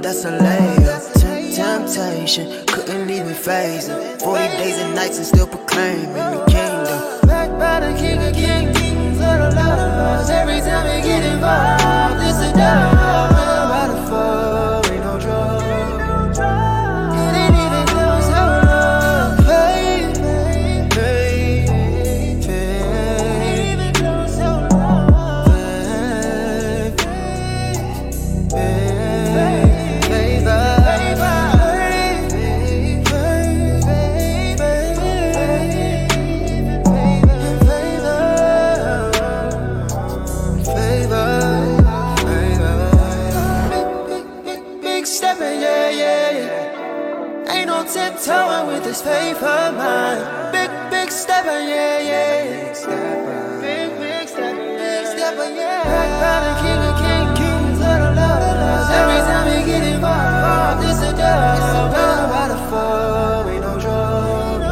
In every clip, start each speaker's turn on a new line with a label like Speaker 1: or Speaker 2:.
Speaker 1: that's a layup. Temptation, couldn't even face it. 40 days and nights and still proclaiming the kingdom. Backed by the king of kings, for the laws. Every time we get involved, it's a dog. By the fall, ain't no drug. It ain't even close, hold on. Faith, faith, faith, faith. Ain't even close, hold on. Faith, faith, faith, favor. Tiptoeing with this faith of mine. Big stepper, yeah, yeah. Big stepper, big stepper, yeah. Backed by the king of kings, of the laws. Every time we get involved, it's a dog. By the fall, ain't no drug.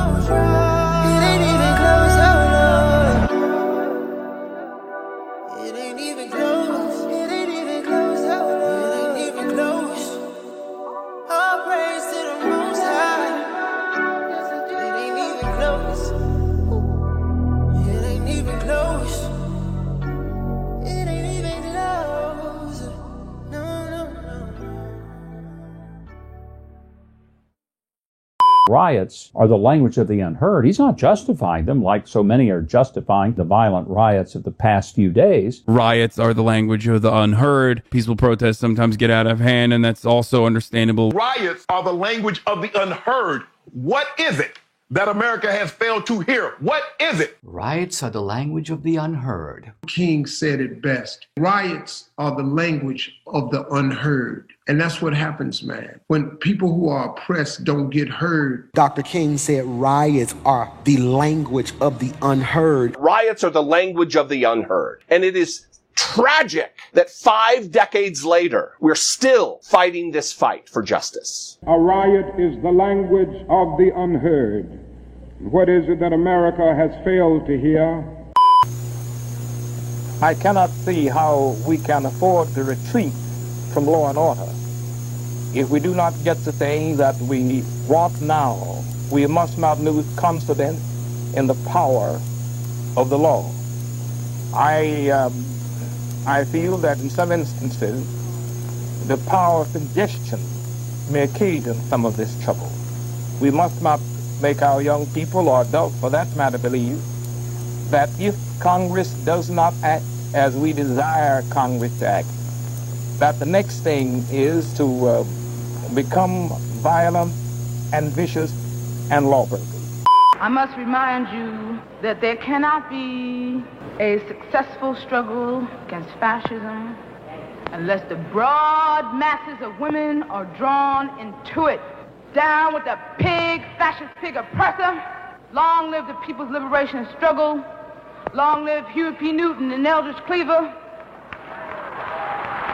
Speaker 1: It ain't even close, hold on. It ain't even close. It ain't even close, hold on. It ain't even close. All praise to the Most High. It ain't even close. It ain't even close. It ain't even close. No, no, no.
Speaker 2: Riots are the language of the unheard. He's not justifying them like so many are justifying the violent riots of the past few days.
Speaker 3: Riots are the language of the unheard. Peaceful protests sometimes get out of hand, and that's also understandable.
Speaker 4: Riots are the language of the unheard. What is it that America has failed to hear? What is it?
Speaker 5: Riots are the language of the unheard.
Speaker 6: King said it best. Riots are the language of the unheard. And that's what happens, man. When people who are oppressed don't get heard.
Speaker 7: Dr. King said riots are the language of the unheard.
Speaker 8: Riots are the language of the unheard. And it is tragic that 5 decades later, we're still fighting this fight for justice.
Speaker 9: A riot is the language of the unheard. What is it that America has failed to hear?
Speaker 10: I cannot see how we can afford to retreat from law and order. If we do not get the things that we want now, we must not lose confidence in the power of the law. I feel that in some instances, the power of suggestion may occasion some of this trouble. We must not make our young people, or adults for that matter, believe that if Congress does not act as we desire Congress to act, that the next thing is to become violent and vicious and lawbreakers.
Speaker 11: I must remind you that there cannot be a successful struggle against fascism unless the broad masses of women are drawn into it. Down with the fascist pig oppressor. Long live the People's Liberation Struggle. Long live Huey P. Newton and Eldridge Cleaver.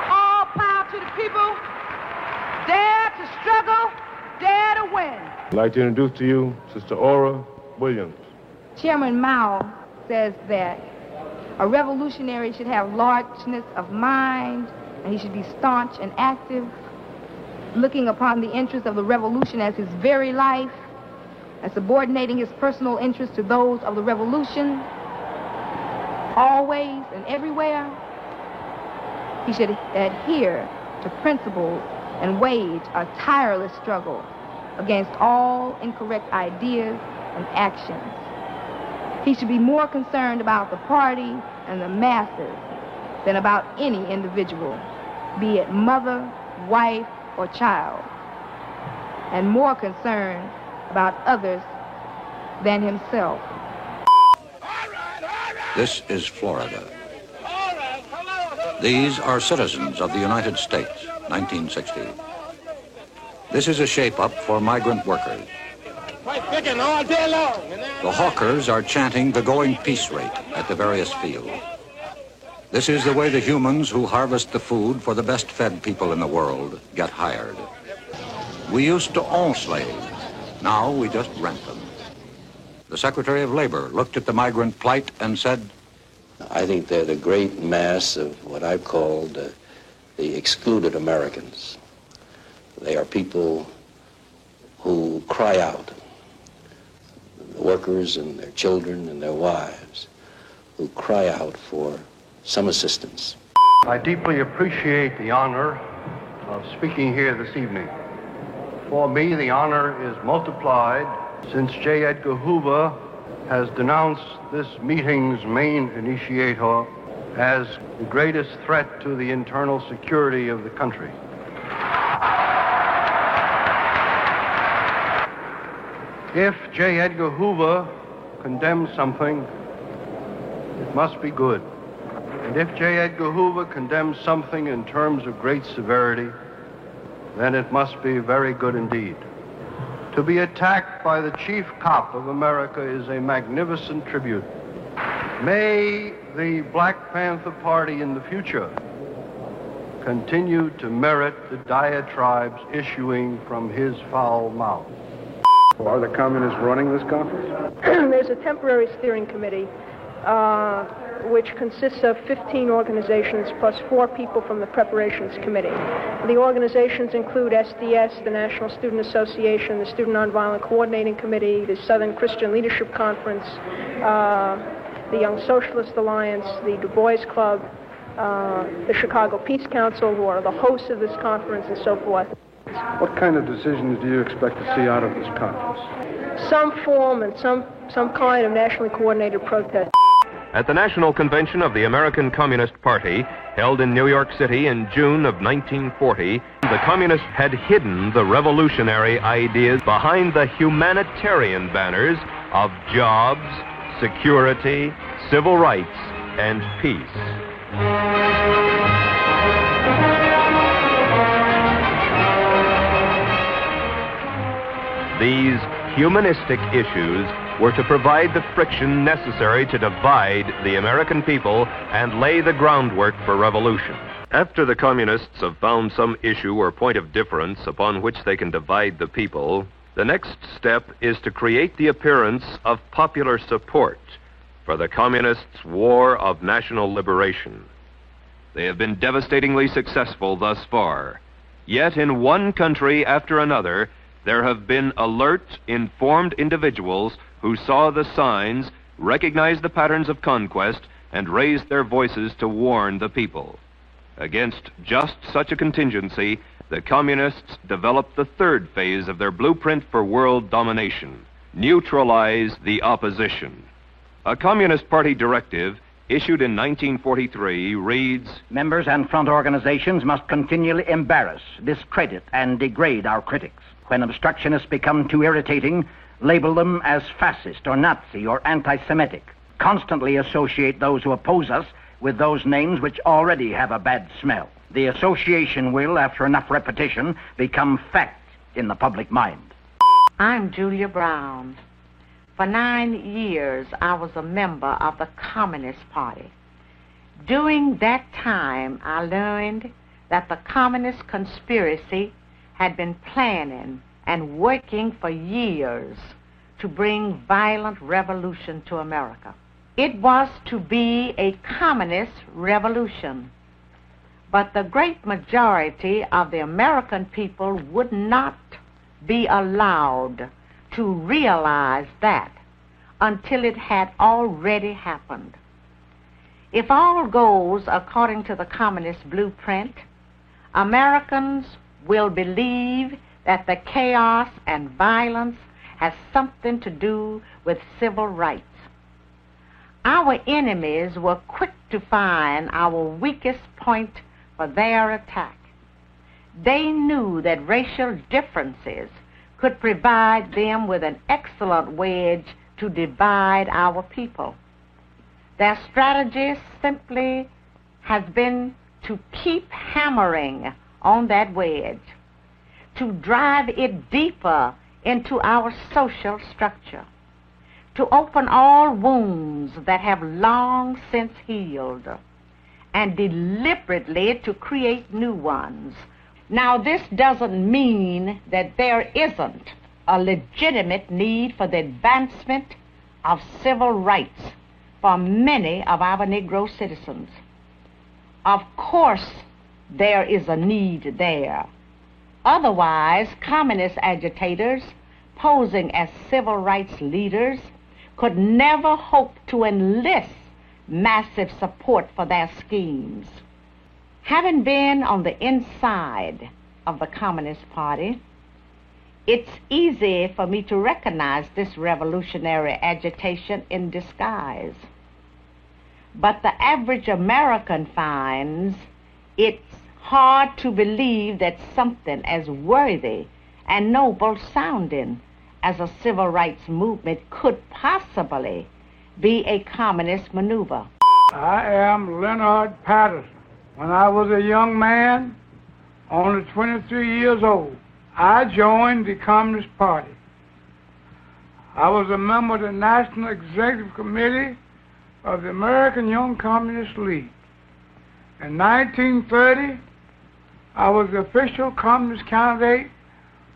Speaker 11: All power to the people. Dare to struggle, dare to win.
Speaker 12: I'd like to introduce to you Sister Ora Williams.
Speaker 11: Chairman Mao says that a revolutionary should have largeness of mind, and he should be staunch and active, looking upon the interests of the revolution as his very life, and subordinating his personal interests to those of the revolution, always and everywhere. He should adhere to principles and wage a tireless struggle against all incorrect ideas and actions. He should be more concerned about the party and the masses than about any individual, be it mother, wife, or child, and more concerned about others than himself.
Speaker 13: This is Florida. These are citizens of the United States, 1960. This is a shape-up for migrant workers. The hawkers are chanting the going peace rate at the various fields. This is the way the humans who harvest the food for the best-fed people in the world get hired. We used to own slaves. Now we just rent them. The Secretary of Labor looked at the migrant plight and said,
Speaker 14: I think they're the great mass of what I've called the excluded Americans. They are people who cry out, the workers and their children and their wives, who cry out for some assistance.
Speaker 15: I deeply appreciate the honor of speaking here this evening. For me, the honor is multiplied since J. Edgar Hoover has denounced this meeting's main initiator as the greatest threat to the internal security of the country. If J. Edgar Hoover condemns something, it must be good. And if J. Edgar Hoover condemns something in terms of great severity, then it must be very good indeed. To be attacked by the chief cop of America is a magnificent tribute. May the Black Panther Party in the future continue to merit the diatribes issuing from his foul mouth.
Speaker 12: Are the communists running this conference?
Speaker 16: There's a temporary steering committee which consists of 15 organizations plus 4 people from the preparations committee. The organizations include SDS, the National Student Association, the Student Nonviolent Coordinating Committee, the Southern Christian Leadership Conference, the Young Socialist Alliance, the Du Bois Club, the Chicago Peace Council, who are the hosts of this conference, and so forth.
Speaker 12: What kind of decisions do you expect to see out of this conference?
Speaker 16: Some form and some kind of nationally coordinated protest.
Speaker 17: At the National Convention of the American Communist Party, held in New York City in June of 1940, the Communists had hidden the revolutionary ideas behind the humanitarian banners of jobs, security, civil rights, and peace. These humanistic issues were to provide the friction necessary to divide the American people and lay the groundwork for revolution. After the communists have found some issue or point of difference upon which they can divide the people, the next step is to create the appearance of popular support for the communists' war of national liberation. They have been devastatingly successful thus far. Yet in one country after another, there have been alert, informed individuals who saw the signs, recognized the patterns of conquest, and raised their voices to warn the people. Against just such a contingency, the communists developed the third phase of their blueprint for world domination: neutralize the opposition. A Communist Party directive issued in 1943 reads,
Speaker 18: "Members and front organizations must continually embarrass, discredit, and degrade our critics. When obstructionists become too irritating, label them as fascist or Nazi or anti-Semitic. Constantly associate those who oppose us with those names which already have a bad smell. The association will, after enough repetition, become fact in the public mind."
Speaker 19: I'm Julia Brown. For 9 years, I was a member of the Communist Party. During that time, I learned that the Communist conspiracy had been planning and working for years to bring violent revolution to America. It was to be a communist revolution, but the great majority of the American people would not be allowed to realize that until it had already happened. If all goes according to the communist blueprint, Americans will believe that the chaos and violence has something to do with civil rights. Our enemies were quick to find our weakest point for their attack. They knew that racial differences could provide them with an excellent wedge to divide our people. Their strategy simply has been to keep hammering on that wedge, to drive it deeper into our social structure, to open all wounds that have long since healed, and deliberately to create new ones. Now, this doesn't mean that there isn't a legitimate need for the advancement of civil rights for many of our Negro citizens. Of course, there is a need there. Otherwise, communist agitators posing as civil rights leaders could never hope to enlist massive support for their schemes. Having been on the inside of the Communist Party, it's easy for me to recognize this revolutionary agitation in disguise. But the average American finds it's hard to believe that something as worthy and noble sounding as a civil rights movement could possibly be a communist maneuver.
Speaker 9: I am Leonard Patterson. When I was a young man, only 23 years old, I joined the Communist Party. I was a member of the National Executive Committee of the American Young Communist League. In 1930, I was the official communist candidate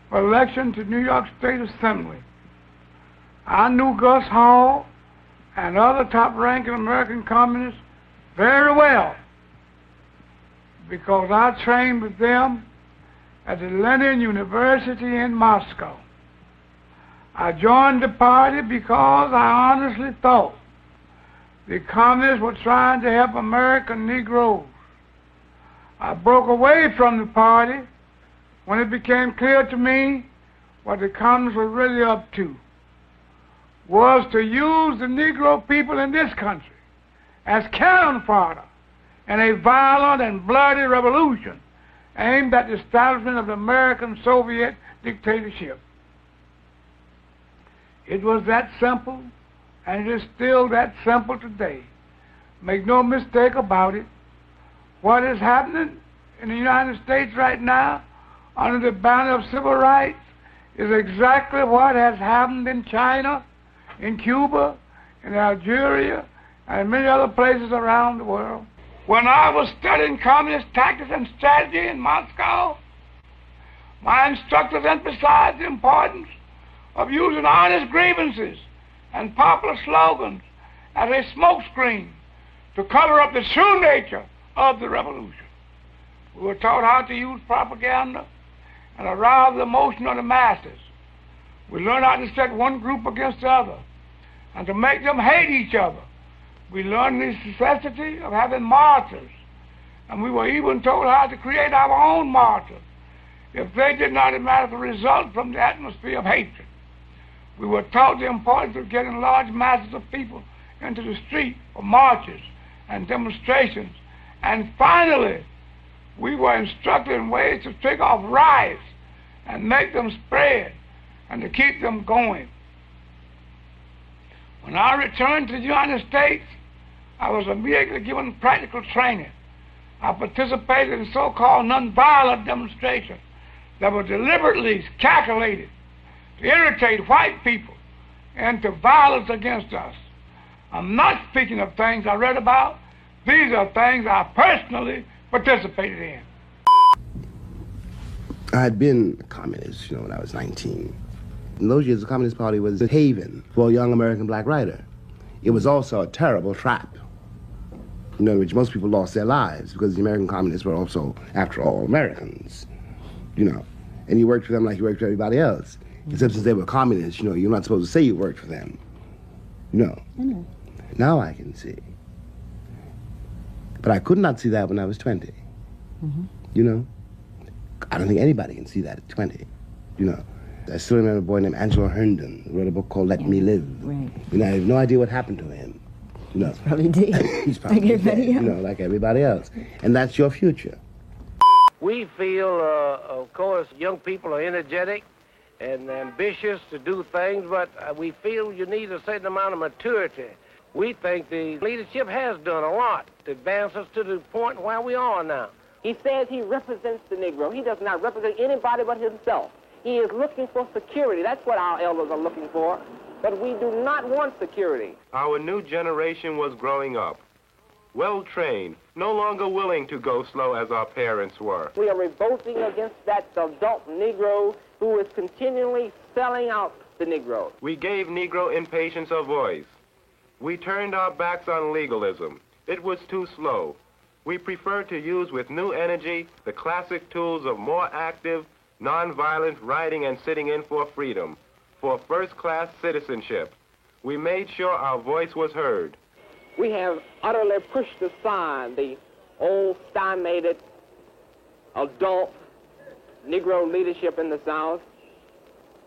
Speaker 9: for election to New York State Assembly. I knew Gus Hall and other top-ranking American communists very well because I trained with them at the Lenin University in Moscow. I joined the party because I honestly thought the communists were trying to help American Negroes. I broke away from the party when it became clear to me what the communists were really up to was to use the Negro people in this country as cannon fodder in a violent and bloody revolution aimed at the establishment of the American Soviet dictatorship. It was that simple, and it is still that simple today. Make no mistake about it. What is happening in the United States right now under the banner of civil rights is exactly what has happened in China, in Cuba, in Algeria, and many other places around the world. When I was studying communist tactics and strategy in Moscow, my instructors emphasized the importance of using honest grievances and popular slogans as a smokescreen to cover up the true nature of the revolution. We were taught how to use propaganda and arouse the emotion of the masses. We learned how to set one group against the other and to make them hate each other. We learned the necessity of having martyrs, and we were even told how to create our own martyrs if they did not automatically result from the atmosphere of hatred. We were taught the importance of getting large masses of people into the street for marches and demonstrations. And finally, we were instructed in ways to take off riots and make them spread and to keep them going. When I returned to the United States, I was immediately given practical training. I participated in so-called nonviolent demonstrations that were deliberately calculated to irritate white people into violence against us. I'm not speaking of things I read about. These are things I personally participated in.
Speaker 20: I had been a communist, when I was 19. In those years, the Communist Party was a haven for a young American black writer. It was also a terrible trap, in which most people lost their lives because the American communists were also, after all, Americans, And you worked for them like you worked for everybody else. Except since they were communists, you're not supposed to say you worked for them. Now I can see. But I could not see that when I was 20. I don't think anybody can see that at 20. I still remember a boy named Angelo Herndon who wrote a book called Let Me Live. Right. I have no idea what happened to him.
Speaker 21: He's probably dead.
Speaker 20: He's probably
Speaker 21: like everybody
Speaker 20: dead,
Speaker 21: else.
Speaker 20: Like everybody else. And that's your future.
Speaker 22: We feel, of course, young people are energetic and ambitious to do things, but we feel you need a certain amount of maturity. We think the leadership has done a lot to advance us to the point where we are now.
Speaker 23: He says he represents the Negro. He does not represent anybody but himself. He is looking for security. That's what our elders are looking for. But we do not want security.
Speaker 17: Our new generation was growing up, well-trained, no longer willing to go slow as our parents were.
Speaker 23: We are revolting against that adult Negro who is continually selling out the Negro.
Speaker 17: We gave Negro impatience a voice. We turned our backs on legalism. It was too slow. We preferred to use with new energy the classic tools of more active,
Speaker 1: nonviolent riding and sitting in for freedom, for first-class citizenship. We made sure our voice was heard.
Speaker 23: We have utterly pushed aside the old stagnated adult Negro leadership in the South,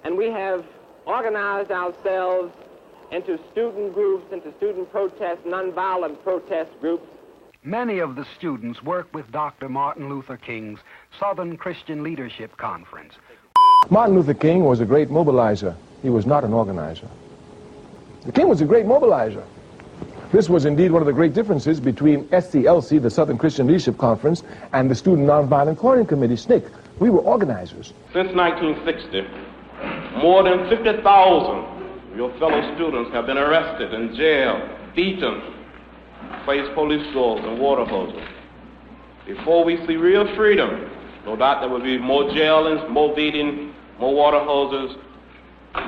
Speaker 23: and we have organized ourselves into student groups, into student protest, nonviolent protest groups.
Speaker 2: Many of the students work with Dr. Martin Luther King's Southern Christian Leadership Conference.
Speaker 12: Martin Luther King was a great mobilizer. He was not an organizer. The King was a great mobilizer. This was indeed one of the great differences between SCLC, the Southern Christian Leadership Conference, and the Student Nonviolent Coordinating Committee, SNCC. We were organizers.
Speaker 1: Since 1960, more than 50,000 of your fellow students have been arrested and jailed, beaten, face police doors and water hoses. Before we see real freedom, no doubt there will be more jailings, more beating, more water hoses,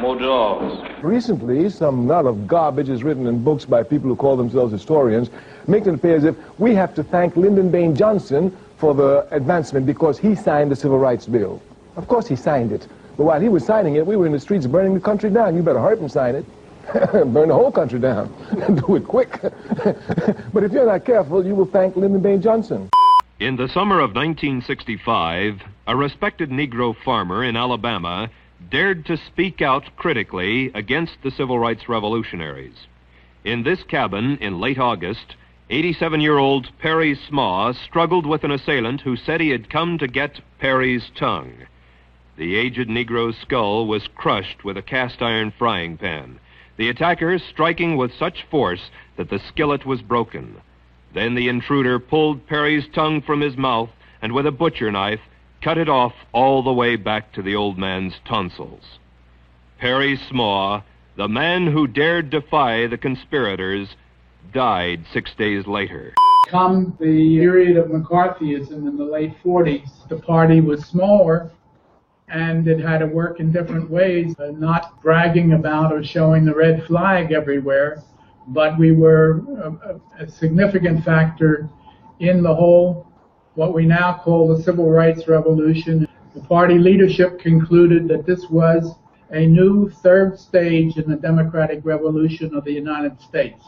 Speaker 1: more drugs.
Speaker 12: Recently, some lot of garbage is written in books by people who call themselves historians, making it appear as if we have to thank Lyndon Baines Johnson for the advancement because he signed the Civil Rights Bill. Of course he signed it, but while he was signing it, we were in the streets burning the country down. You better hurry up and sign it. Burn the whole country down. Do it quick. But if you're not careful, you will thank Lyndon Baines Johnson.
Speaker 17: In the summer of 1965, a respected Negro farmer in Alabama dared to speak out critically against the civil rights revolutionaries. In this cabin in late August, 87-year-old Perry Smaw struggled with an assailant who said he had come to get Perry's tongue. The aged Negro's skull was crushed with a cast-iron frying pan, the attacker striking with such force that the skillet was broken. Then the intruder pulled Perry's tongue from his mouth and with a butcher knife cut it off all the way back to the old man's tonsils. Perry Smaw, the man who dared defy the conspirators, died 6 days later.
Speaker 21: Come the period of McCarthyism in the late 40s, the party was smaller and it had to work in different ways, not bragging about or showing the red flag everywhere, but we were a significant factor in the whole, what we now call the Civil Rights Revolution. The party leadership concluded that this was a new third stage in the democratic revolution of the United States.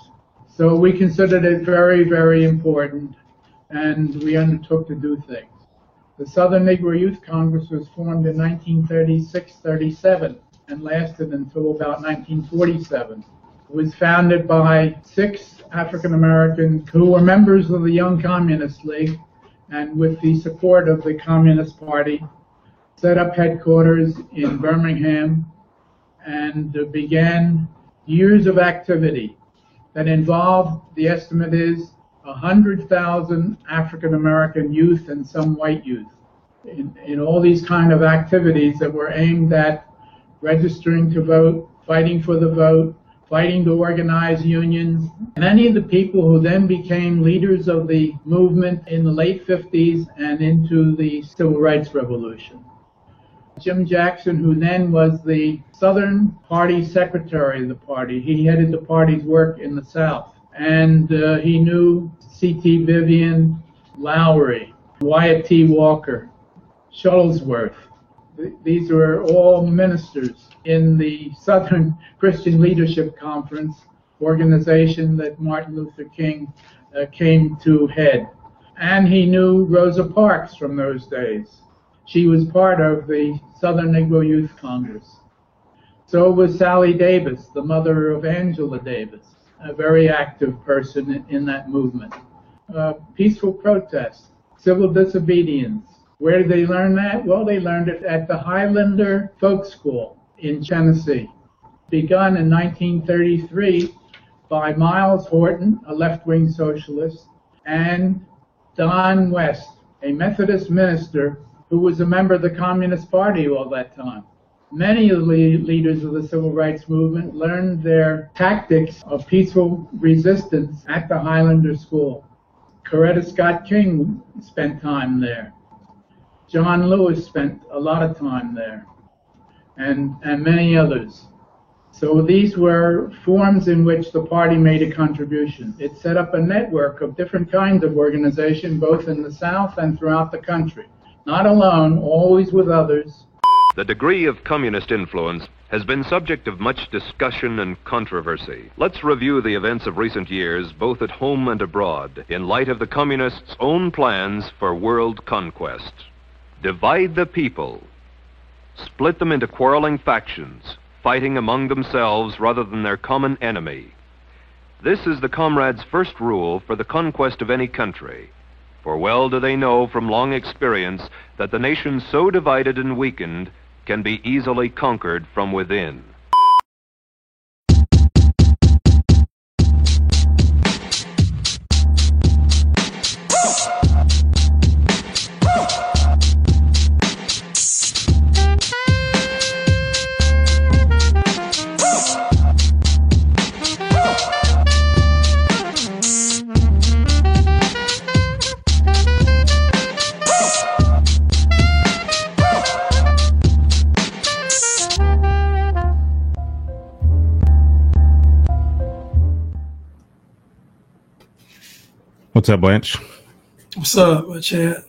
Speaker 21: So we considered it very, very important, and we undertook to do things. The Southern Negro Youth Congress was formed in 1936-37 and lasted until about 1947. It was founded by 6 African Americans who were members of the Young Communist League, and with the support of the Communist Party, set up headquarters in Birmingham and began years of activity that involved, the estimate is, 100,000 African American youth and some white youth in all these kind of activities that were aimed at registering to vote, fighting for the vote, fighting to organize unions. Many of the people who then became leaders of the movement in the late 50s and into the Civil Rights Revolution. Jim Jackson, who then was the Southern Party Secretary of the party, he headed the party's work in the South. And he knew C.T. Vivian, Lowry, Wyatt T. Walker, Shuttlesworth. These were all ministers in the Southern Christian Leadership Conference organization that Martin Luther King came to head. And he knew Rosa Parks from those days. She was part of the Southern Negro Youth Congress. So was Sally Davis, the mother of Angela Davis, a very active person in that movement. Peaceful protest, civil disobedience. Where did they learn that? Well, they learned it at the Highlander Folk School in Tennessee, begun in 1933 by Miles Horton, a left-wing socialist, and Don West, a Methodist minister who was a member of the Communist Party all that time. Many of the leaders of the Civil Rights Movement learned their tactics of peaceful resistance at the Highlander School. Coretta Scott King spent time there. John Lewis spent a lot of time there, and many others. So these were forms in which the party made a contribution. It set up a network of different kinds of organization, both in the South and throughout the country. Not alone, always with others,
Speaker 17: The degree of communist influence has been subject of much discussion and controversy. Let's review the events of recent years, both at home and abroad, in light of the communists' own plans for world conquest. Divide the people. Split them into quarreling factions, fighting among themselves rather than their common enemy. This is the comrades' first rule for the conquest of any country. For well do they know from long experience that the nation so divided and weakened can be easily conquered from within.
Speaker 3: What's up, Blanche?
Speaker 4: What's up, Chad?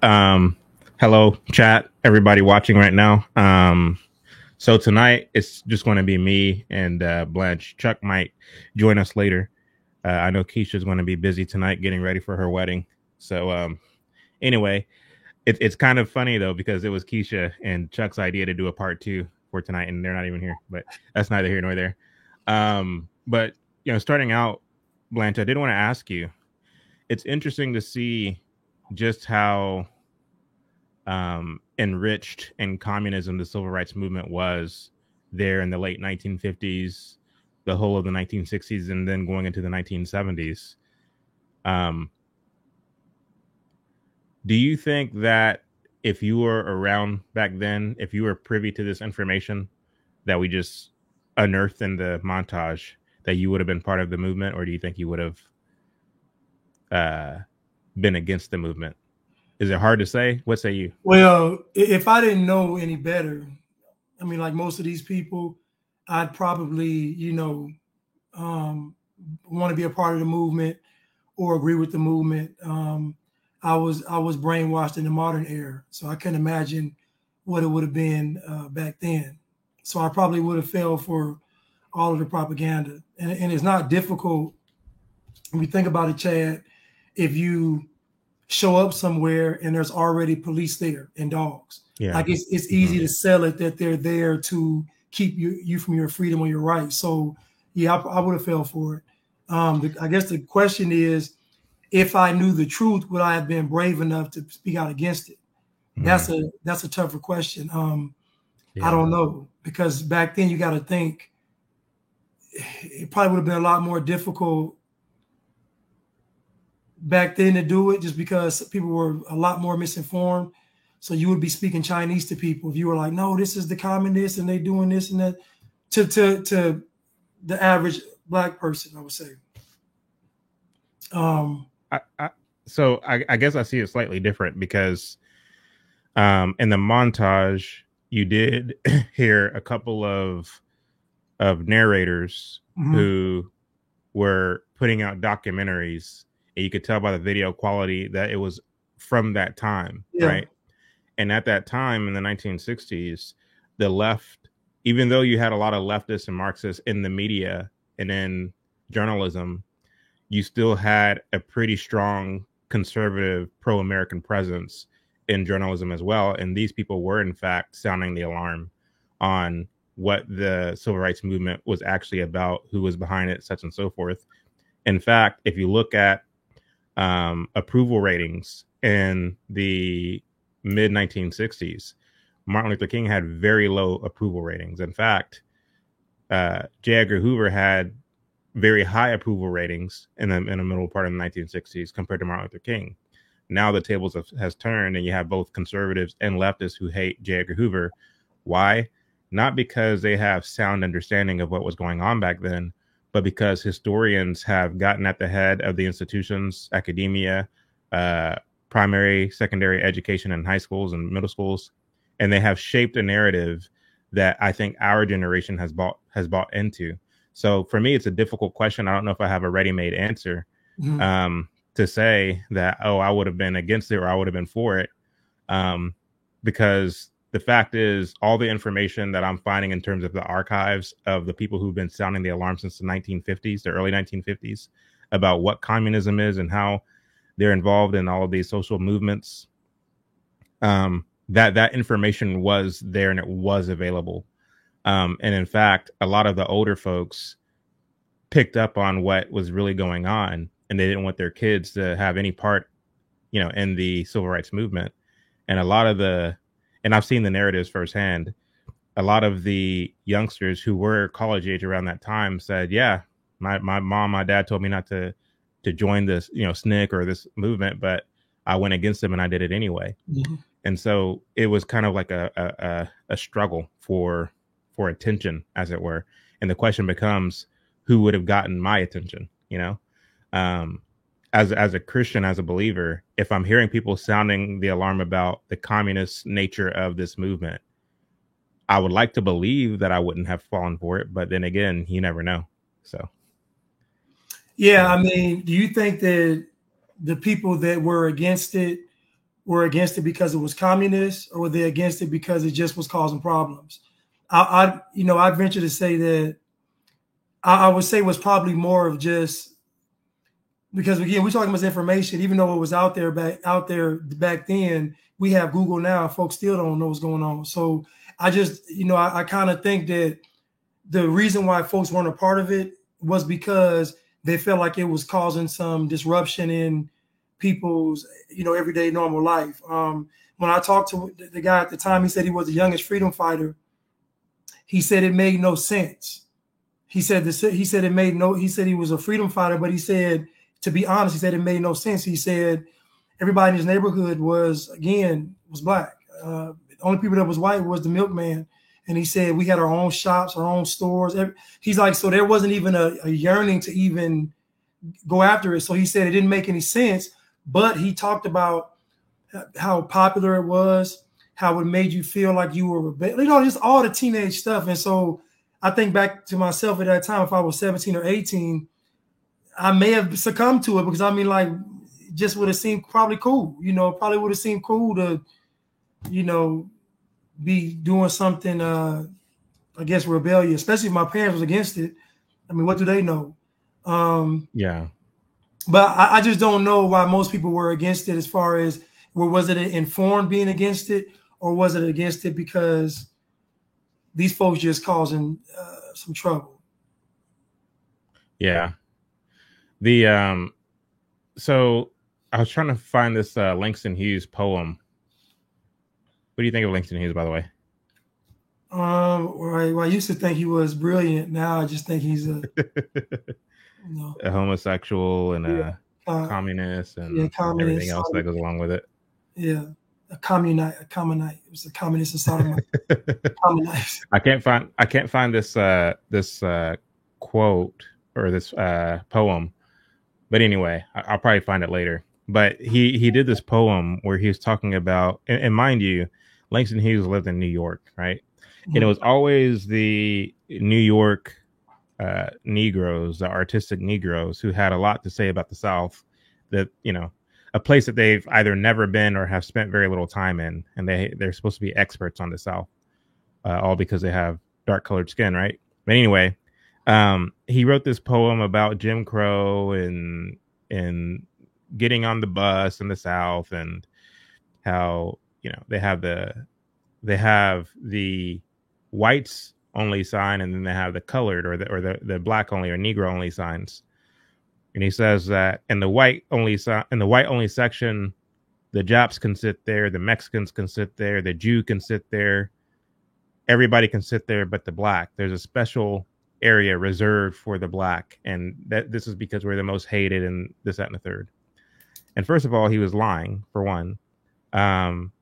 Speaker 3: Hello, chat, everybody watching right now. So tonight it's just going to be me and Blanche. Chuck might join us later. I know Keisha's going to be busy tonight getting ready for her wedding. So anyway, it's kind of funny though, because it was Keisha and Chuck's idea to do a part 2 for tonight, and they're not even here. But that's neither here nor there. But you know, starting out, Blanche, I did want to ask you, it's interesting to see just how enriched in communism the civil rights movement was there in the late 1950s, the whole of the 1960s, and then going into the 1970s. Do you think that if you were around back then, if you were privy to this information that we just unearthed in the montage, that you would have been part of the movement, or do you think you would have been against the movement? Is it hard to say? What say you?
Speaker 4: Well, if I didn't know any better, I mean, like most of these people, I'd probably, you know, want to be a part of the movement or agree with the movement. I was brainwashed in the modern era, so I can't imagine what it would have been back then. So I probably would have fell for all of the propaganda. And it's not difficult when you think about it, Chad, if you show up somewhere and there's already police there and dogs. Yeah. Like it's easy to sell it that they're there to keep you from your freedom or your rights. So yeah, I would have fell for it. I guess the question is, if I knew the truth, would I have been brave enough to speak out against it? Mm-hmm. That's a tougher question. I don't know, because back then you got to think it probably would have been a lot more difficult back then to do it, just because people were a lot more misinformed. So you would be speaking Chinese to people if you were like, no, this is the communists and they doing this and that, to the average black person, I would say.
Speaker 3: So I guess I see it slightly different, because in the montage you did hear a couple of narrators mm-hmm. who were putting out documentaries, and you could tell by the video quality that it was from that time, right? And at that time in the 1960s, the left, even though you had a lot of leftists and Marxists in the media and in journalism, you still had a pretty strong conservative pro-American presence in journalism as well. And these people were, in fact, sounding the alarm on what the civil rights movement was actually about, who was behind it, such and so forth. In fact, if you look at approval ratings in the mid-1960s, Martin Luther King had very low approval ratings. In fact, J. Edgar Hoover had very high approval ratings in the middle part of the 1960s compared to Martin Luther King. Now the tables has turned, and you have both conservatives and leftists who hate J. Edgar Hoover. Why? Not because they have sound understanding of what was going on back then, but because historians have gotten at the head of the institutions, academia, primary, secondary education in high schools and middle schools, and they have shaped a narrative that I think our generation has bought into. So for me, it's a difficult question. I don't know if I have a ready-made answer to say that, oh, I would have been against it or I would have been for it. because the fact is, all the information that I'm finding in terms of the archives of the people who've been sounding the alarm since the 1950s, the early 1950s, about what communism is and how they're involved in all of these social movements, that information was there and it was available. And in fact, a lot of the older folks picked up on what was really going on, and they didn't want their kids to have any part, in the civil rights movement. And a lot of and I've seen the narratives firsthand, a lot of the youngsters who were college age around that time said, yeah, my mom, my dad told me not to join this, SNCC or this movement, but I went against them and I did it anyway. Mm-hmm. And so it was kind of like a struggle for attention, as it were. And the question becomes, who would have gotten my attention? As a Christian, as a believer, if I'm hearing people sounding the alarm about the communist nature of this movement, I would like to believe that I wouldn't have fallen for it. But then again, you never know. So.
Speaker 4: Yeah. I mean, do you think that the people that were against it because it was communist, or were they against it because it just was causing problems? I'd venture to say that I would say it was probably more of just, because again, we're talking about information, even though it was out there back then, we have Google now, folks still don't know what's going on. So I just, I kind of think that the reason why folks weren't a part of it was because they felt like it was causing some disruption in people's, everyday normal life. When I talked to the guy at the time, he said he was the youngest freedom fighter. He said it made no sense. He said he was a freedom fighter, but he said, to be honest, he said it made no sense. He said everybody in his neighborhood was black. The only people that was white was the milkman. And he said we had our own shops, our own stores. He's like, so there wasn't even a yearning to even go after it. So he said it didn't make any sense. But he talked about how popular it was, how it made you feel like you were, just all the teenage stuff. And so I think back to myself at that time, if I was 17 or 18, I may have succumbed to it, because just would have seemed probably cool, probably would have seemed cool to, be doing something, I guess, rebellious, especially if my parents was against it. I mean, what do they know?
Speaker 3: Yeah.
Speaker 4: But I just don't know why most people were against it, as far as, was it informed being against it, or was it against it because these folks just causing some trouble?
Speaker 3: Yeah. So I was trying to find this Langston Hughes poem. What do you think of Langston Hughes, by the way?
Speaker 4: Well, I used to think he was brilliant. Now I just think he's a
Speaker 3: homosexual and a communist and everything else that goes along with it.
Speaker 4: Yeah, a communite. It was a communist and sodomite. Communist.
Speaker 3: I can't find this quote or this poem. But anyway, I'll probably find it later. But he did this poem where he was talking about, and mind you, Langston Hughes lived in New York, right? Mm-hmm. And it was always the New York Negroes, the artistic Negroes, who had a lot to say about the South, that, a place that they've either never been or have spent very little time in. And they're supposed to be experts on the South, all because they have dark colored skin, right? But anyway, he wrote this poem about Jim Crow and getting on the bus in the South, and how, they have the whites only sign, and then they have the colored or the black only or Negro only signs. And he says that in the white only section, the Japs can sit there, the Mexicans can sit there, the Jew can sit there, everybody can sit there but the black. There's a special area reserved for the black, and that this is because we're the most hated, and this, that, and the third. And first of all, he was lying, for one,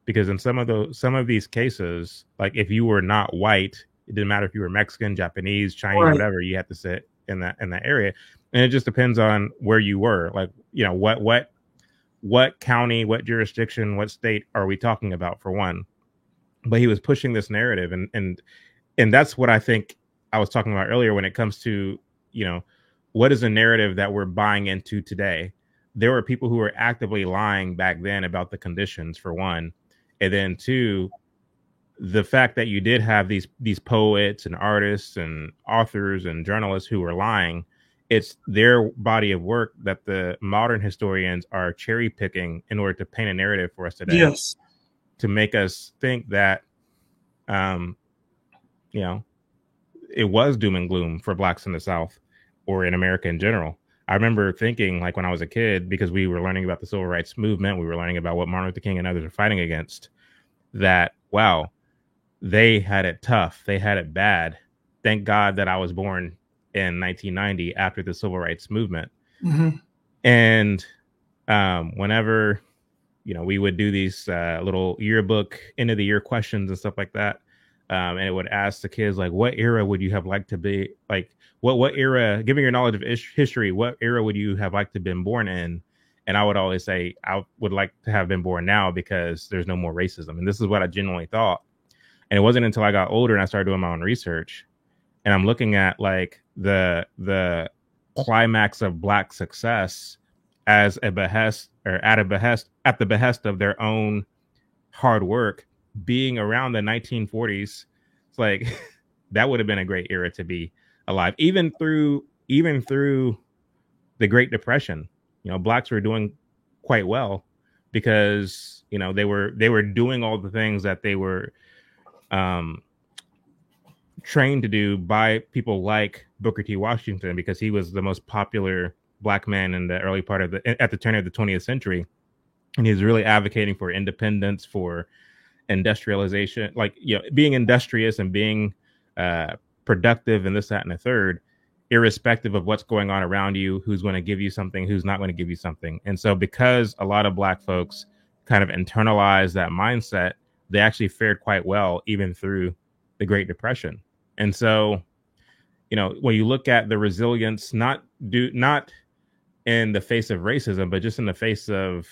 Speaker 3: because in some of these cases, like if you were not white, it didn't matter if you were Mexican, Japanese, Chinese, right, whatever, you had to sit in that area. And it just depends on where you were, like, what county, what jurisdiction, what state are we talking about, for one. But he was pushing this narrative, and that's what I think I was talking about earlier when it comes to, what is a narrative that we're buying into today. There were people who were actively lying back then about the conditions, for one, And then two, the fact that you did have these poets and artists and authors and journalists who were lying, it's their body of work that the modern historians are cherry picking in order to paint a narrative for us today.
Speaker 4: Yes.
Speaker 3: To make us think that, you know, it was doom and gloom for blacks in the South or in America in general. I remember thinking, like, when I was a kid, because we were learning about the civil rights movement, we were learning about what Martin Luther King and others are fighting against, that, wow, they had it tough. They had it bad. Thank God that I was born in 1990 after the civil rights movement.
Speaker 4: Mm-hmm.
Speaker 3: And whenever, you know, we would do these little yearbook end of the year questions and stuff like that. And it would ask the kids, like, what era would you have liked to be, like, what era, given your knowledge of history, what era would you have liked to have been born in? And I would always say, I would like to have been born now because there's no more racism. And this is what I genuinely thought. And it wasn't until I got older and I started doing my own research, and I'm looking at, like, the climax of black success as a behest, or at the behest of their own hard work, being around the 1940s. It's like, that would have been a great era to be alive. Even through the Great Depression, you know, blacks were doing quite well because, you know, they were doing all the things that they were trained to do by people like Booker T. Washington, because he was the most popular black man in the early part of at the turn of the 20th century. And he was really advocating for independence, for industrialization, like, you know, being industrious and being productive and this, that, and the third, irrespective of what's going on around you, who's going to give you something, who's not going to give you something. And so because a lot of black folks kind of internalized that mindset, they actually fared quite well even through the Great Depression. And so, you know, when you look at the resilience, not in the face of racism, but just in the face of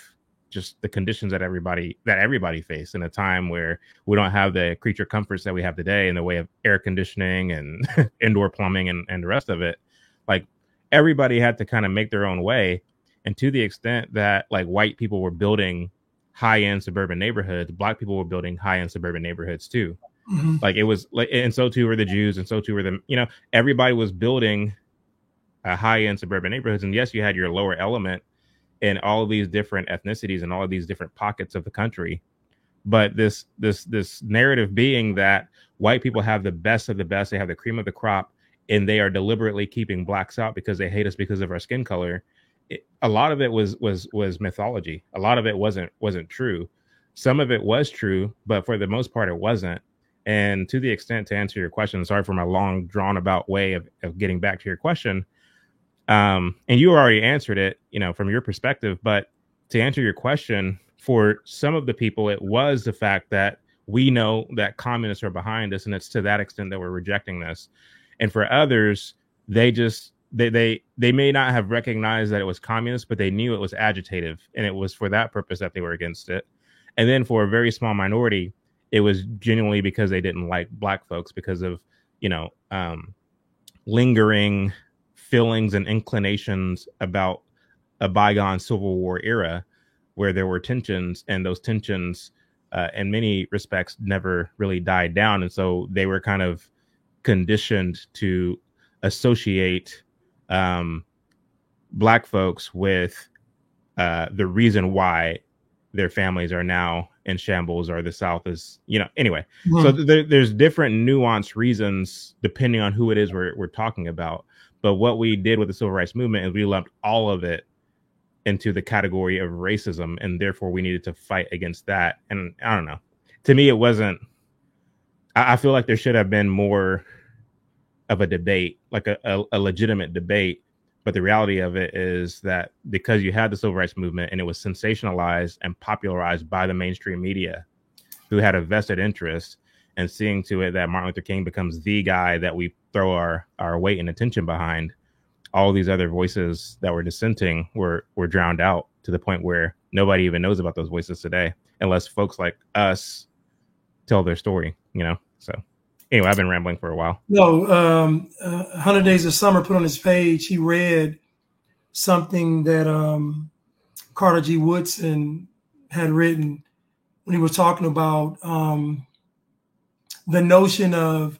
Speaker 3: just the conditions that everybody faced in a time where we don't have the creature comforts that we have today in the way of air conditioning and indoor plumbing and the rest of it. Like, everybody had to kind of make their own way. And to the extent that, like, white people were building high-end suburban neighborhoods, black people were building high-end suburban neighborhoods too.
Speaker 4: Mm-hmm.
Speaker 3: Like, it was like, and so too were the Jews, and so too were the, you know, everybody was building high-end suburban neighborhoods. And yes, you had your lower element in all of these different ethnicities and all of these different pockets of the country. But this narrative being that white people have the best of the best, they have the cream of the crop, and they are deliberately keeping blacks out because they hate us because of our skin color. A lot of it was mythology. A lot of it wasn't true. Some of it was true, but for the most part, it wasn't. And to the extent, to answer your question, sorry for my long drawn about way of getting back to your question. And you already answered it, you know, from your perspective, but to answer your question, for some of the people, it was the fact that we know that communists are behind us, and it's to that extent that we're rejecting this. And for others, they may not have recognized that it was communist, but they knew it was agitative, and it was for that purpose that they were against it. And then for a very small minority, it was genuinely because they didn't like black folks because of, you know, lingering feelings and inclinations about a bygone Civil War era where there were tensions, and those tensions in many respects never really died down. And so they were kind of conditioned to associate black folks with the reason why their families are now in shambles, or the South is, you know, anyway. Mm-hmm. So there's different nuanced reasons depending on who it is we're talking about. But what we did with the civil rights movement is we lumped all of it into the category of racism, and therefore we needed to fight against that. And I don't know. To me, it wasn't. I feel like there should have been more of a debate, like a legitimate debate. But the reality of it is that because you had the civil rights movement and it was sensationalized and popularized by the mainstream media, who had a vested interest in seeing to it that Martin Luther King becomes the guy that we throw our weight and attention behind, all these other voices that were dissenting were drowned out to the point where nobody even knows about those voices today, unless folks like us tell their story, you know? So anyway, I've been rambling for a while.
Speaker 4: No, 100 Days of Summer put on his page, he read something that Carter G. Woodson had written, when he was talking about the notion of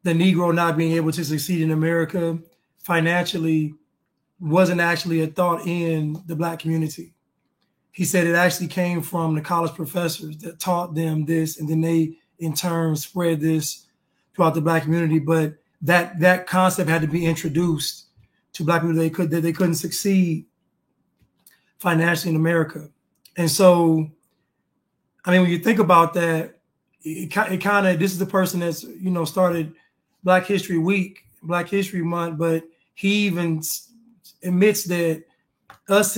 Speaker 4: the Negro not being able to succeed in America financially wasn't actually a thought in the Black community. He said it actually came from the college professors that taught them this, and then they in turn spread this throughout the Black community. But that concept had to be introduced to Black people that they couldn't succeed financially in America. And so, I mean, when you think about that, it kind of, this is the person that's, you know, started Black History Week, Black History Month, but he even admits that us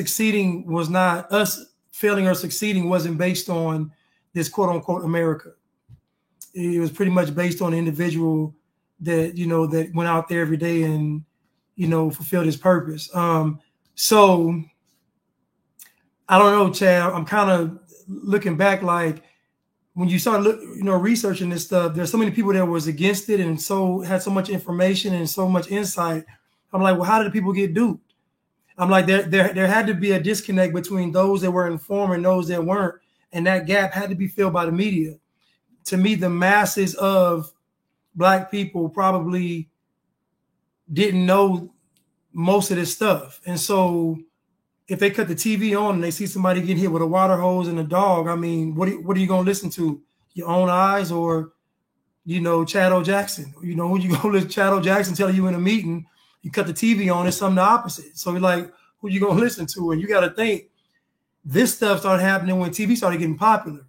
Speaker 4: failing or succeeding wasn't based on this quote unquote America. It was pretty much based on the individual that, you know, that went out there every day and, you know, fulfilled his purpose. So I don't know, Chad, I'm kind of looking back, like when you start researching this stuff, there's so many people that was against it and so had so much information and so much insight. I'm like, well, how did people get duped? I'm like, there had to be a disconnect between those that were informed and those that weren't. And that gap had to be filled by the media. To me, the masses of Black people probably didn't know most of this stuff. And so if they cut the TV on and they see somebody getting hit with a water hose and a dog, I mean, what are you going to listen to? Your own eyes or, you know, Chad O. Jackson? You know, when you go listen to Chad O. Jackson tell you in a meeting, you cut the TV on, it's something the opposite. So you're like, who you going to listen to? And you got to think, this stuff started happening when TV started getting popular.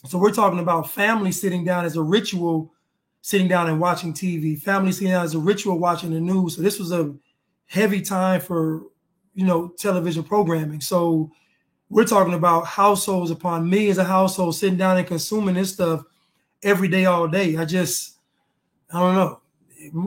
Speaker 4: So we're talking about family sitting down as a ritual, sitting down and watching TV, family sitting down as a ritual watching the news. So this was a heavy time for, you know, television programming. So we're talking about households upon millions of households sitting down and consuming this stuff every day, all day. I don't know.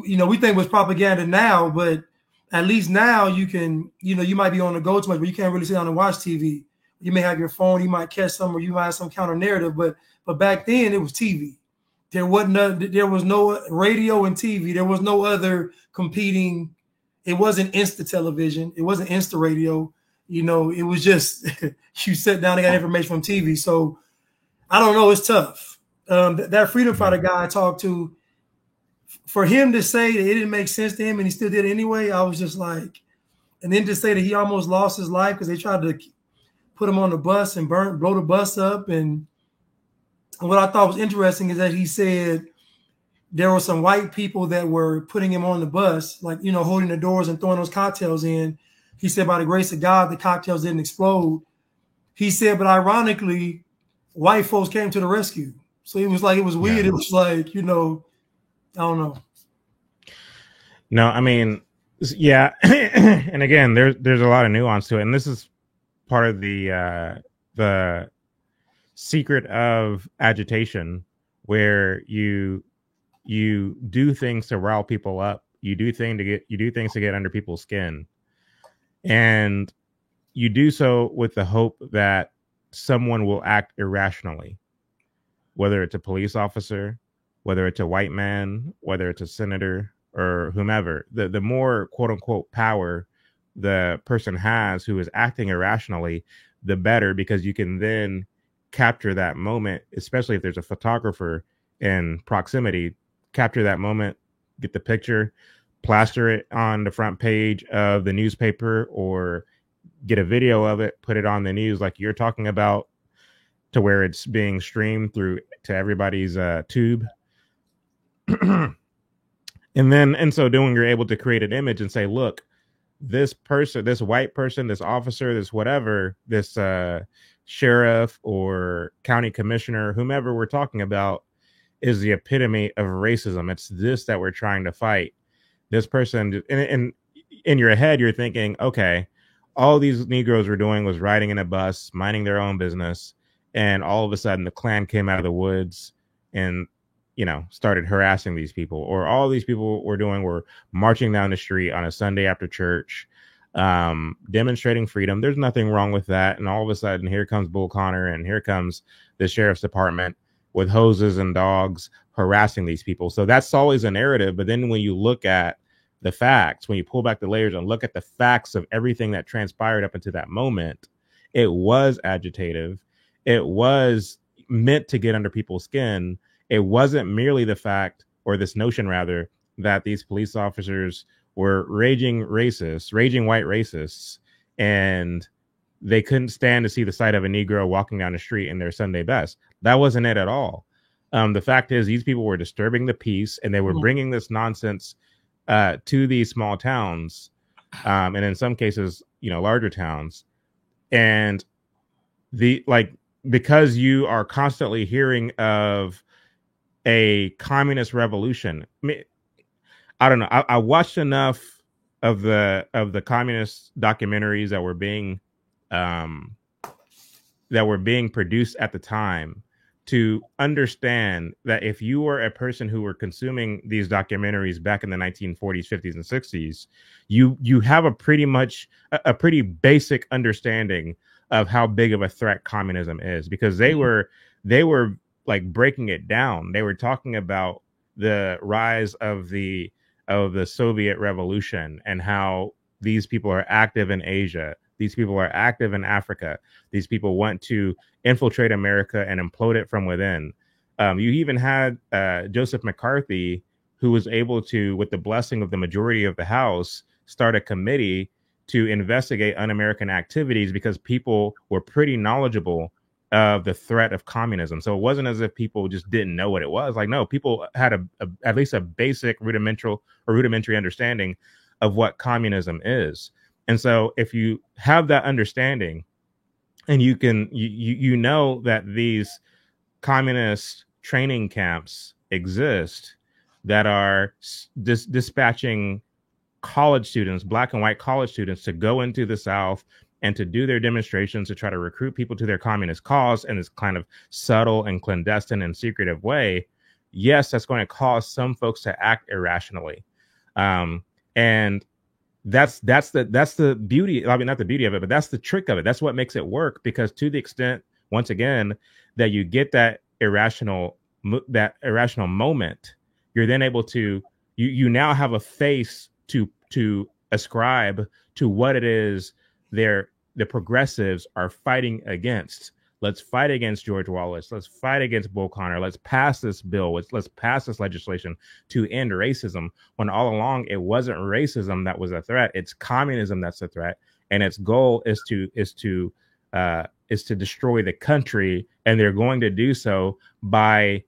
Speaker 4: You know, we think it was propaganda now, but at least now you can, you know, you might be on the go too much, but you can't really sit down and watch TV. You may have your phone, you might catch some, or you might have some counter narrative, but back then it was TV. There was no radio and TV. There was no other competing. It wasn't Insta television. It wasn't Insta radio. You know, it was just you sit down and got information from TV. So I don't know. It's tough. That freedom fighter guy I talked to, for him to say that it didn't make sense to him and he still did it anyway, I was just like, and then to say that he almost lost his life because they tried to put him on the bus and blow the bus up. And what I thought was interesting is that he said there were some white people that were putting him on the bus, like, you know, holding the doors and throwing those cocktails in. He said, by the grace of God, the cocktails didn't explode. He said, but ironically, white folks came to the rescue. So it was like, it was weird. Yeah. It was like, you know, I don't know.
Speaker 3: No, I mean, yeah. And again, there's a lot of nuance to it. And this is part of the secret of agitation, where you do things to rile people up. You do things to get under people's skin. And you do so with the hope that someone will act irrationally, whether it's a police officer, whether it's a white man, whether it's a senator or whomever. The more quote unquote power the person has who is acting irrationally, the better, because you can then capture that moment, especially if there's a photographer in proximity, capture that moment, get the picture, plaster it on the front page of the newspaper, or get a video of it, put it on the news like you're talking about, to where it's being streamed through to everybody's tube. And then in so doing, you're able to create an image and say, look, this person, this white person, this officer, this whatever, this sheriff or county commissioner, whomever we're talking about, is the epitome of racism. It's this that we're trying to fight. This person, and in your head, you're thinking, okay, all these Negroes were doing was riding in a bus, minding their own business, and all of a sudden the Klan came out of the woods and, you know, started harassing these people. Or all these people were marching down the street on a Sunday after church, demonstrating freedom. There's nothing wrong with that. And all of a sudden, here comes Bull Connor, and here comes the sheriff's department with hoses and dogs harassing these people. So that's always a narrative. But then when you look at the facts, when you pull back the layers and look at the facts of everything that transpired up until that moment, it was agitative. it was meant to get under people's skin. It wasn't merely the fact, or this notion rather, that these police officers were raging white racists, and they couldn't stand to see the sight of a Negro walking down the street in their Sunday best. That wasn't it at all. The fact is, these people were disturbing the peace, and they were bringing this nonsense to these small towns, and in some cases, larger towns. And because you are constantly hearing of a communist revolution. I don't know. I watched enough of the communist documentaries that were being produced at the time to understand that if you were a person who were consuming these documentaries back in the 1940s, 50s, and 60s, you have a pretty basic understanding of how big of a threat communism is, because they were like breaking it down. They were talking about the rise of the Soviet Revolution and how these people are active in Asia. These people are active in Africa. These people want to infiltrate America and implode it from within. You even had Joseph McCarthy, who was able to, with the blessing of the majority of the House, start a committee to investigate un-American activities, because people were pretty knowledgeable of the threat of communism. So it wasn't as if people just didn't know what it was. Like, no, people had at least a basic rudimentary understanding of what communism is. And so if you have that understanding, and you know that these communist training camps exist that are dispatching college students, black and white college students, to go into the South and to do their demonstrations to try to recruit people to their communist cause in this kind of subtle and clandestine and secretive way, yes, that's going to cause some folks to act irrationally. And that's the beauty. I mean, not the beauty of it, but that's the trick of it. That's what makes it work, because to the extent, once again, that you get that irrational moment, you're then able to, you now have a face to ascribe to what it is the progressives are fighting against. Let's fight against George Wallace. Let's fight against Bull Connor. Let's pass this bill. Let's pass this legislation to end racism, when all along it wasn't racism that was a threat. It's communism that's a threat, and its goal is to destroy the country, and they're going to do so by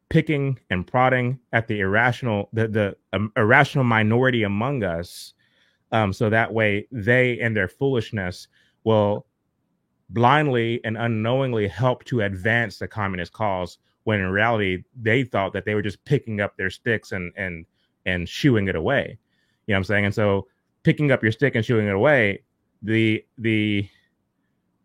Speaker 3: picking and prodding at the irrational minority among us, so that way they and their foolishness will blindly and unknowingly help to advance the communist cause, when in reality they thought that they were just picking up their sticks and shooing it away. You know what I'm saying? And so picking up your stick and shooing it away, the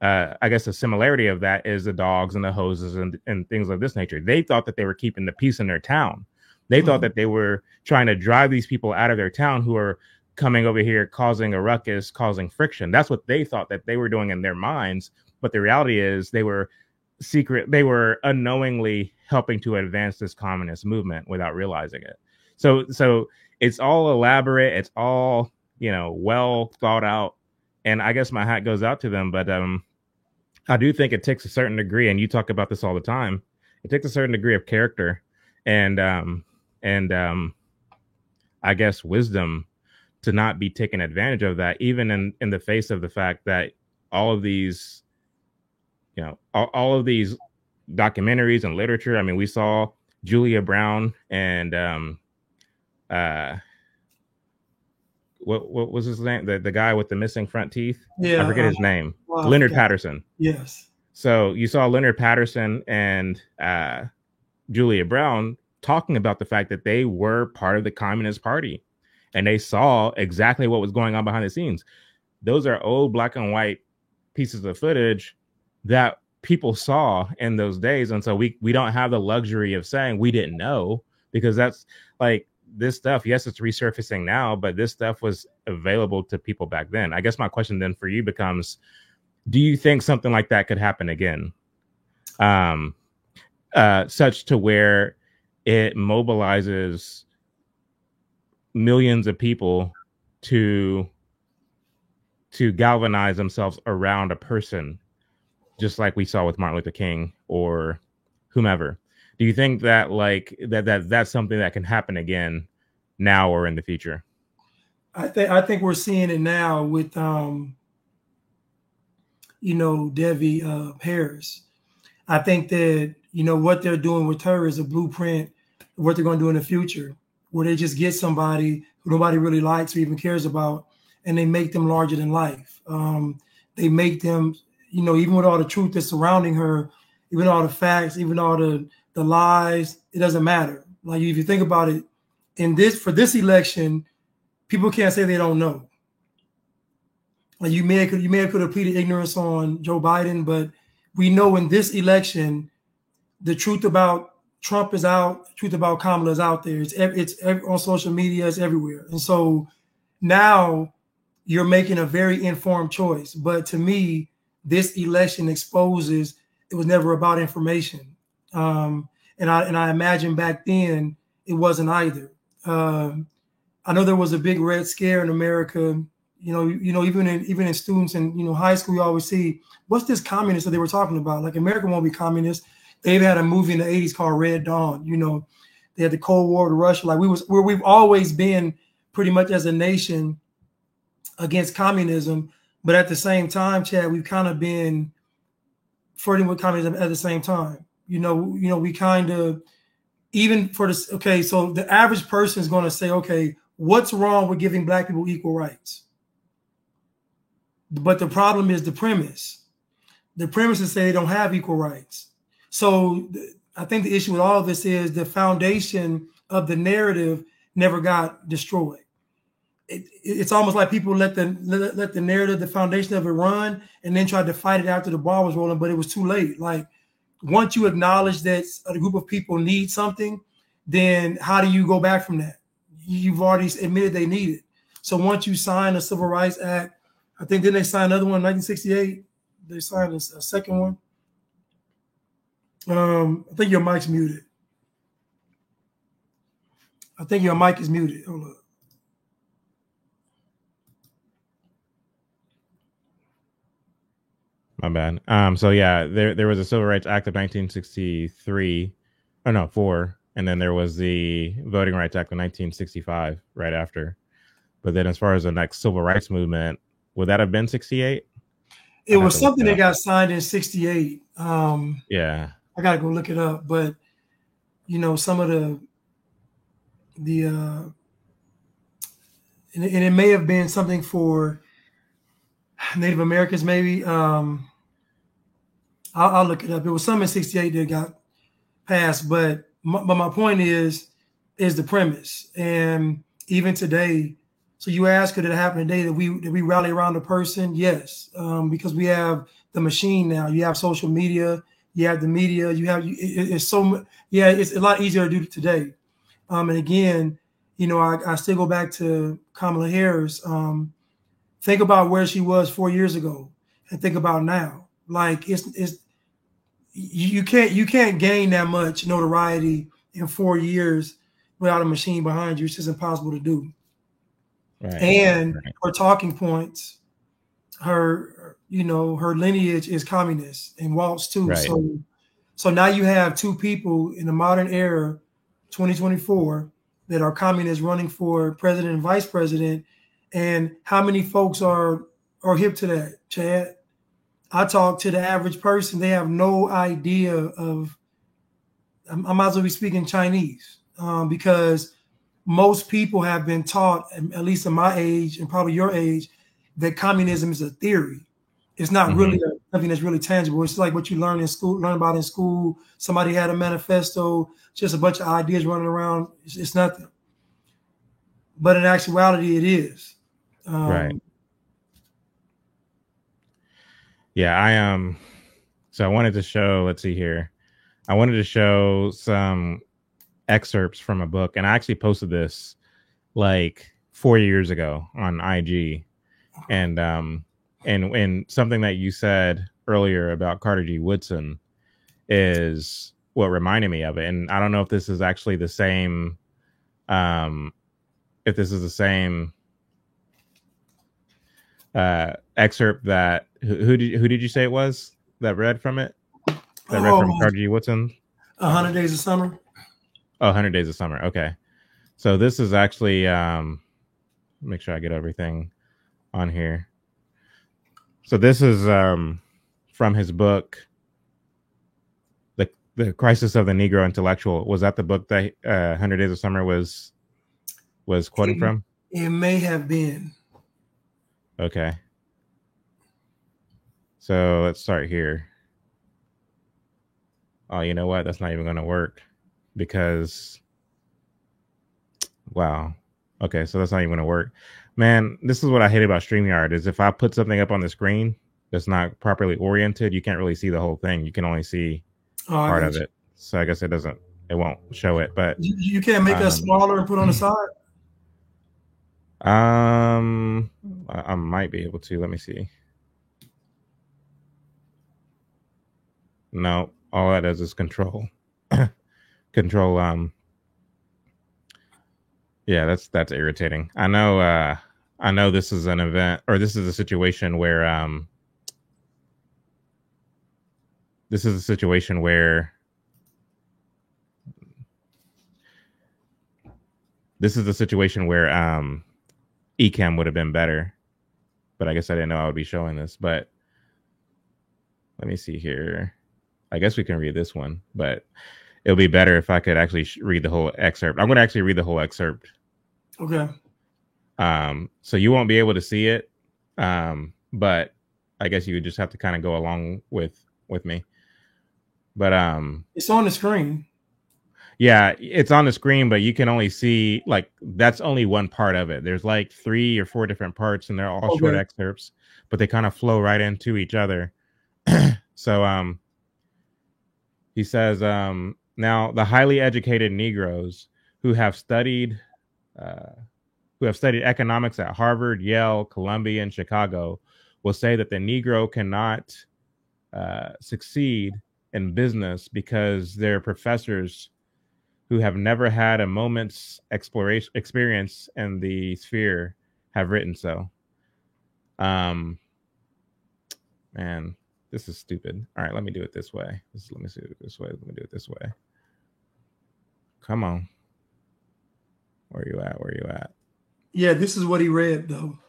Speaker 3: I guess the similarity of that is the dogs and the hoses and things of this nature. They thought that they were keeping the peace in their town. They thought that they were trying to drive these people out of their town who are coming over here, causing a ruckus, causing friction. That's what they thought that they were doing in their minds. But the reality is they were unknowingly helping to advance this communist movement without realizing it. So it's all elaborate. It's all, well thought out. And I guess my hat goes out to them. But I do think it takes a certain degree, and you talk about this all the time, it takes a certain degree of character and I guess wisdom to not be taken advantage of that, even in the face of the fact that all of these, all of these documentaries and literature. I mean, we saw Julia Brown and what was his name? The guy with the missing front teeth. Yeah, I forget his name. Leonard Patterson.
Speaker 4: Yes.
Speaker 3: So you saw Leonard Patterson and Julia Brown talking about the fact that they were part of the Communist Party, and they saw exactly what was going on behind the scenes. Those are old black and white pieces of footage that people saw in those days. And so we don't have the luxury of saying we didn't know, because that's like this stuff. Yes, it's resurfacing now, but this stuff was available to people back then. I guess my question then for you becomes, do you think something like that could happen again? Such to where it mobilizes millions of people to galvanize themselves around a person just like we saw with Martin Luther King or whomever. Do you think that like that's something that can happen again now or in the future?
Speaker 4: I think we're seeing it now with Debbie Harris. I think that what they're doing with her is a blueprint of what they're going to do in the future, where they just get somebody who nobody really likes or even cares about, and they make them larger than life. They make them, even with all the truth that's surrounding her, even all the facts, even all the lies, it doesn't matter. Like if you think about it, for this election, people can't say they don't know. Like you may have pleaded ignorance on Joe Biden, but we know in this election, the truth about Trump is out, the truth about Kamala is out there. It's on social media, it's everywhere. And so now you're making a very informed choice. But to me, this election exposes it was never about information. And I imagine back then it wasn't either. I know there was a big red scare in America. Even in students in high school, you always see what's this communist that they were talking about. Like America won't be communist. They've had a movie in the 80s called Red Dawn. They had the Cold War with Russia. Like we've always been pretty much as a nation against communism, but at the same time, Chad, we've kind of been flirting with communism at the same time. We kind of even for this. Okay, so the average person is going to say, okay, what's wrong with giving Black people equal rights? But the problem is the premise. The premise is say they don't have equal rights. So I think the issue with all of this is the foundation of the narrative never got destroyed. It's almost like people let the narrative, the foundation of it run, and then tried to fight it after the ball was rolling, but it was too late. Like once you acknowledge that a group of people need something, then how do you go back from that? You've already admitted they need it. So once you sign a Civil Rights Act, I think didn't they sign another one in 1968? They signed a second one. I think your mic's muted. I think your mic is muted. Hold up.
Speaker 3: My bad. So yeah, there was a Civil Rights Act of 1963. Oh no, 4. And then there was the Voting Rights Act of 1965 right after. But then as far as the next civil rights movement, would that have been 68?
Speaker 4: It was something that got signed in 68.
Speaker 3: Yeah.
Speaker 4: I got to go look it up. But, some of the and it may have been something for Native Americans, maybe. I'll look it up. It was something in 68 that got passed. But my point is the premise. And even today, so you ask, could it happen today that we rally around a person? Yes, because we have the machine now. You have social media, you have the media, it's a lot easier to do today. And again, I still go back to Kamala Harris. Think about where she was 4 years ago, and think about now. Like you can't gain that much notoriety in 4 years without a machine behind you. It's just impossible to do. Right. And her talking points, her lineage is communist and Waltz too. Right. So now you have two people in the modern era, 2024, that are communists running for president and vice president. And how many folks are hip to that, Chad? I talk to the average person. They have no idea of, I might as well be speaking Chinese because most people have been taught, at least in my age and probably your age, that communism is a theory. It's not really something that's really tangible. It's like what you learn about in school. Somebody had a manifesto, just a bunch of ideas running around. It's nothing. But in actuality, it is.
Speaker 3: Right. Yeah, so I wanted to show, let's see here. I wanted to show some excerpts from a book, and I actually posted this like 4 years ago on IG. And something that you said earlier about Carter G. Woodson is what reminded me of it. And I don't know if this is actually the same, excerpt that who did you say it was? that read from it? That read from Carter G. Woodson?
Speaker 4: 100 Days of Summer.
Speaker 3: Oh, 100 Days of Summer. Okay. So this is actually, make sure I get everything on here. So this is from his book, The Crisis of the Negro Intellectual. Was that the book that 100 Days of Summer was quoting from?
Speaker 4: It may have been.
Speaker 3: Okay. So let's start here. Oh, you know what? That's not even going to work because, wow. Okay, so that's not even going to work. Man, this is what I hate about StreamYard is if I put something up on the screen that's not properly oriented, you can't really see the whole thing. You can only see part of it. So I guess it won't show it. But
Speaker 4: you can't make us smaller and put on the side?
Speaker 3: I might be able to. Let me see. No, all that does is control. Control. Yeah, that's irritating. I know this is an event, or this is a situation where Ecamm would have been better, but I guess I didn't know I would be showing this. But let me see here. I guess we can read this one, but it'll be better if I could actually read the whole excerpt. I'm going to actually read the whole excerpt.
Speaker 4: Okay.
Speaker 3: So you won't be able to see it, but I guess you would just have to kind of go along with me. But
Speaker 4: it's on the screen.
Speaker 3: Yeah, it's on the screen, but you can only see that's only one part of it. There's like 3 or 4 different parts, and they're all short excerpts, but they kind of flow right into each other. So he says, now the highly educated Negroes who have studied economics at Harvard, Yale, Columbia, and Chicago will say that the Negro cannot succeed in business because their professors who have never had a moment's experience in the sphere have written so. Man, this is stupid. All right, let me do it this way. Let me do it this way. Come on. Where are you at?
Speaker 4: Yeah, this is what he read, though.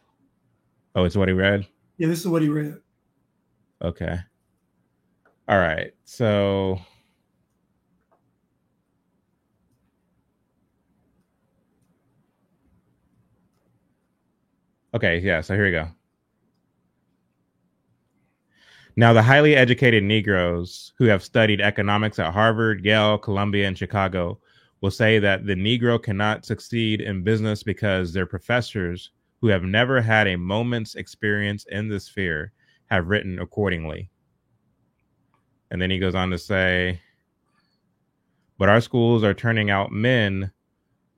Speaker 3: Oh, it's what he read?
Speaker 4: Yeah, this is what he read.
Speaker 3: Okay. All right. So okay, yeah, so here we go. Now, the highly educated Negroes who have studied economics at Harvard, Yale, Columbia, and Chicago will say that the Negro cannot succeed in business because their professors who have never had a moment's experience in the sphere have written accordingly. And then he goes on to say, but our schools are turning out men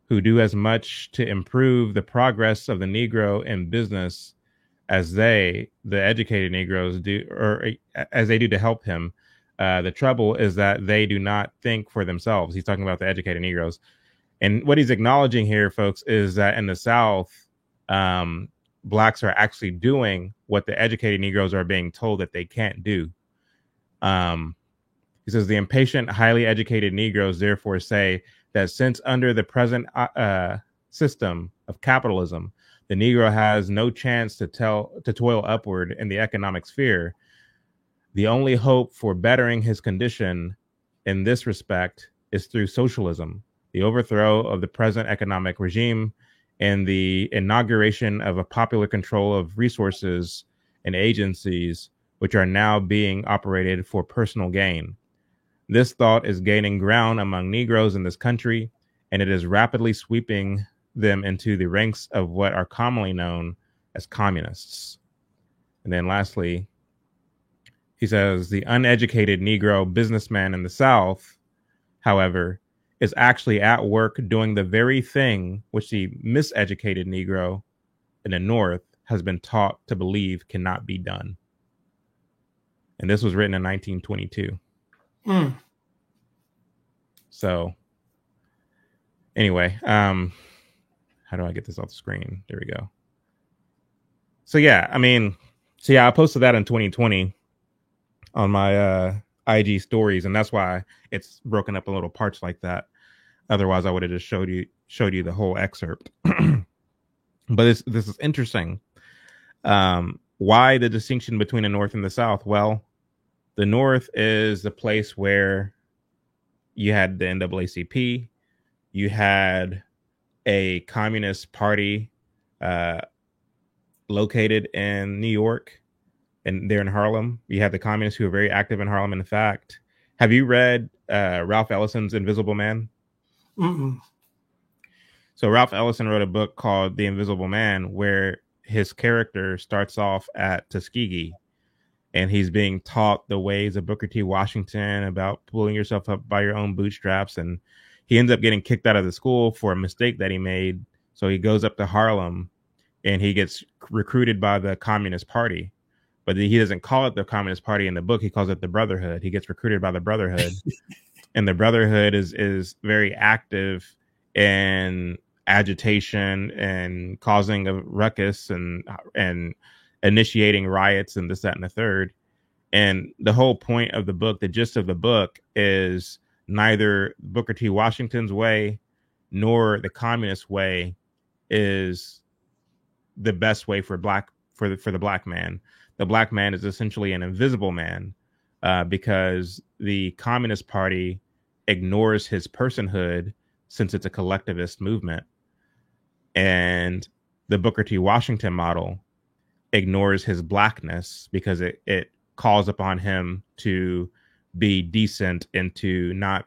Speaker 3: who do as much to improve the progress of the Negro in business as the educated Negroes do, or as they do to help him. The trouble is that they do not think for themselves. He's talking about the educated Negroes. And what he's acknowledging here, folks, is that in the South, blacks are actually doing what the educated Negroes are being told that they can't do. He says the impatient, highly educated Negroes therefore say that since under the present system of capitalism, the Negro has no chance to toil upward in the economic sphere, the only hope for bettering his condition in this respect is through socialism, the overthrow of the present economic regime, and the inauguration of a popular control of resources and agencies which are now being operated for personal gain. This thought is gaining ground among Negroes in this country, and it is rapidly sweeping them into the ranks of what are commonly known as communists. And then lastly, he says the uneducated Negro businessman in the South, however, is actually at work doing the very thing which the miseducated Negro in the North has been taught to believe cannot be done. And this was written in 1922. So anyway, how do I get this off the screen? There we go. So yeah, I posted that in 2020. on my IG stories, and that's why it's broken up in little parts like that. Otherwise, I would have just showed you the whole excerpt. But this is interesting. Why the distinction between the North and the South? Well, the North is the place where you had the NAACP, you had a communist party located in New York, and they're in Harlem. You have the communists who are very active in Harlem. In fact, have you read Ralph Ellison's Invisible Man?
Speaker 4: Mm-mm.
Speaker 3: So Ralph Ellison wrote a book called The Invisible Man, where his character starts off at Tuskegee, and he's being taught the ways of Booker T. Washington about pulling yourself up by your own bootstraps. And he ends up getting kicked out of the school for a mistake that he made. So he goes up to Harlem and he gets recruited by the Communist Party. But he doesn't call it the Communist Party in the book. He calls it the Brotherhood. He gets recruited by the Brotherhood. And the Brotherhood is very active in agitation and causing a ruckus and initiating riots and this, that, and the third. And the whole point of the book, the gist of the book, is neither Booker T. Washington's way nor the communist way is the best way for the black man. The black man is essentially an invisible man because the Communist Party ignores his personhood since it's a collectivist movement. And the Booker T. Washington model ignores his blackness because it calls upon him to be decent and to not,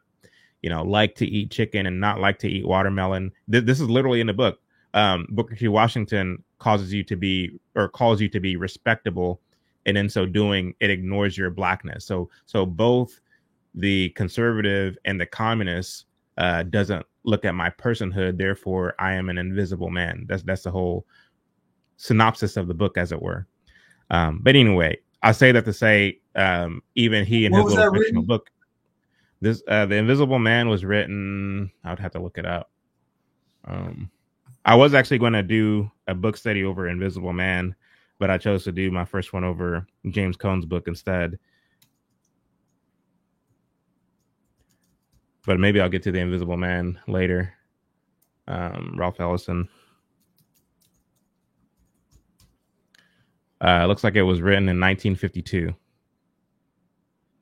Speaker 3: like to eat chicken and not like to eat watermelon. This is literally in the book. Booker T. Washington calls you to be respectable, and in so doing, it ignores your blackness. So both the conservative and the communist doesn't look at my personhood. Therefore, I am an invisible man. That's the whole synopsis of the book, as it were. But anyway, I say that to say, even he in his little fictional book, the Invisible Man was written. I would have to look it up. I was actually going to do a book study over Invisible Man, but I chose to do my first one over James Cone's book instead. But maybe I'll get to the Invisible Man later. Ralph Ellison. Looks like it was written in 1952.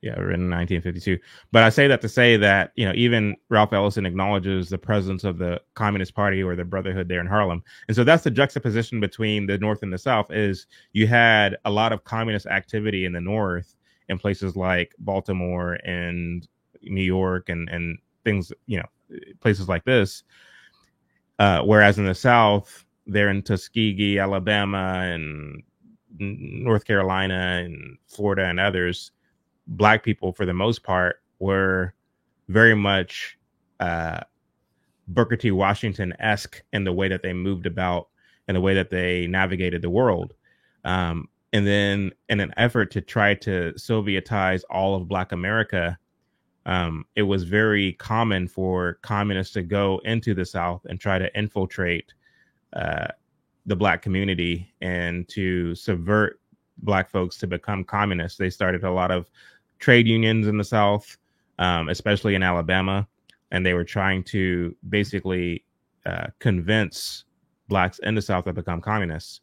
Speaker 3: Yeah, written in 1952. But I say that to say that, even Ralph Ellison acknowledges the presence of the Communist Party or the Brotherhood there in Harlem. And so that's the juxtaposition between the North and the South, is you had a lot of communist activity in the North in places like Baltimore and New York and things, places like this. Whereas in the South, they're in Tuskegee, Alabama, and North Carolina and Florida and others. Black people, for the most part, were very much Booker T. Washington-esque in the way that they moved about and the way that they navigated the world. And then in an effort to try to Sovietize all of Black America, it was very common for communists to go into the South and try to infiltrate the Black community and to subvert Black folks to become communists. They started a lot of trade unions in the South, especially in Alabama, and they were trying to basically convince Blacks in the South to become communists.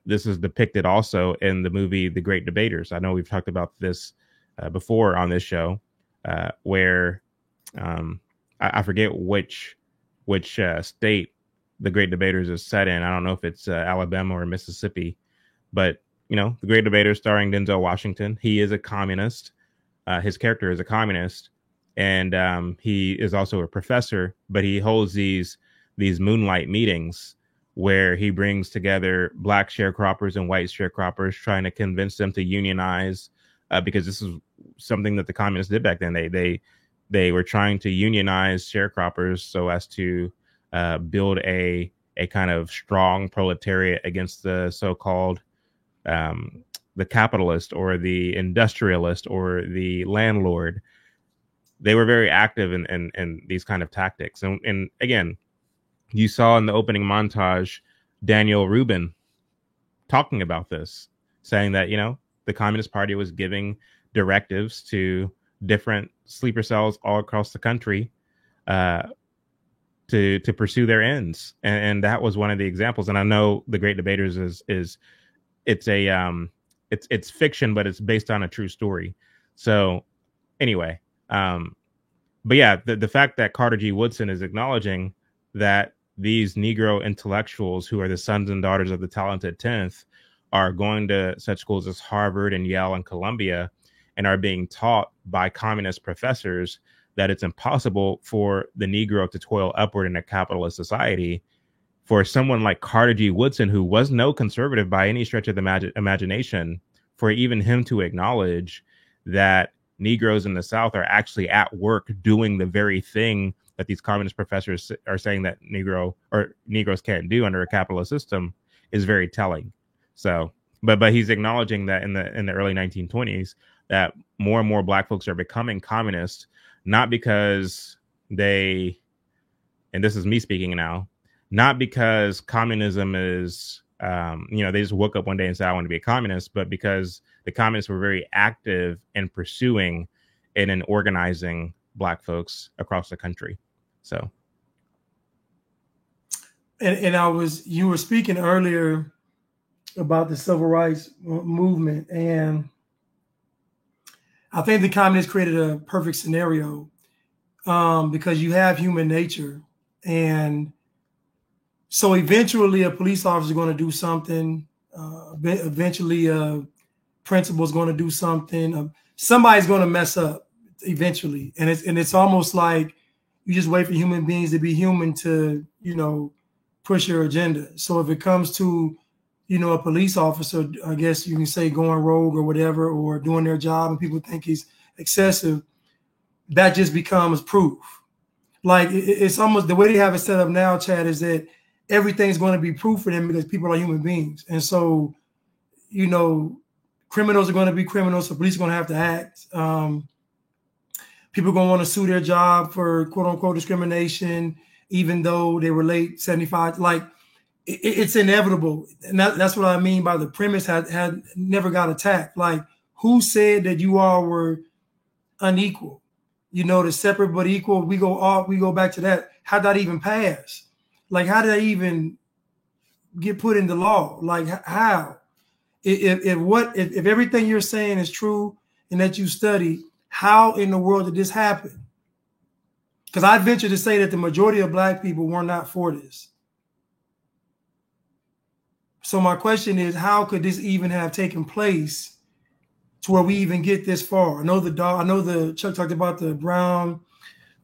Speaker 3: This is depicted also in the movie The Great Debaters. I know we've talked about this before on this show, where I forget which state The Great Debaters is set in. I don't know if it's Alabama or Mississippi, but The Great Debaters, starring Denzel Washington. He is a communist. His character is a communist, and he is also a professor. But he holds these moonlight meetings where he brings together Black sharecroppers and white sharecroppers, trying to convince them to unionize, because this is something that the communists did back then. They were trying to unionize sharecroppers so as to build a kind of strong proletariat against the so-called the capitalist or the industrialist or the landlord. They were very active in these kind of tactics. And again, you saw in the opening montage, Daniel Rubin talking about this, saying that, the Communist Party was giving directives to different sleeper cells all across the country to pursue their ends. And that was one of the examples. And I know The Great Debaters is it's a it's fiction, but it's based on a true story. So anyway, but yeah, the fact that Carter G. Woodson is acknowledging that these Negro intellectuals who are the sons and daughters of the talented 10th are going to such schools as Harvard and Yale and Columbia and are being taught by communist professors that it's impossible for the Negro to toil upward in a capitalist society. For someone like Carter G. Woodson, who was no conservative by any stretch of the imagination, for even him to acknowledge that Negroes in the South are actually at work doing the very thing that these communist professors are saying that Negroes can't do under a capitalist system is very telling. So, but he's acknowledging that in the early 1920s that more and more Black folks are becoming communists, not because they, and this is me speaking now, not because communism is, they just woke up one day and said, I want to be a communist, but because the communists were very active in pursuing and in organizing Black folks across the country. So.
Speaker 4: And you were speaking earlier about the civil rights movement, and I think the communists created a perfect scenario because you have human nature. And so eventually a police officer is going to do something. Eventually a principal is going to do something. Somebody's going to mess up eventually. And it's almost like you just wait for human beings to be human to, push your agenda. So if it comes to, a police officer, I guess you can say going rogue or whatever, or doing their job and people think he's excessive, that just becomes proof. Like it's almost the way they have it set up now, Chad, is that everything's going to be proof for them because people are human beings. And so, criminals are going to be criminals. So police are going to have to act. People are going to want to sue their job for quote unquote discrimination, even though they were late 75. Like it's inevitable. And that's what I mean by the premise had never got attacked. Like who said that you all were unequal? The separate but equal, we go back to that. How'd that even pass? Like, how did that even get put into law? Like, how? If everything you're saying is true and that you study, how in the world did this happen? Because I venture to say that the majority of Black people were not for this. So my question is, how could this even have taken place to where we even get this far? I know the Chuck talked about the Brown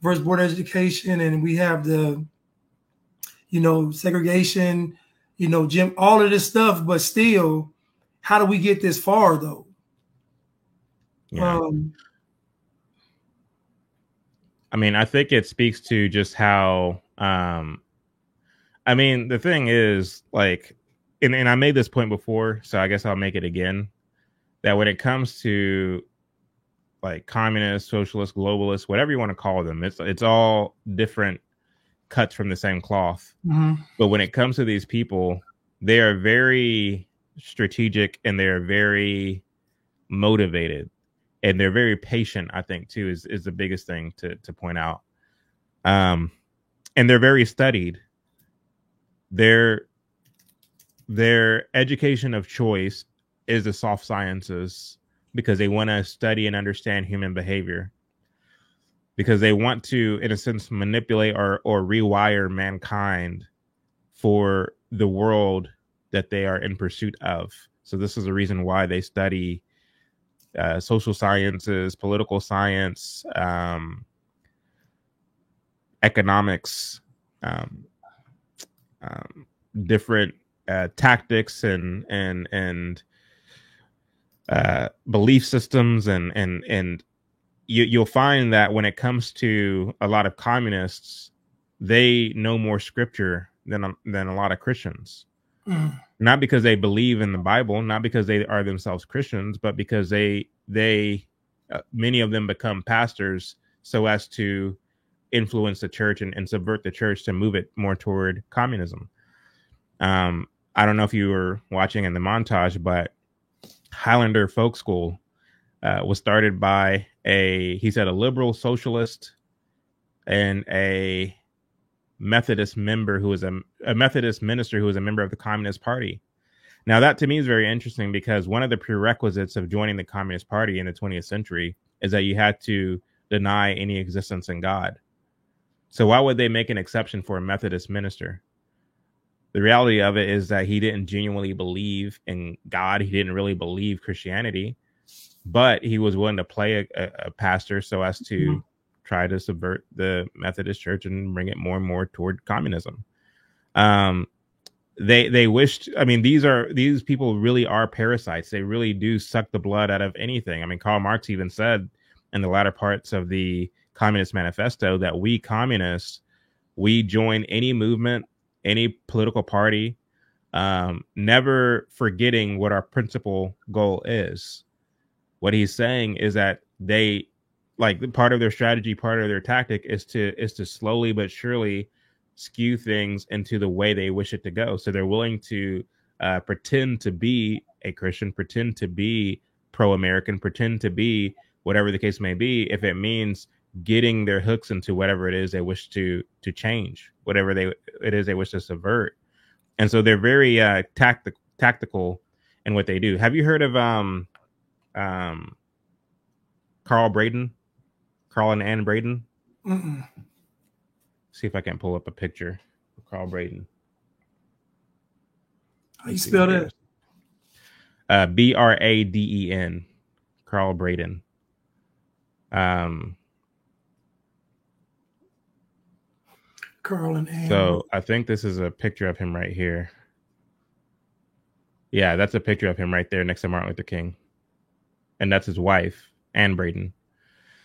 Speaker 4: versus Board of Education, and we have the, segregation, Jim, all of this stuff, but still, how do we get this far though?
Speaker 3: Yeah. I think it speaks to just how, the thing is like, and I made this point before, so I guess I'll make it again, that when it comes to like communists, socialists, globalists, whatever you want to call them, it's all different cuts from the same cloth.
Speaker 4: Mm-hmm.
Speaker 3: But when it comes to these people, they are very strategic and they're very motivated and they're very patient, I think, too, is the biggest thing to point out. And they're very studied. Their education of choice is the soft sciences because they want to study and understand human behavior, because they want to, in a sense, manipulate or rewire mankind for the world that they are in pursuit of. So this is the reason why they study social sciences, political science, economics, different tactics and belief systems, and you'll find that when it comes to a lot of communists, they know more scripture than a lot of Christians. Not because they believe in the Bible, not because they are themselves Christians, but because they many of them become pastors so as to influence the church and subvert the church to move it more toward communism. I don't know if you were watching in the montage, but Highlander Folk School was started by a liberal socialist and a Methodist member who was a Methodist minister who was a member of the Communist Party. Now, that to me is very interesting because one of the prerequisites of joining the Communist Party in the 20th century is that you had to deny any existence in God. So why would they make an exception for a Methodist minister? The reality of it is that he didn't genuinely believe in God. He didn't really believe Christianity, but he was willing to play a pastor so as to try to subvert the Methodist Church and bring it more and more toward communism. They wished, I mean, these people really are parasites. They really do suck the blood out of anything. I mean, Karl Marx even said in the latter parts of the Communist Manifesto that we communists, we join any movement, any political party, never forgetting what our principal goal is. What he's saying is that they, like, part of their strategy, part of their tactic is to slowly but surely skew things into the way they wish it to go. So they're willing to pretend to be a Christian, pretend to be pro-American, pretend to be whatever the case may be, if it means getting their hooks into whatever it is they wish to change, whatever it is they wish to subvert. And so they're very tactical in what they do. Have you heard of Carl Braden? Carl and Ann Braden?
Speaker 4: Mm-mm.
Speaker 3: See if I can pull up a picture of Carl Braden.
Speaker 4: How you spell that?
Speaker 3: Braden. Carl Braden.
Speaker 4: Carl and Ann.
Speaker 3: So I think this is a picture of him right here. Yeah, that's a picture of him right there next to Martin Luther King. And that's his wife, Ann Braden.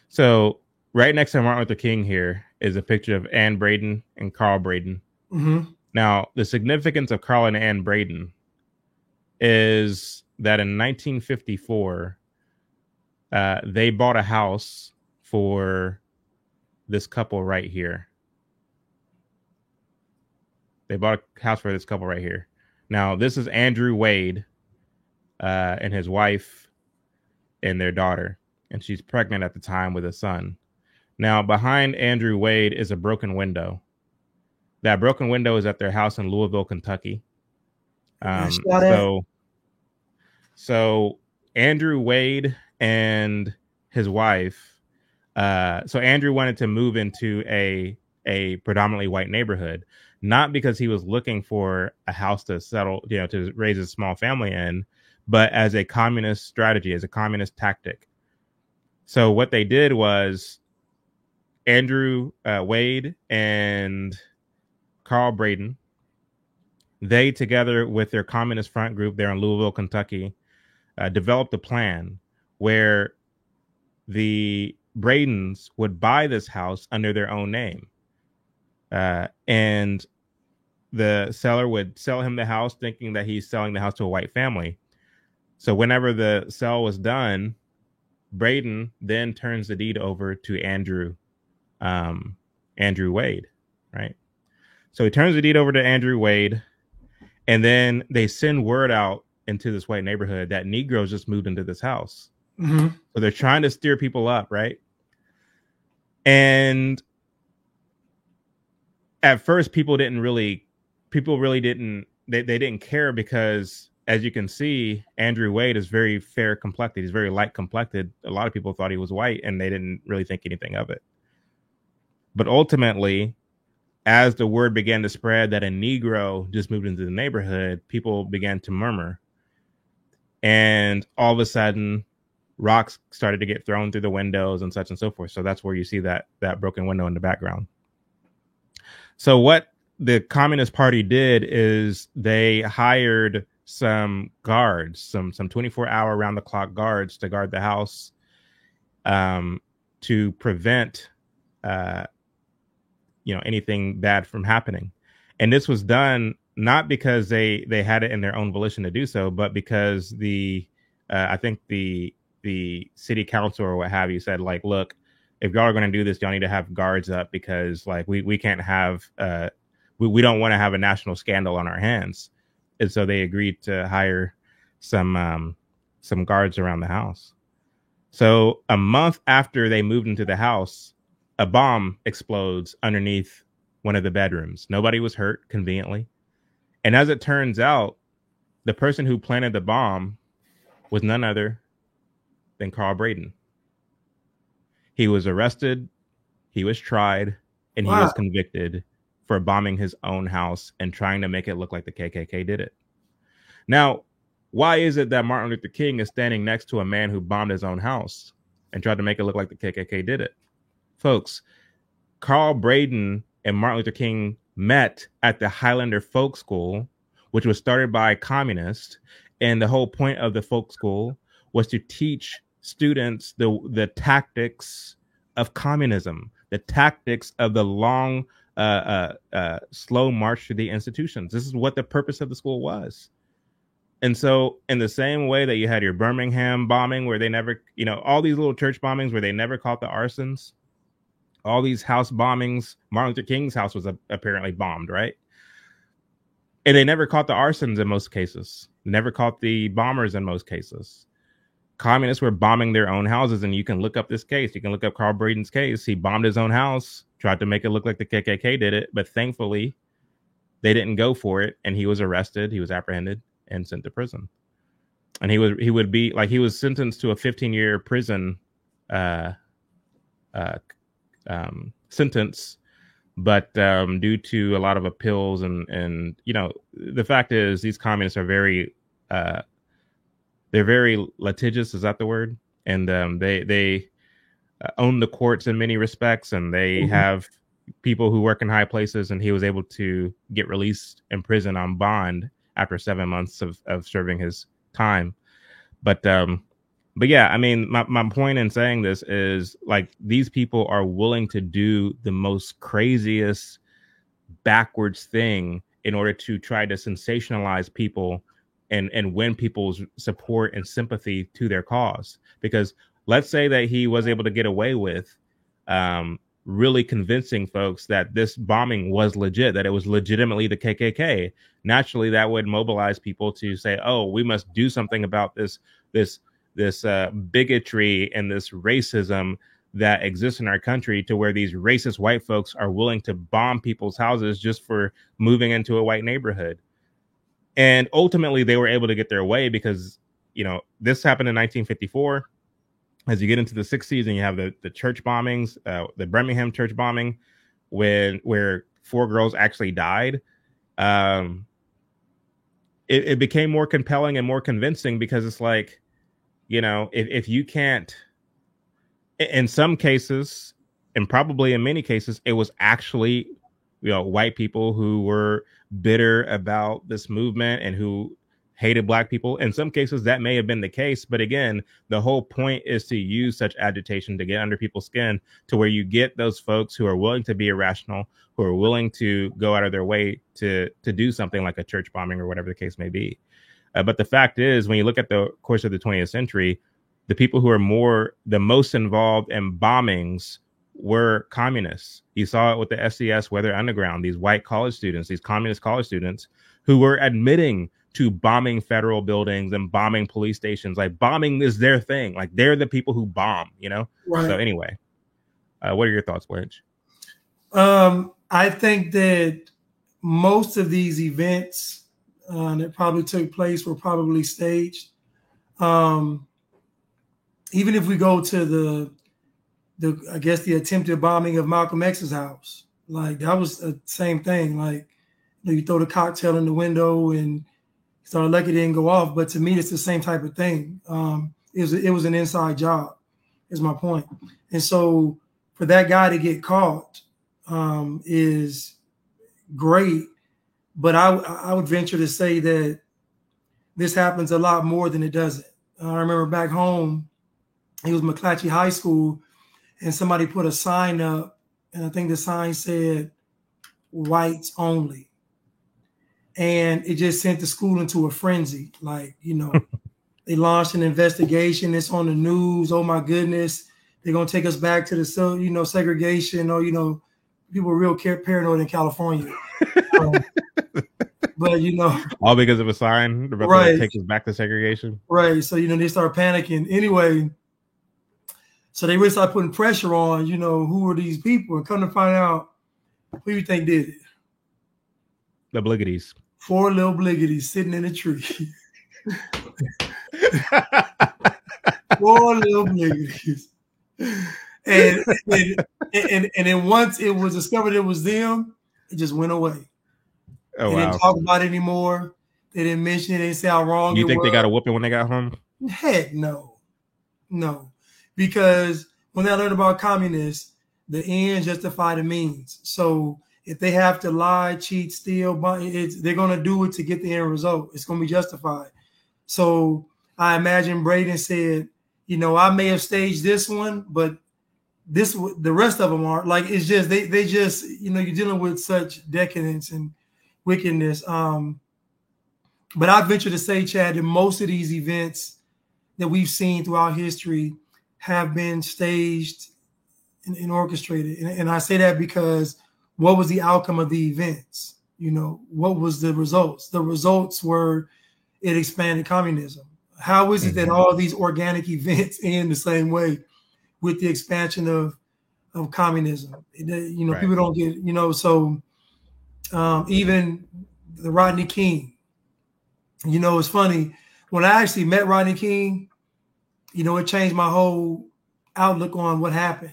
Speaker 3: So right next to Martin Luther King here is a picture of Ann Braden and Carl Braden.
Speaker 4: Mm-hmm.
Speaker 3: Now, the significance of Carl and Ann Braden is that in 1954, they bought a house for this couple right here. They bought a house for this couple right here. Now, this is Andrew Wade and his wife and their daughter. And she's pregnant at the time with a son. Now, behind Andrew Wade is a broken window. That broken window is at their house in Louisville, Kentucky. So Andrew Wade and his wife. So Andrew wanted to move into a predominantly white neighborhood, not because he was looking for a house to settle, to raise a small family in, but as a communist strategy, as a communist tactic. So what they did was Andrew Wade and Carl Braden, they together with their communist front group there in Louisville, Kentucky, developed a plan where the Bradens would buy this house under their own name. And the seller would sell him the house thinking that he's selling the house to a white family. So whenever the sale was done, Braden then turns the deed over to Andrew Wade, right? So he turns the deed over to Andrew Wade, and then they send word out into this white neighborhood that Negroes just moved into this house.
Speaker 4: Mm-hmm.
Speaker 3: So they're trying to steer people up, right? And at first, people really didn't care because, as you can see, Andrew Wade is very fair complected. He's very light complected. A lot of people thought he was white, and they didn't really think anything of it. But ultimately, as the word began to spread that a Negro just moved into the neighborhood, people began to murmur. And all of a sudden, rocks started to get thrown through the windows and such and so forth. So that's where you see that broken window in the background. So what the Communist Party did is they hired some guards, some 24-hour round-the-clock guards to guard the house, to prevent anything bad from happening. And this was done not because they had it in their own volition to do so, but because I think the city council or what have you said, like, look, if y'all are going to do this, y'all need to have guards up because, like, we can't have we don't want to have a national scandal on our hands. And so they agreed to hire some guards around the house. So a month after they moved into the house, a bomb explodes underneath one of the bedrooms. Nobody was hurt, conveniently. And as it turns out, the person who planted the bomb was none other than Carl Braden. He was arrested, he was tried, and he was convicted for bombing his own house and trying to make it look like the KKK did it. Now, why is it that Martin Luther King is standing next to a man who bombed his own house and tried to make it look like the KKK did it? Folks, Carl Braden and Martin Luther King met at the Highlander Folk School, which was started by communists. And the whole point of the folk school was to teach students the tactics of communism, the tactics of the long, slow march through the institutions. This is what the purpose of the school was. And so in the same way that you had your Birmingham bombing where they never, all these little church bombings where they never caught the arsons, all these house bombings, Martin Luther King's house was apparently bombed, right? And they never caught the arsons in most cases, never caught the bombers in most cases. Communists were bombing their own houses, and you can look up this case. You can look up Carl Braden's case. He bombed his own house, tried to make it look like the KKK did it, but thankfully they didn't go for it, and he was arrested, he was apprehended, and sent to prison. And he was sentenced to a 15-year prison sentence, but due to a lot of appeals and the fact is these communists are very they're very litigious, is that the word? And they own the courts in many respects, and they have people who work in high places, and he was able to get released in prison on bond after 7 months of serving his time. But yeah, I mean, my point in saying this is, like, these people are willing to do the most craziest backwards thing in order to try to sensationalize people and win people's support and sympathy to their cause. Because let's say that he was able to get away with really convincing folks that this bombing was legit, that it was legitimately the KKK. Naturally, that would mobilize people to say, oh, we must do something about this bigotry and this racism that exists in our country, to where these racist white folks are willing to bomb people's houses just for moving into a white neighborhood. And ultimately, they were able to get their way because, this happened in 1954. As you get into the 60s and you have the church bombings, the Birmingham church bombing, where 4 girls actually died, it became more compelling and more convincing, because it's like, if you can't, in some cases, and probably in many cases, it was actually, white people who were bitter about this movement and who hated Black people. In some cases, that may have been the case. But again, the whole point is to use such agitation to get under people's skin, to where you get those folks who are willing to be irrational, who are willing to go out of their way to do something like a church bombing or whatever the case may be. But the fact is, when you look at the course of the 20th century, the people who are the most involved in bombings were communists. You saw it with the SES Weather Underground, these white college students, these communist college students who were admitting to bombing federal buildings and bombing police stations. Like, bombing is their thing. Like, they're the people who bomb, Right. So anyway, what are your thoughts, Blanche?
Speaker 4: I think that most of these events that probably took place were probably staged. Even if we go to the attempted bombing of Malcolm X's house, like, that was the same thing. Like, you throw the cocktail in the window and started lucky it didn't go off. But to me, it's the same type of thing. It was an inside job, is my point. And so for that guy to get caught is great. But I would venture to say that this happens a lot more than it doesn't. I remember back home, it was McClatchy High School, and somebody put a sign up, and I think the sign said whites only. And it just sent the school into a frenzy. Like, they launched an investigation. It's on the news. Oh my goodness. They're going to take us back to the, segregation, or, people are real paranoid in California. But,
Speaker 3: all because of a sign about
Speaker 4: right.
Speaker 3: to take us back to segregation.
Speaker 4: Right. So, they start panicking. Anyway, So they really started putting pressure on, you know, who are these people? And come to find out, who you think did it?
Speaker 3: The Bliggities.
Speaker 4: 4 little Bliggities sitting in a tree. 4 little Bliggities. And then once it was discovered it was them, it just went away.
Speaker 3: Oh,
Speaker 4: they didn't talk about it anymore. They didn't mention it. They didn't say how wrong
Speaker 3: You
Speaker 4: it
Speaker 3: think
Speaker 4: was.
Speaker 3: they got a whooping when they got home?
Speaker 4: Heck no. No. Because when they learned about communists, the ends justify the means. So if they have to lie, cheat, steal, they're going to do it to get the end result. It's going to be justified. So I imagine Braden said, you know, I may have staged this one, but the rest of them aren't. Like, it's just, they just, you know, you're dealing with such decadence and wickedness. But I venture to say, Chad, that most of these events that we've seen throughout history have been staged and orchestrated. And I say that because what was the outcome of the events? You know, what was the results? The results were it expanded communism. How is it that all these organic events end the same way with the expansion of communism? You know, right. People don't get, you know, so even the Rodney King, you know, it's funny. When I actually met Rodney King, you know, it changed my whole outlook on what happened.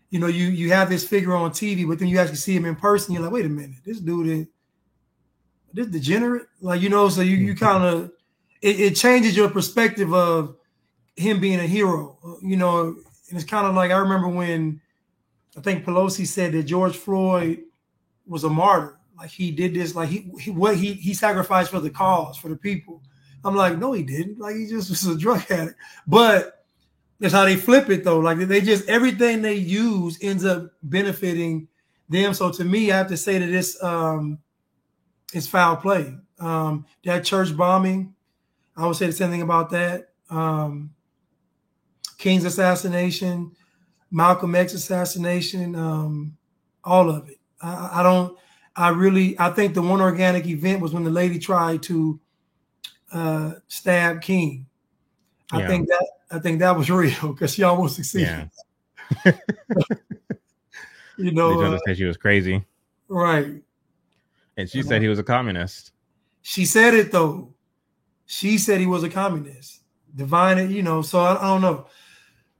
Speaker 4: You know, you have this figure on TV, but then you actually see him in person. You're like, wait a minute, this dude this degenerate? Like, you know, so you kind of, it changes your perspective of him being a hero. You know, and it's kind of like, I remember when I think Pelosi said that George Floyd was a martyr. Like, he did this, like he sacrificed for the cause, for the people. I'm like, no, he didn't. Like, he just was a drug addict. But that's how they flip it, though. Like, they just, everything they use ends up benefiting them. So to me, I have to say that this is foul play. That church bombing, I would say the same thing about that. King's assassination, Malcolm X assassination, all of it. I think the one organic event was when the lady tried to stab King. I think that was real because she almost succeeded. Yeah. You know,
Speaker 3: they said she was crazy,
Speaker 4: right?
Speaker 3: And she said he was a communist.
Speaker 4: She said it though. She said he was a communist. Divine, you know. So I don't know.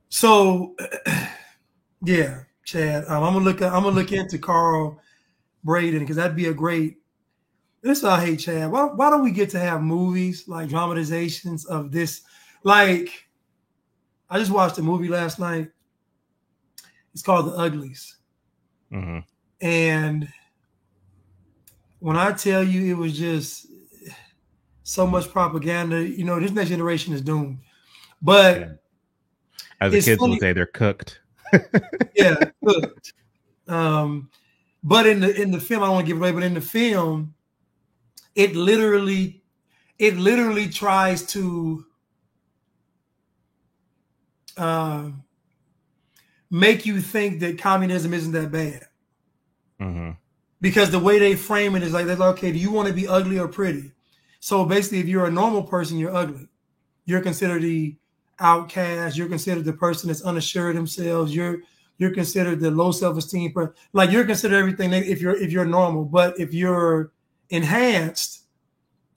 Speaker 4: So yeah, Chad. I'm gonna look into Carl Braden because that'd be a great. This is what I hate, Chad. Why don't we get to have movies like dramatizations of this? Like, I just watched a movie last night. It's called The Uglies.
Speaker 3: Mm-hmm.
Speaker 4: And when I tell you it was just so much propaganda, you know, this next generation is doomed. But
Speaker 3: as the kids would say, they're cooked.
Speaker 4: Yeah, cooked. But in the film, I don't want to give away, but in the film, it literally tries to make you think that communism isn't that bad.
Speaker 3: Mm-hmm.
Speaker 4: Because the way they frame it is like, they're like, okay, do you want to be ugly or pretty? So basically, if you're a normal person, you're ugly. You're considered the outcast. You're considered the person that's unassured themselves. You're considered the low self-esteem person. Like, you're considered everything if you're normal. But if you're enhanced,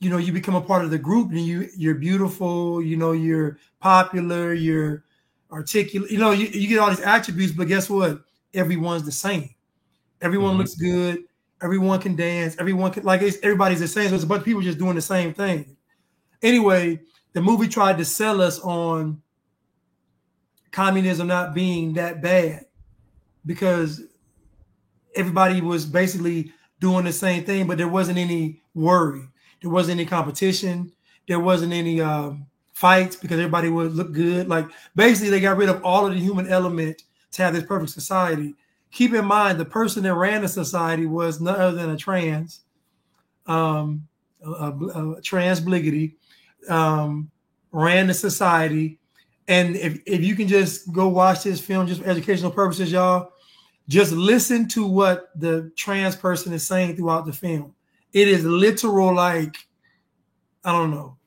Speaker 4: you know, you become a part of the group and you're beautiful, you know, you're popular, you're articulate, you know, you get all these attributes, but guess what? Everyone's the same. Everyone looks good. Everyone can dance. Everyone can, like, everybody's the same. So it's a bunch of people just doing the same thing. Anyway, the movie tried to sell us on communism not being that bad because everybody was basically doing the same thing, but there wasn't any worry. There wasn't any competition. There wasn't any fights because everybody would look good. Like, basically, they got rid of all of the human element to have this perfect society. Keep in mind, the person that ran the society was none other than a trans bliggity, ran the society. And if you can just go watch this film just for educational purposes, y'all, just listen to what the trans person is saying throughout the film. It is literal, like, I don't know.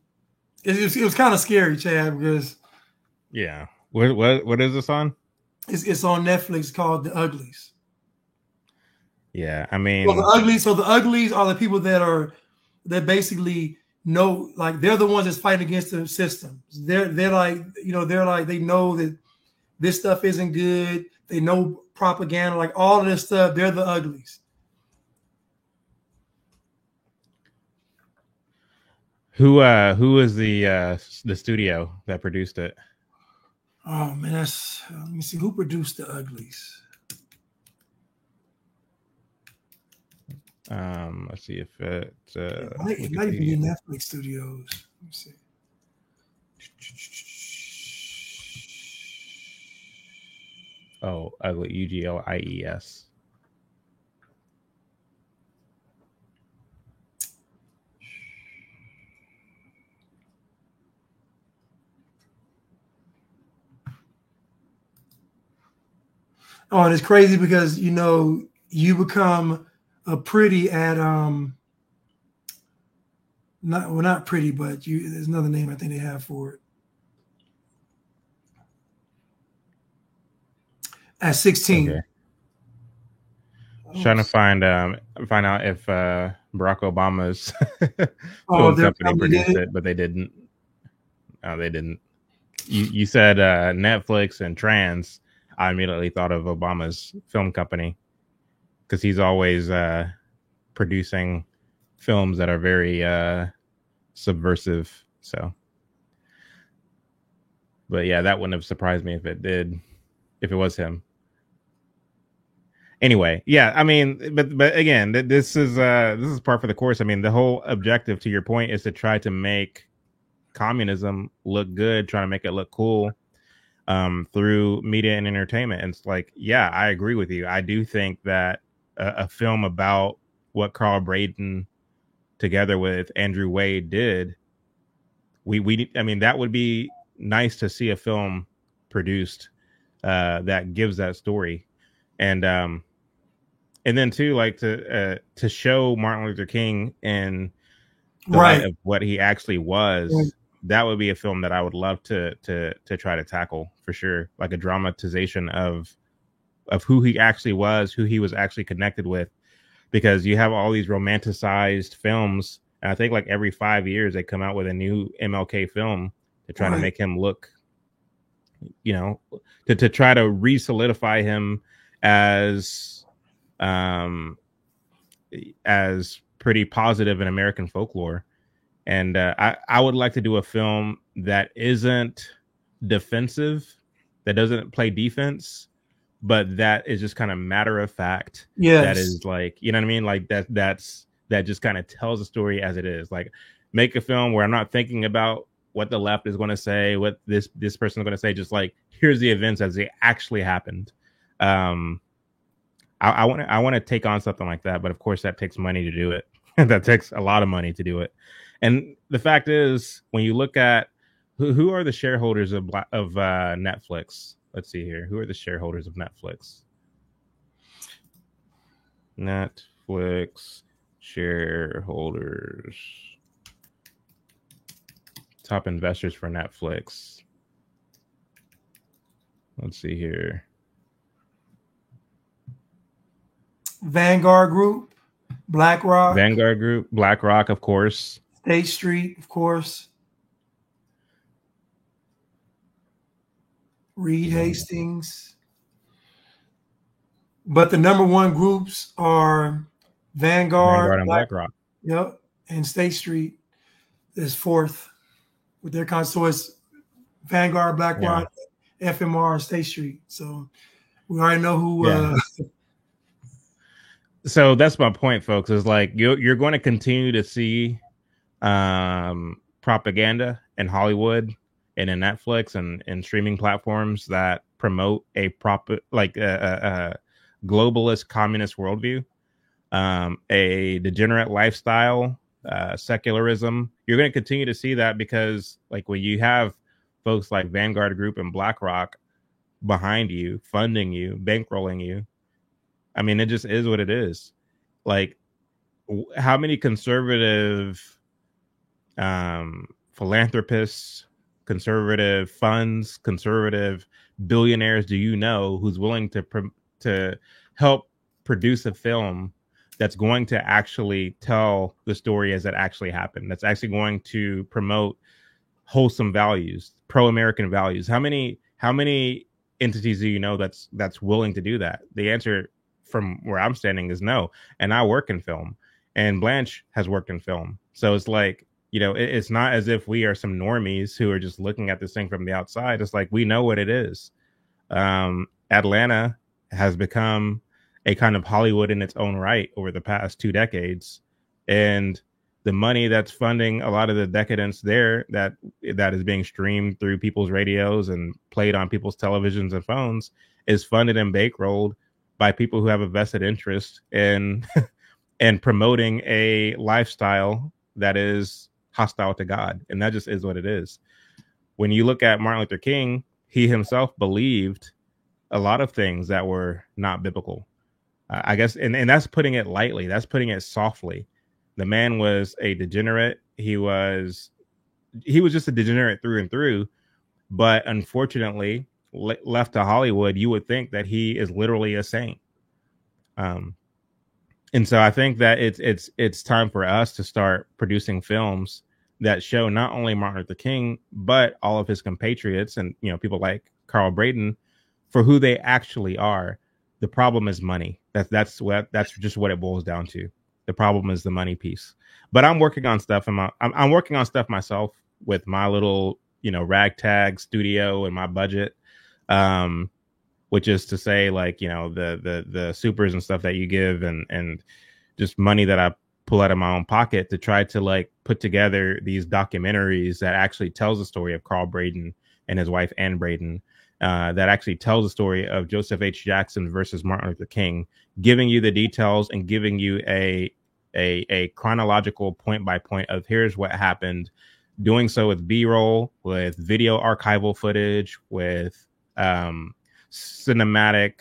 Speaker 4: It was kind of scary, Chad, because
Speaker 3: yeah. What is this on?
Speaker 4: It's on Netflix called The Uglies.
Speaker 3: Yeah, I mean,
Speaker 4: So the uglies are the people that basically know, like they're the ones that's fighting against the system. They're like, they know that this stuff isn't good. They know propaganda, like all of this stuff. They're the uglies.
Speaker 3: who is the studio that produced it?
Speaker 4: Oh man, let me see who produced The Uglies.
Speaker 3: Let's see if it
Speaker 4: It might even be Netflix Studios. Let me see.
Speaker 3: Oh, Ugly, Uglies.
Speaker 4: Oh, and it's crazy because you become a pretty at not pretty, but there's another name I think they have for it. At 16.
Speaker 3: Okay. Trying to find out if Barack Obama's film company produced it, but they didn't. No, they didn't. You said Netflix and trans. I immediately thought of Obama's film company because he's always producing films that are very subversive. So, but yeah, that wouldn't have surprised me if it was him. Anyway, yeah, I mean, but again, this is par for the course. I mean, the whole objective, to your point, is to try to make communism look good, trying to make it look cool through media and entertainment. And it's like, yeah, I agree with you. I do think that a film about what Carl Braden together with Andrew Wade did, I mean, that would be nice to see a film produced that gives that story. And then too, like to show Martin Luther King in the light of what he actually was. Right. That would be a film that I would love to try to tackle for sure, like a dramatization of who he actually was, who he was actually connected with, because you have all these romanticized films, and I think like every 5 years they come out with a new MLK film to try to make him look, to try to re-solidify him as pretty positive in American folklore. And I would like to do a film that isn't defensive, that doesn't play defense, but that is just kind of matter of fact.
Speaker 4: Yes.
Speaker 3: That is like, you know what I mean? Like that just kind of tells the story as it is. Like, make a film where I'm not thinking about what the left is going to say, what this person is going to say. Just like, here's the events as they actually happened. I want to take on something like that, but of course that takes money to do it. That takes a lot of money to do it. And the fact is, when you look at who are the shareholders of Netflix? Let's see here. Who are the shareholders of Netflix? Netflix shareholders. Top investors for Netflix. Let's see here.
Speaker 4: Vanguard Group, BlackRock.
Speaker 3: Vanguard Group, BlackRock, of course.
Speaker 4: State Street, of course. Reed Hastings. But the number one groups are Vanguard
Speaker 3: and BlackRock.
Speaker 4: Yep. And State Street is fourth with their so it's Vanguard, BlackRock, FMR, State Street. So we already know who
Speaker 3: So that's my point, folks, is like you're going to continue to see propaganda in Hollywood and in Netflix and streaming platforms that promote a globalist communist worldview, a degenerate lifestyle, secularism. You're going to continue to see that because, like, when you have folks like Vanguard Group and BlackRock behind you, funding you, bankrolling you, I mean, it just is what it is. Like, how many conservative philanthropists, conservative funds, conservative billionaires do you know who's willing to help produce a film that's going to actually tell the story as it actually happened, that's actually going to promote wholesome values, pro-American values? How many entities do you know that's willing to do that? The answer from where I'm standing is no. And I work in film, and Blanche has worked in film. So it's like, you know, it's not as if we are some normies who are just looking at this thing from the outside. It's like, we know what it is. Atlanta has become a kind of Hollywood in its own right over the past 2 decades. And the money that's funding a lot of the decadence there that is being streamed through people's radios and played on people's televisions and phones is funded and bankrolled by people who have a vested interest in and promoting a lifestyle that is hostile to God. And that just is what it is. When you look at Martin Luther King, he himself believed a lot of things that were not biblical. I guess, and that's putting it lightly. That's putting it softly. The man was a degenerate. He was just a degenerate through and through. But unfortunately, left to Hollywood, you would think that he is literally a saint. And so I think that it's time for us to start producing films that show not only Martin Luther King, but all of his compatriots and, you know, people like Carl Braden for who they actually are. The problem is money. That's just what it boils down to. The problem is the money piece. But I'm working on stuff, and I'm working on stuff myself with my little, you know, ragtag studio and my budget, which is to say, like, you know, the supers and stuff that you give, and just money that I pull out of my own pocket to try to like put together these documentaries that actually tells the story of Carl Braden and his wife Ann Braden. That actually tells the story of Joseph H. Jackson versus Martin Luther King, giving you the details and giving you a chronological point by point of here's what happened, doing so with B-roll, with video archival footage, with cinematic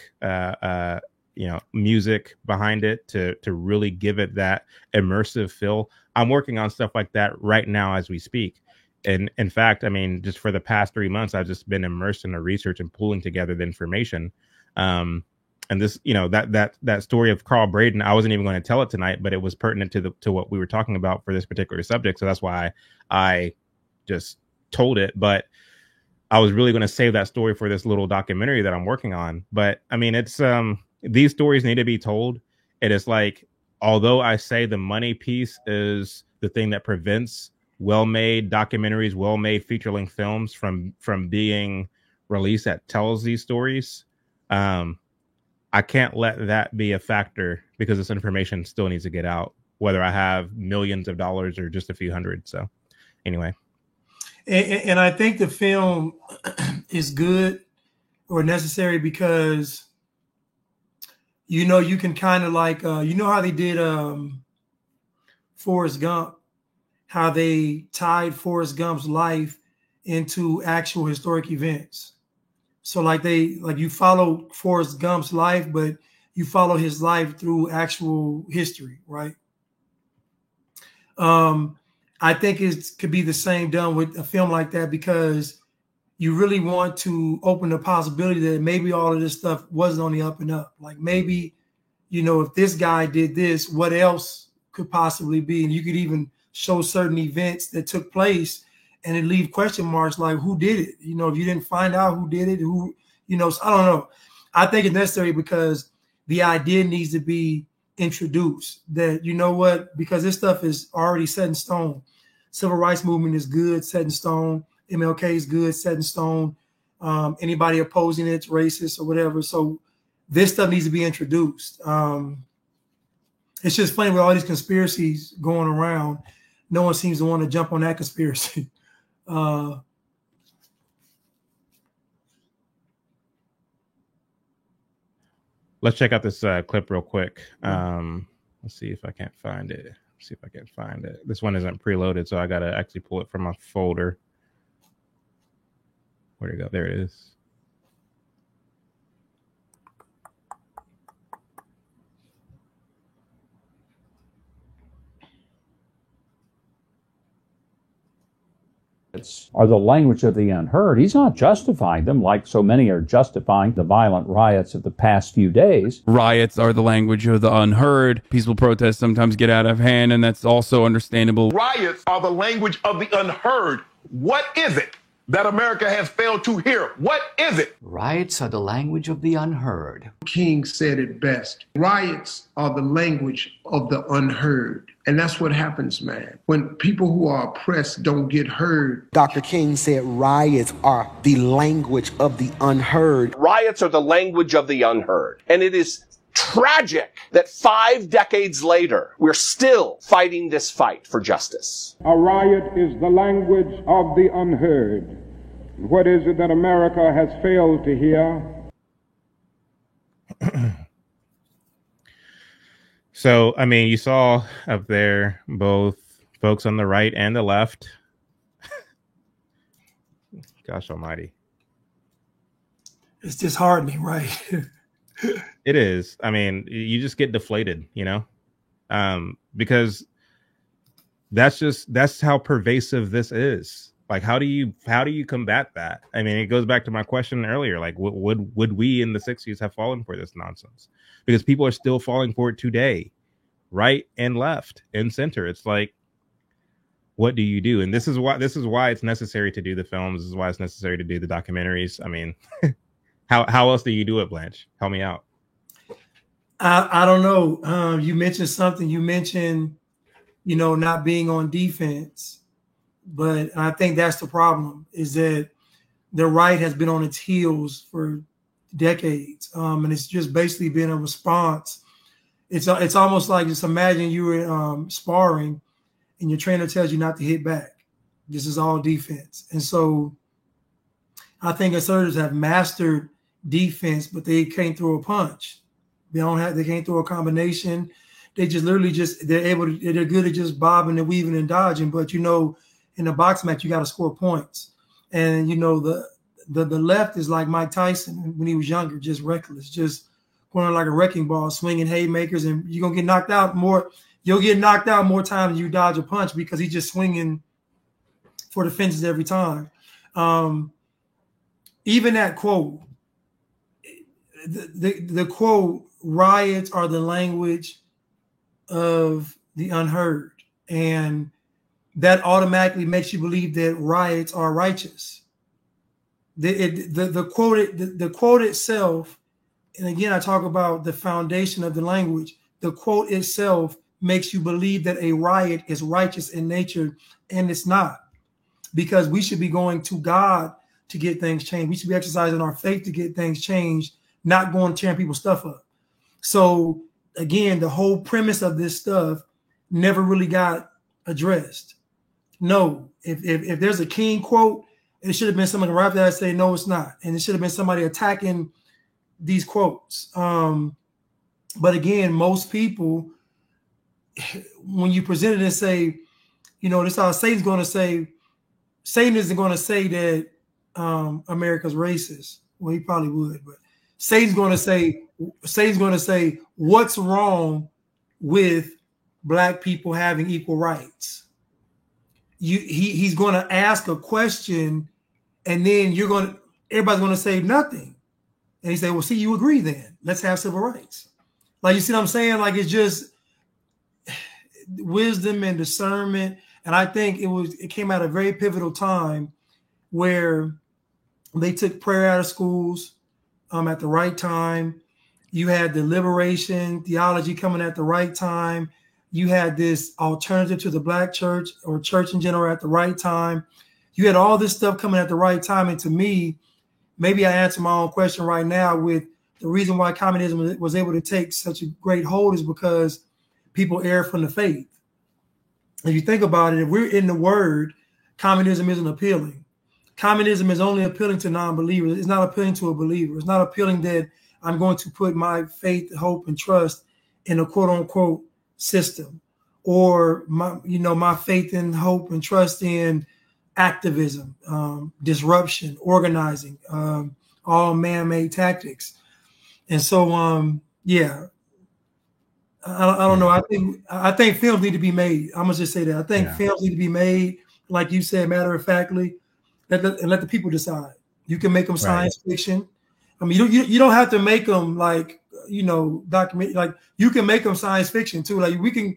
Speaker 3: music behind it to really give it that immersive feel. I'm working on stuff like that right now as we speak. And in fact, I mean, just for the past 3 months, I've just been immersed in the research and pulling together the information. And this, you know, that story of Carl Braden, I wasn't even going to tell it tonight, but it was pertinent to what we were talking about for this particular subject. So that's why I just told it. But I was really going to save that story for this little documentary that I'm working on. But I mean, it's these stories need to be told. It is like, although I say the money piece is the thing that prevents well-made documentaries, well-made feature-length films from being released that tells these stories, I can't let that be a factor because this information still needs to get out, whether I have millions of dollars or just a few hundred. So anyway.
Speaker 4: And I think the film is good or necessary because, you know, you can kind of like, you know how they did Forrest Gump, how they tied Forrest Gump's life into actual historic events. So like you follow Forrest Gump's life, but you follow his life through actual history, right? I think it could be the same done with a film like that because you really want to open the possibility that maybe all of this stuff wasn't on the up and up. Like maybe, you know, if this guy did this, what else could possibly be? And you could even show certain events that took place and it leave question marks like who did it? You know, if you didn't find out who did it, who, you know, so I don't know. I think it's necessary because the idea needs to be introduced that, you know what, because this stuff is already set in stone. Civil rights movement is good, set in stone. MLK is good, set in stone. Anybody opposing it's racist or whatever. So this stuff needs to be introduced. It's just funny with all these conspiracies going around. No one seems to want to jump on that conspiracy.
Speaker 3: Let's check out this clip real quick. Let's see if I can't find it. See if I can find it. This one isn't preloaded, so I got to actually pull it from my folder. Where'd it go? There it is.
Speaker 5: are the language of the unheard. He's not justifying them like so many are justifying the violent riots of the past few days.
Speaker 6: Riots are the language of the unheard. Peaceful protests sometimes get out of hand, and that's also understandable.
Speaker 7: Riots are the language of the unheard. What is it that America has failed to hear? What is it?
Speaker 24: Riots are the language of the unheard.
Speaker 25: King said it best. Riots are the language of the unheard. And that's what happens, man. When people who are oppressed don't get heard.
Speaker 26: Dr. King said riots are the language of the unheard.
Speaker 8: Riots are the language of the unheard. And it is tragic that 5 decades later, we're still fighting this fight for justice.
Speaker 10: A riot is the language of the unheard. What is it that America has failed to hear?
Speaker 3: So, I mean, you saw up there both folks on the right and the left. Gosh almighty.
Speaker 4: It's disheartening, right?
Speaker 3: It is. I mean, you just get deflated, you know, because that's how pervasive this is. Like, how do you combat that? I mean, it goes back to my question earlier. Like, would we in the 60s have fallen for this nonsense? Because people are still falling for it today, right and left and center. It's like, what do you do? And this is why it's necessary to do the films. This is why it's necessary to do the documentaries. I mean, how else do you do it, Blanche? Help me out.
Speaker 4: I don't know. You mentioned something. You mentioned, you know, not being on defense. But I think that's the problem, is that the right has been on its heels for decades. And it's just basically been a response. It's almost like, just imagine you were sparring and your trainer tells you not to hit back. This is all defense. And so I think asserters have mastered defense, but they can't throw a punch. They can't throw a combination. They just literally they're good at just bobbing and weaving and dodging. But, you know, in a box match, you got to score points. And, you know, the left is like Mike Tyson when he was younger, just reckless, just going like a wrecking ball, swinging haymakers, and you're going to get knocked out more. You'll get knocked out more times than you dodge a punch because he's just swinging for the fences every time. Even that quote, the quote, riots are the language of the unheard. And that automatically makes you believe that riots are righteous. The quote itself, and again, I talk about the foundation of the language. The quote itself makes you believe that a riot is righteous in nature, and it's not, because we should be going to God to get things changed. We should be exercising our faith to get things changed, not going tearing people's stuff up. So again, the whole premise of this stuff never really got addressed. No, if there's a King quote, it should have been someone right there that say, no, it's not. And it should have been somebody attacking these quotes. But again, most people, when you present it and say, you know, this is how Satan's going to say, Satan isn't going to say that America's racist. Well, he probably would, but Satan's going to say, what's wrong with Black people having equal rights? He's going to ask a question, and then everybody's going to say nothing. And he say, well, see, you agree then. Let's have civil rights. Like, you see what I'm saying? Like, it's just wisdom and discernment. And I think it came at a very pivotal time where they took prayer out of schools at the right time. You had the liberation theology coming at the right time. You had this alternative to the Black church, or church in general, at the right time. You had all this stuff coming at the right time. And to me, maybe I answer my own question right now with the reason why communism was able to take such a great hold is because people err from the faith. If you think about it, if we're in the word, communism isn't appealing. Communism is only appealing to non-believers. It's not appealing to a believer. It's not appealing that I'm going to put my faith, hope, and trust in a quote-unquote system, or my faith and hope and trust in activism, disruption, organizing, all man-made tactics. And so, I don't know. I think films need to be made. I'm gonna just say that. I think films need to be made. like you said, matter of factly, and let the people decide. You can make them science fiction. I mean, you don't have to make them like, document. Like you can make them science fiction too. Like we can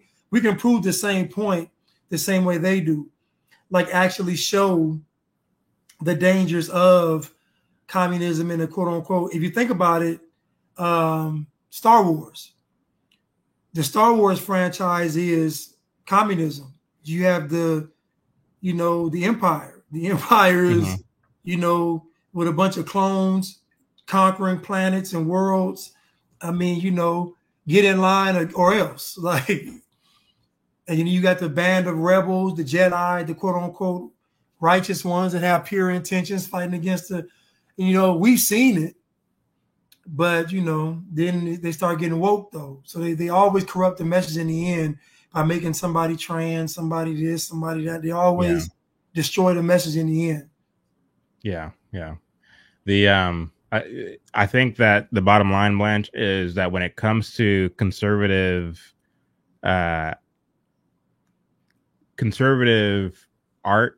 Speaker 4: prove the same point the same way they do. Like actually show the dangers of communism and the quote unquote. If you think about it, Star Wars. The Star Wars franchise is communism. You have the Empire. The Empire is, with a bunch of clones conquering planets and worlds. I mean, get in line or else. Like, and you got the band of rebels, the Jedi, the quote unquote righteous ones that have pure intentions fighting against we've seen it. But, then they start getting woke, though. So they always corrupt the message in the end by making somebody trans, somebody this, somebody that. They always destroy the message in the end.
Speaker 3: Yeah, yeah. I think that the bottom line, Blanche, is that when it comes to conservative art,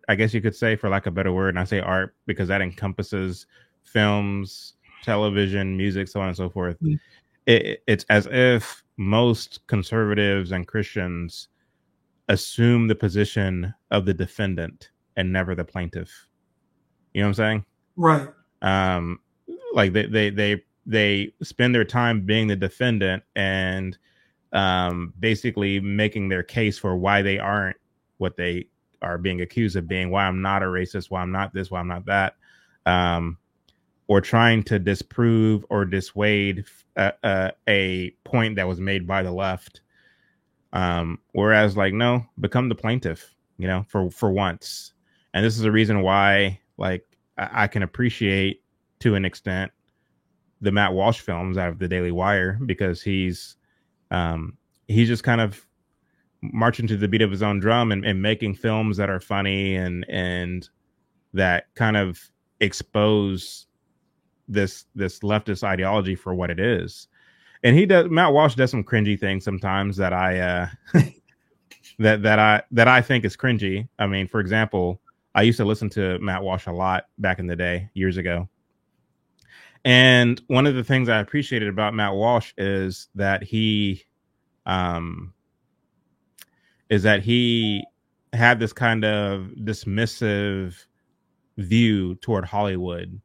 Speaker 3: I guess you could say, for lack of a better word, and I say art because that encompasses films, television, music, so on and so forth. It's as if most conservatives and Christians assume the position of the defendant and never the plaintiff. You know what I'm saying?
Speaker 4: Right.
Speaker 3: Like they spend their time being the defendant and basically making their case for why they aren't what they are being accused of being, why I'm not a racist, why I'm not this, why I'm not that. Or trying to disprove or dissuade a point that was made by the left. Whereas, like, no, become the plaintiff, for once. And this is the reason why, like, I can appreciate, to an extent, the Matt Walsh films out of the Daily Wire, because he's just kind of marching to the beat of his own drum and making films that are funny and that kind of expose this leftist ideology for what it is. And Matt Walsh does some cringy things sometimes that I that I think is cringy. I mean, for example, I used to listen to Matt Walsh a lot back in the day, years ago. And one of the things I appreciated about Matt Walsh is that he had this kind of dismissive view toward Hollywood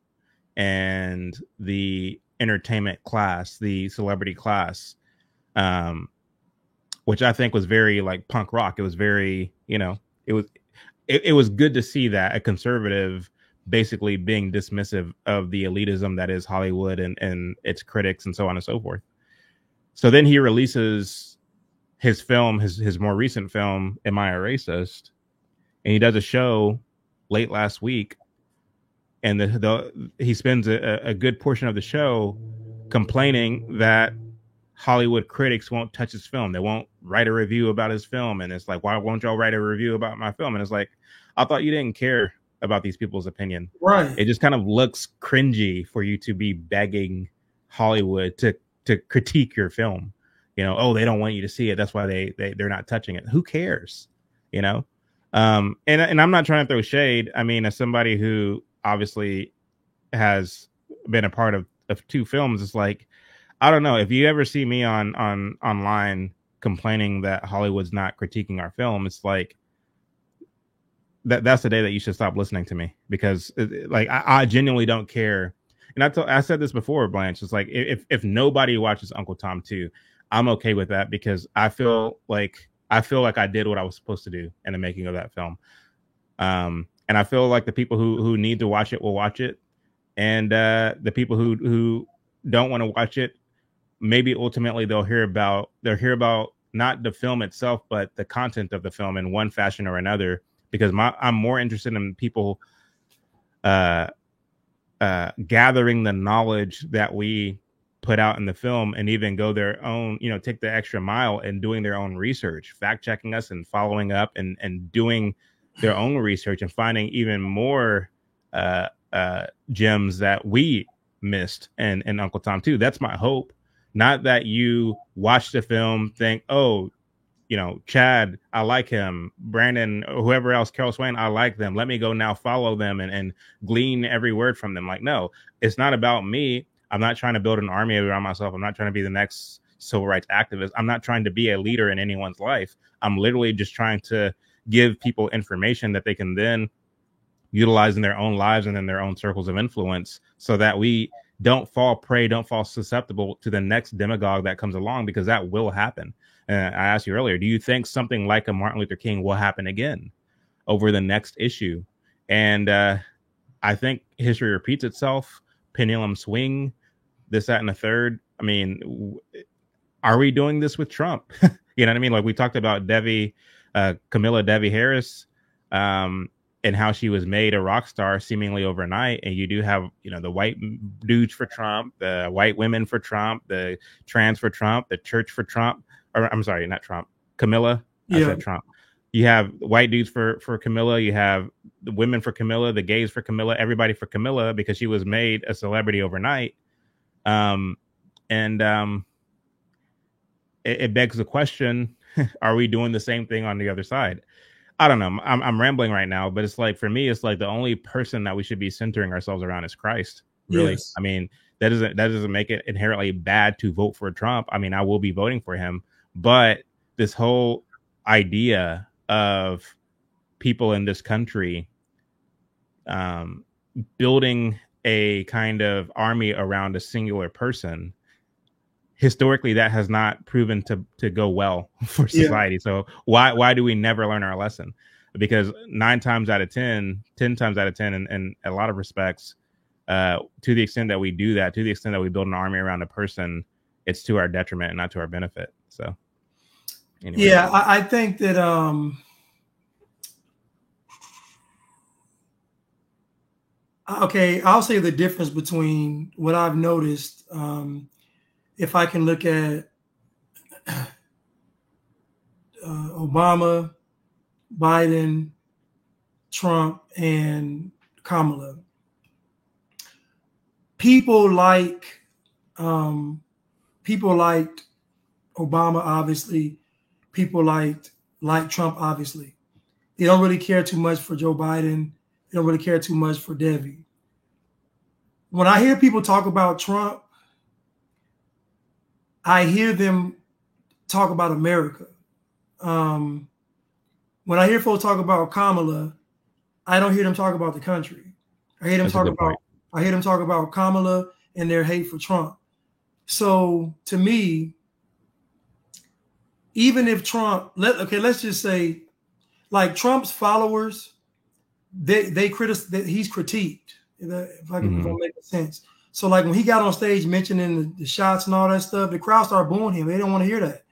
Speaker 3: and the entertainment class, the celebrity class, which I think was very like punk rock. It was very, it was good to see that a conservative basically being dismissive of the elitism that is Hollywood and its critics and so on and so forth. So then he releases his film, his more recent film, Am I a Racist? And he does a show late last week. And he spends a good portion of the show complaining that Hollywood critics won't touch his film. They won't write a review about his film. And it's like, why won't y'all write a review about my film? And it's like, I thought you didn't care about these people's opinion.
Speaker 4: Right.
Speaker 3: It just kind of looks cringy for you to be begging Hollywood to critique your film. Oh, they don't want you to see it. That's why they're not touching it. Who cares? And I'm not trying to throw shade. I mean, as somebody who obviously has been a part of 2 films, it's like, I don't know, if you ever see me on online complaining that Hollywood's not critiquing our film, it's like that's the day that you should stop listening to me, because like I genuinely don't care. And I said this before, Blanche. It's like if nobody watches Uncle Tom 2, I'm okay with that, because I feel like I did what I was supposed to do in the making of that film. And I feel like the people who need to watch it will watch it, and the people who don't want to watch it, maybe ultimately they'll hear about not the film itself, but the content of the film in one fashion or another. Because I'm more interested in people gathering the knowledge that we put out in the film, and even go their own, take the extra mile and doing their own research, fact checking us and following up and doing their own research and finding even more gems that we missed in Uncle Tom 2. That's my hope. Not that you watch the film, think, oh, you know, Chad, I like him. Brandon, whoever else, Carol Swain, I like them. Let me go now follow them and glean every word from them. Like, no, it's not about me. I'm not trying to build an army around myself. I'm not trying to be the next civil rights activist. I'm not trying to be a leader in anyone's life. I'm literally just trying to give people information that they can then utilize in their own lives and in their own circles of influence, so that we don't fall prey, don't fall susceptible to the next demagogue that comes along, because that will happen. And I asked you earlier, do you think something like a Martin Luther King will happen again over the next issue? And I think history repeats itself. Pendulum swing, this, that, and the third. I mean, are we doing this with Trump? You know what I mean? Like we talked about Camilla Devi Harris, and how she was made a rock star seemingly overnight. And you do have, you know, the white dudes for Trump, the white women for Trump, the trans for Trump, the church for Trump. Or I'm sorry, not Trump, Camilla. I said Trump. You have white dudes for Camilla. You have the women for Camilla, the gays for Camilla, everybody for Camilla, because she was made a celebrity overnight. It begs the question, are we doing the same thing on the other side? I don't know. I'm rambling right now, but it's like, for me, it's like the only person that we should be centering ourselves around is Christ. Really. Yes. I mean, that doesn't make it inherently bad to vote for Trump. I mean, I will be voting for him, but this whole idea of people in this country building a kind of army around a singular person, historically, that has not proven to go well for society. Yeah. So why do we never learn our lesson? Because 9 times out of 10, 10 times out of 10, in a lot of respects, to the extent that we do that, to the extent that we build an army around a person, it's to our detriment and not to our benefit. So anyway.
Speaker 4: Yeah, I think that okay, I'll say the difference between what I've noticed. If I can look at Obama, Biden, Trump, and Kamala, people liked Obama, obviously. People liked Trump, obviously. They don't really care too much for Joe Biden. They don't really care too much for Debbie. When I hear people talk about Trump, I hear them talk about America. When I hear folks talk about Kamala, I don't hear them talk about the country. I hear them talk about Kamala and their hate for Trump. So to me, even if Trump, let's just say, like Trump's followers, he's critiqued. If I can make sense. So like when he got on stage mentioning the shots and all that stuff, the crowd started booing him. They didn't want to hear that.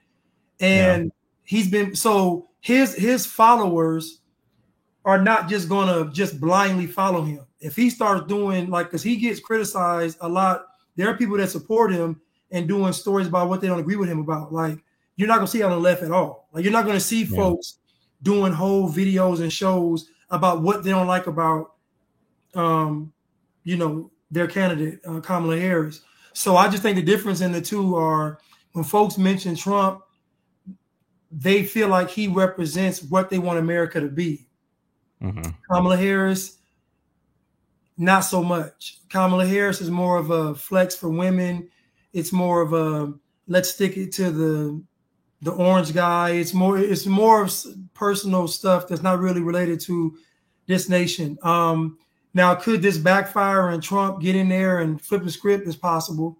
Speaker 4: And he's been, so his followers are not just gonna just blindly follow him. If he starts doing because he gets criticized a lot, there are people that support him and doing stories about what they don't agree with him about. Like you're not gonna see on the left at all. Like you're not gonna see folks doing whole videos and shows about what they don't like about their candidate, Kamala Harris. So I just think the difference in the two are when folks mention Trump, they feel like he represents what they want America to be. Kamala Harris, not so much. Kamala Harris is more of a flex for women. It's more of a let's stick it to the orange guy. It's more personal stuff that's not really related to this nation. Now, could this backfire and Trump get in there and flip the script? Is possible.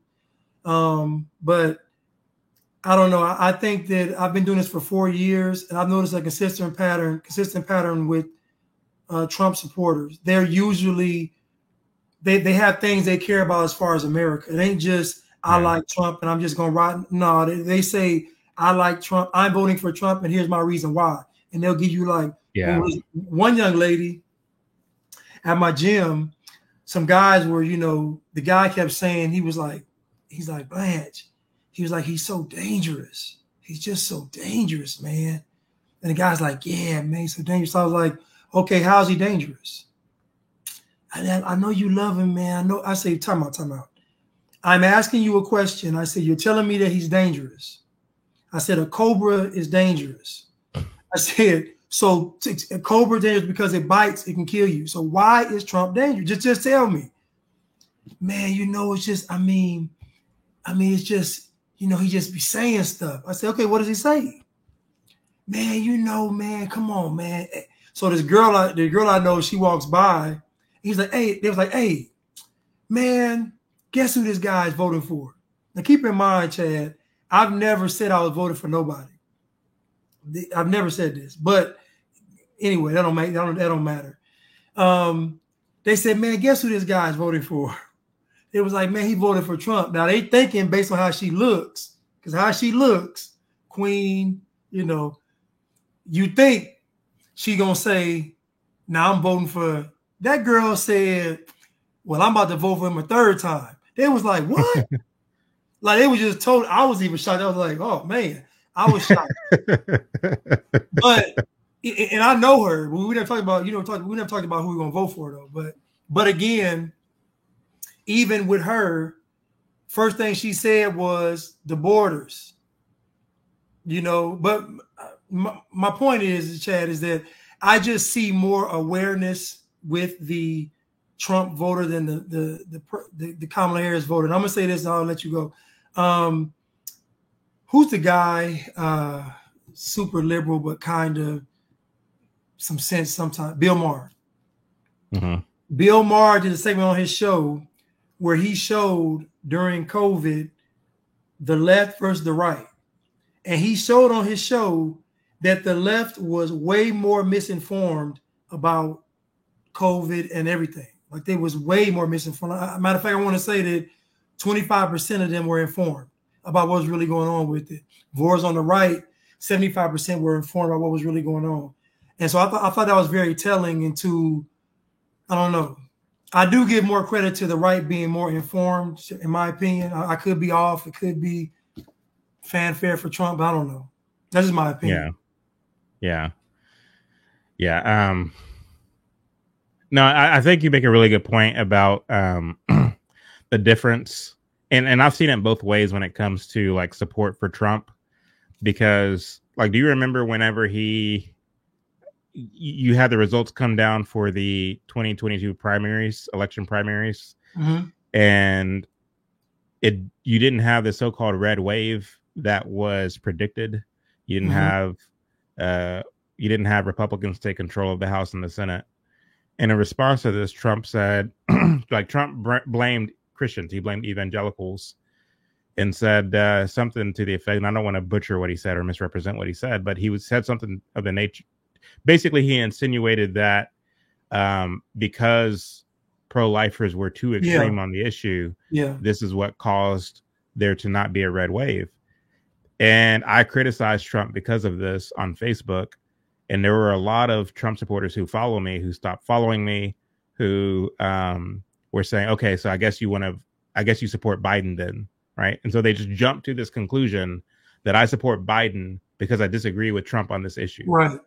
Speaker 4: But I don't know. I think that I've been doing this for 4 years, and I've noticed a consistent pattern with Trump supporters. They're usually, they have things they care about as far as America. It ain't just, I like Trump and I'm just going to ride. No, they say, I like Trump. I'm voting for Trump, and here's my reason why. And they'll give you one young lady at my gym, some guys were, the guy kept saying, he's like, Blanche, he was like, he's so dangerous. He's just so dangerous, man. And the guy's like, yeah, man, he's so dangerous. So I was like, okay, how's he dangerous? I know you love him, man. I say, time out. I'm asking you a question. I said, you're telling me that he's dangerous. I said a cobra is dangerous. I said, so a cobra is dangerous because it bites, it can kill you. So why is Trump dangerous? Just tell me. Man, you know, it's just, I mean, it's just, you know, he just be saying stuff. I said, okay, what does he say? Man, you know, man, come on, man. So the girl I know, she walks by. He's like, hey, they was like, hey, man, guess who this guy is voting for? Now keep in mind, Chad, I've never said I was voting for nobody. I've never said this, but anyway, that don't matter. They said, man, guess who this guy is voting for? It was like, man, he voted for Trump. Now they thinking based on how she looks, because how she looks, Queen, you know, you think she gonna say, now I'm voting for. That girl said, well, I'm about to vote for him a third time. They was like, what? Like, they was just told. I was even shocked. I was like, oh man, I was shocked. But and I know her. We never talked about, we never talked about who we're gonna vote for though. But again, even with her, first thing she said was the borders. You know, but my point is, Chad, is that I just see more awareness with the Trump voter than the Kamala Harris voter. And I'm gonna say this, and I'll let you go. Who's the guy? Super liberal, but kind of some sense sometimes. Bill Maher. Mm-hmm. Bill Maher did a segment on his show where he showed during COVID the left versus the right, and he showed on his show that the left was way more misinformed about COVID and everything. Like, they was way more misinformed. Matter of fact, I want to say that 25% of them were informed about what was really going on with it. Whereas on the right, 75% were informed about what was really going on. And so I thought that was very telling into, I don't know. I do give more credit to the right being more informed, in my opinion. I could be off. It could be fanfare for Trump, but I don't know. That's just my opinion.
Speaker 3: Yeah. No, I think you make a really good point about the difference. And I've seen it both ways when it comes to like support for Trump, because like, do you remember whenever you had the results come down for the 2022 election primaries, mm-hmm. and you didn't have the so-called red wave that was predicted. You didn't mm-hmm. have Republicans take control of the House and the Senate. And in response to this, Trump said, like, Trump blamed Christians. He blamed evangelicals and said something to the effect, and I don't want to butcher what he said or misrepresent what he said, but he said something of the nature. Basically, he insinuated that because pro-lifers were too extreme on the issue, this is what caused there to not be a red wave. And I criticized Trump because of this on Facebook. And there were a lot of Trump supporters who follow me, who stopped following me, who were saying, okay, so I guess you support Biden then, right? And so they just jumped to this conclusion that I support Biden because I disagree with Trump on this issue. Right.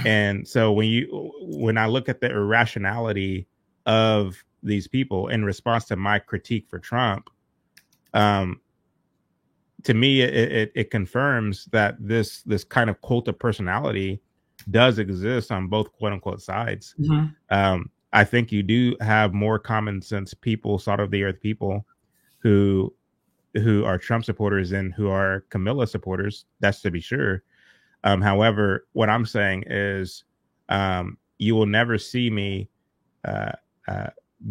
Speaker 3: And so when I look at the irrationality of these people in response to my critique for Trump, to me, it confirms that this kind of cult of personality does exist on both quote unquote sides. Mm-hmm. I think you do have more common sense people, salt of the earth people who are Trump supporters than who are Camilla supporters. That's to be sure. However, what I'm saying is you will never see me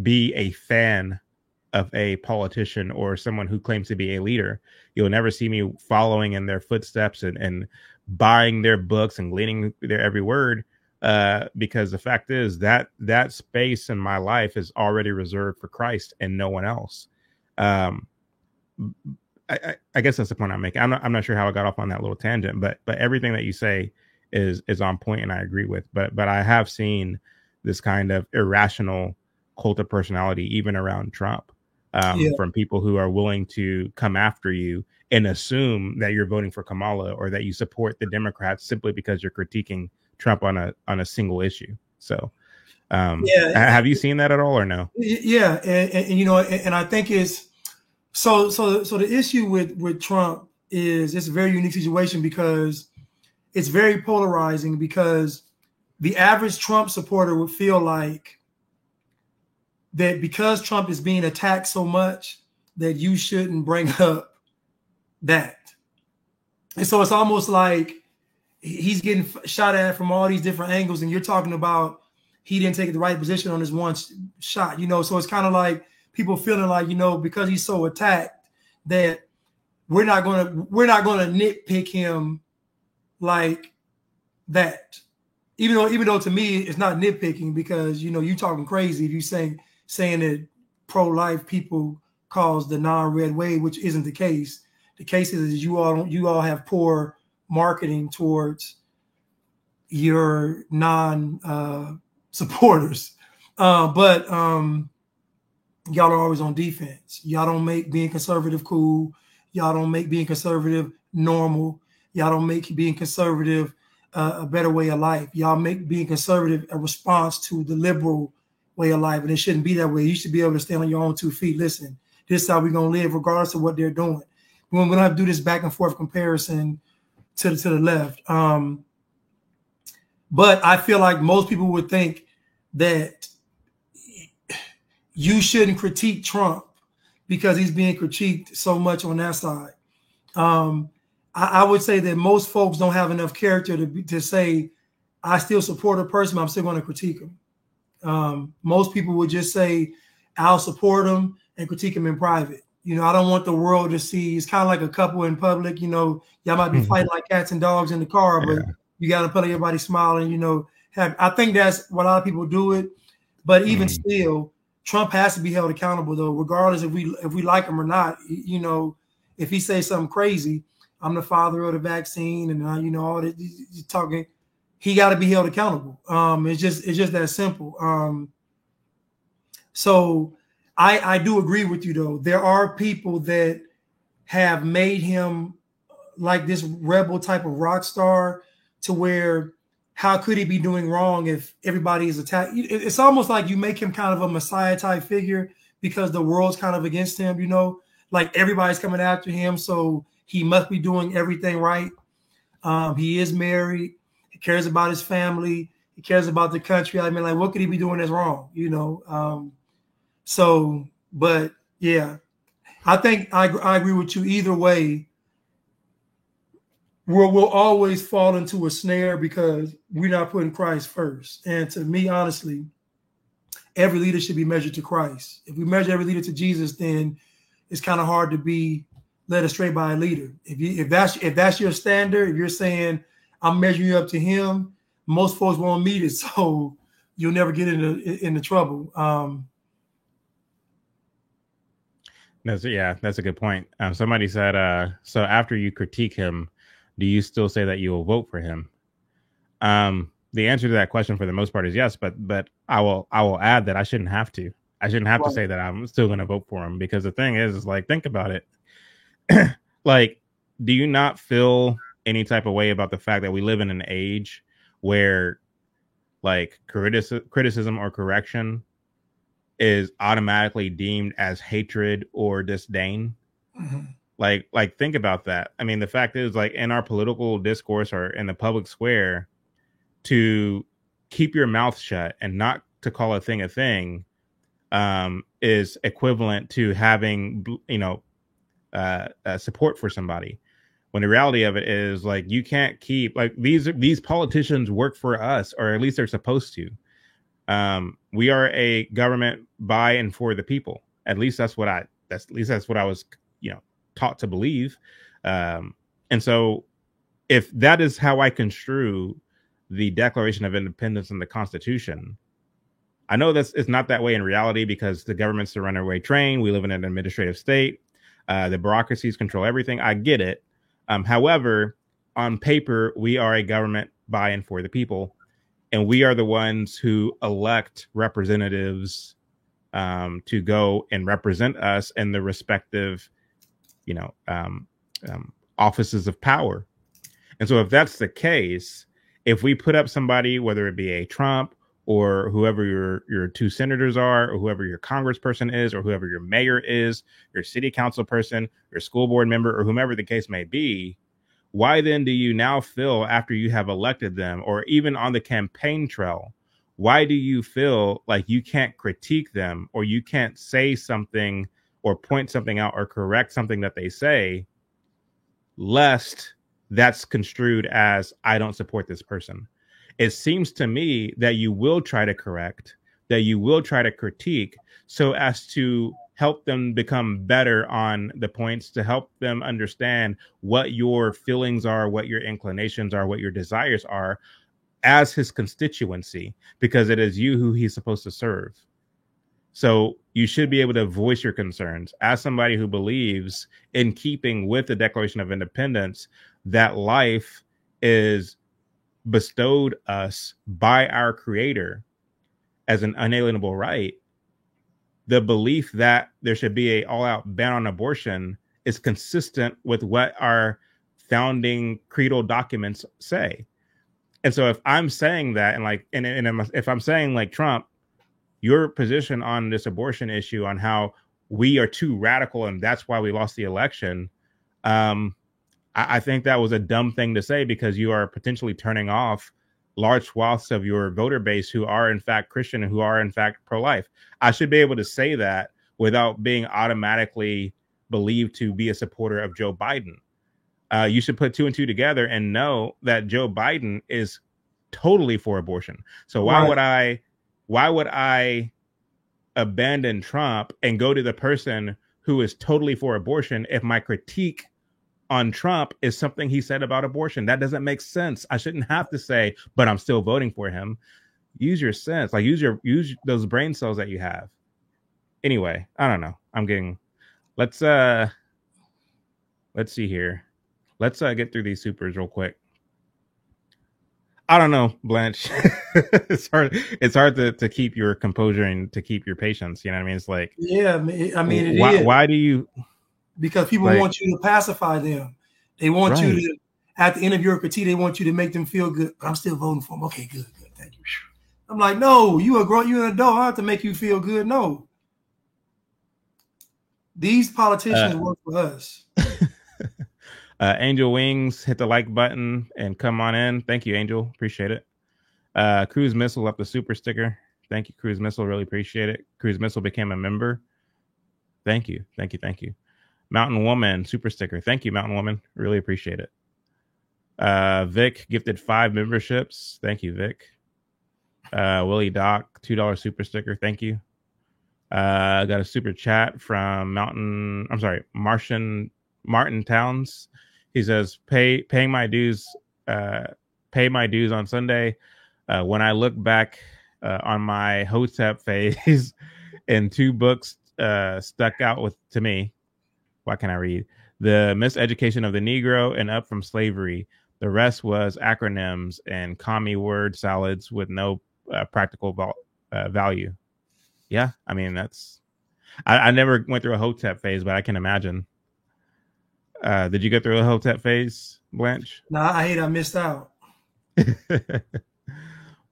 Speaker 3: be a fan of a politician or someone who claims to be a leader. You'll never see me following in their footsteps and buying their books and gleaning their every word, because the fact is that space in my life is already reserved for Christ and no one else. I guess that's the point I'm making. I'm not sure how I got off on that little tangent, but everything that you say is on point and I agree with. But I have seen this kind of irrational cult of personality even around Trump, from people who are willing to come after you and assume that you're voting for Kamala or that you support the Democrats simply because you're critiquing Trump on a single issue. So, have you seen that at all or no?
Speaker 4: Yeah, and you know, and I think it's so the issue with Trump is it's a very unique situation because it's very polarizing, because the average Trump supporter would feel like that because Trump is being attacked so much that you shouldn't bring up that. And so it's almost like he's getting shot at from all these different angles, and you're talking about he didn't take the right position on his one shot, you know. So it's kind of like people feeling like, you know, because he's so attacked that we're not gonna nitpick him like that. Even though to me it's not nitpicking, because, you know, you talking crazy if you saying that pro-life people cause the non-red wave, which isn't the case. The case is you all have poor marketing towards your supporters. But y'all are always on defense. Y'all don't make being conservative cool. Y'all don't make being conservative normal. Y'all don't make being conservative a better way of life. Y'all make being conservative a response to the liberal way of life, and it shouldn't be that way. You should be able to stand on your own 2 feet. Listen, this is how we're going to live regardless of what they're doing. We're going to have to do this back and forth comparison to the left. But I feel like most people would think that you shouldn't critique Trump because he's being critiqued so much on that side. I would say that most folks don't have enough character to say, I still support a person, but I'm still going to critique him. Most people would just say, I'll support him and critique him in private. You know, I don't want the world to see. It's kind of like a couple in public. You know, y'all might be fighting like cats and dogs in the car, but you got to put everybody smiling. You know, I think that's what a lot of people do it. But even still, Trump has to be held accountable, though, regardless if we like him or not. You know, if he says something crazy, I'm the father of the vaccine, and you know, all that he's talking, he got to be held accountable. It's just that simple. So I do agree with you, though. There are people that have made him like this rebel type of rock star, to where how could he be doing wrong if everybody is attacked? It's almost like you make him kind of a messiah type figure because the world's kind of against him, you know, like everybody's coming after him. So he must be doing everything right. He is married. He cares about his family. He cares about the country. I mean, like, what could he be doing that's wrong? You know? But yeah, I think I agree with you either way. We'll always fall into a snare because we're not putting Christ first. And to me, honestly, every leader should be measured to Christ. If we measure every leader to Jesus, then it's kind of hard to be led astray by a leader. If that's your standard, if you're saying I'm measuring you up to him, most folks won't meet it, so you'll never get into trouble.
Speaker 3: That's a good point. Somebody said, so after you critique him, do you still say that you will vote for him? The answer to that question for the most part is yes, but I will add that I shouldn't have to. I shouldn't have to say that I'm still going to vote for him, because the thing is like, think about it. Like, do you not feel any type of way about the fact that we live in an age where like criticism or correction is automatically deemed as hatred or disdain? Mm-hmm. Like think about that. I mean, the fact is, like, in our political discourse or in the public square, to keep your mouth shut and not to call a thing is equivalent to having, you know, support for somebody. When the reality of it is, like, you can't keep, like, these politicians work for us, or at least they're supposed to. We are a government by and for the people. At least that's what I was, you know, taught to believe. And so if that is how I construe the Declaration of Independence and the Constitution, I know it's not that way in reality, because the government's the runaway train. We live in an administrative state. The bureaucracies control everything. I get it. However, on paper, we are a government by and for the people, and we are the ones who elect representatives to go and represent us in the respective, you know, offices of power. And so if that's the case, if we put up somebody, whether it be a Trump or whoever your two senators are, or whoever your congressperson is, or whoever your mayor is, your city council person, your school board member, or whomever the case may be, why then do you now feel, after you have elected them, or even on the campaign trail, why do you feel like you can't critique them, or you can't say something or point something out or correct something that they say, lest that's construed as, I don't support this person? It seems to me that you will try to correct, that you will try to critique, so as to help them become better on the points, to help them understand what your feelings are, what your inclinations are, what your desires are as his constituency, because it is you who he's supposed to serve. So you should be able to voice your concerns as somebody who believes, in keeping with the Declaration of Independence, that life is bestowed us by our Creator as an unalienable right. The belief that there should be a all-out ban on abortion is consistent with what our founding creedal documents say. And so if I'm saying that, if I'm saying, like Trump, your position on this abortion issue, on how we are too radical and that's why we lost the election, I think that was a dumb thing to say, because you are potentially turning off large swaths of your voter base who are in fact Christian and who are in fact pro-life. I should be able to say that without being automatically believed to be a supporter of Joe Biden. You should put two and two together and know that Joe Biden is totally for abortion. So why would I abandon Trump and go to the person who is totally for abortion if my critique on Trump is something he said about abortion? That doesn't make sense. I shouldn't have to say, but I'm still voting for him. Use your sense, like use those brain cells that you have. Anyway, I don't know. Let's see here. Let's get through these supers real quick. I don't know, Blanche. It's hard to keep your composure and to keep your patience. You know what I mean? It's like,
Speaker 4: yeah, I mean,
Speaker 3: why do you?
Speaker 4: Because people want you to pacify them. They want you to, at the end of your critique, they want you to make them feel good. I'm still voting for them. Okay, good, thank you. I'm like, no, you're an adult. I have to make you feel good. No, these politicians work for us.
Speaker 3: Angel Wings, hit the like button and come on in. Thank you, Angel. Appreciate it. Cruise Missile up the super sticker. Thank you, Cruise Missile. Really appreciate it. Cruise Missile became a member. Thank you. Mountain Woman, super sticker. Thank you, Mountain Woman. Really appreciate it. Vic gifted 5 memberships. Thank you, Vic. Willie Doc, $2 super sticker. Thank you. Got a super chat from Martin Towns. He says, pay my dues on Sunday. When I look back on my Hotep phase, and 2 books stuck out to me. Why can't I read? The Miseducation of the Negro and Up from Slavery. The rest was acronyms and commie word salads with no practical value. Yeah, I mean, I never went through a Hotep phase, but I can imagine. Did you go through a Hotep phase, Blanche?
Speaker 4: No, I missed out.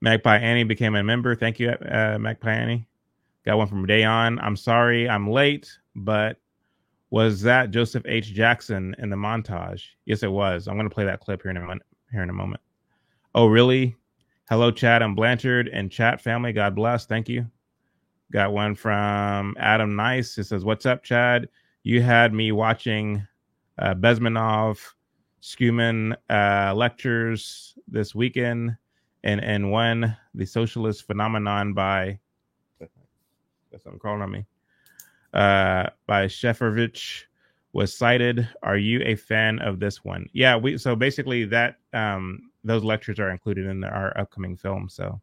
Speaker 3: Magpie Annie became a member. Thank you, Magpie Annie. Got one from Dayon. I'm sorry I'm late, but was that Joseph H. Jackson in the montage? Yes, it was. I'm going to play that clip here in a moment. Oh, really? Hello, Chad and Blanchard and chat family. God bless. Thank you. Got one from Adam Nice. It says, what's up, Chad? You had me watching Bezmenov Skuman lectures this weekend, and when the socialist phenomenon by that's what I'm calling on me by Shefrovich was cited. Are you a fan of this one? Yeah, so basically that those lectures are included in our upcoming film, so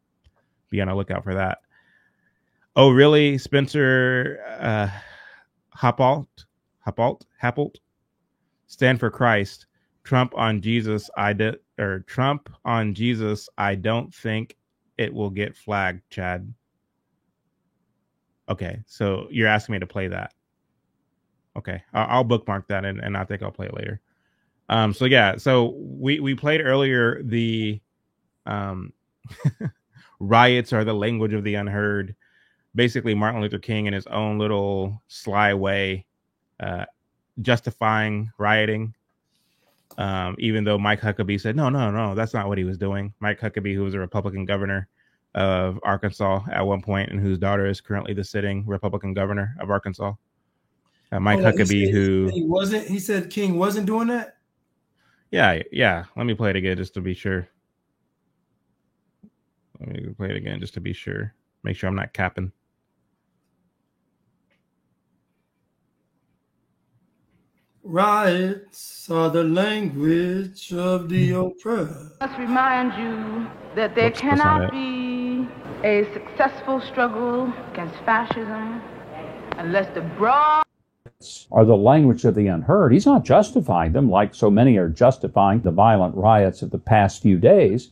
Speaker 3: be on the lookout for that. Oh, really? Spencer Happolt? Stand for Christ. Trump on Jesus. Trump on Jesus. I don't think it will get flagged, Chad. Okay, so you're asking me to play that. Okay, I'll bookmark that and I think I'll play it later. So we played earlier the riots are the language of the unheard. Basically, Martin Luther King in his own little sly way justifying rioting. Even though Mike Huckabee said, no, that's not what he was doing. Mike Huckabee, who was a Republican governor of Arkansas at one point and whose daughter is currently the sitting Republican governor of Arkansas. Mike Huckabee,
Speaker 4: he said King wasn't doing that?
Speaker 3: Yeah. Let me play it again just to be sure. Make sure I'm not capping.
Speaker 4: Riots are the language of the oppressed.
Speaker 11: I must remind you that there cannot be a successful struggle against fascism unless the broad
Speaker 5: are the language of the unheard. He's not justifying them like so many are justifying the violent riots of the past few days.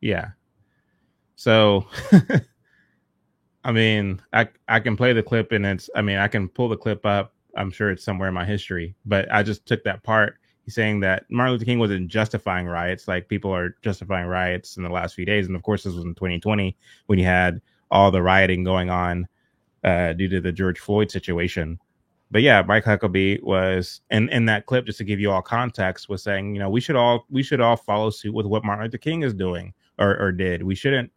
Speaker 3: Yeah. So, I mean, I can play the clip and I can pull the clip up. I'm sure it's somewhere in my history, but I just took that part. He's saying that Martin Luther King wasn't justifying riots like people are justifying riots in the last few days. And of course, this was in 2020 when you had all the rioting going on due to the George Floyd situation. But yeah, Mike Huckabee was, and in that clip, just to give you all context, was saying, we should all follow suit with what Martin Luther King is doing or did. We shouldn't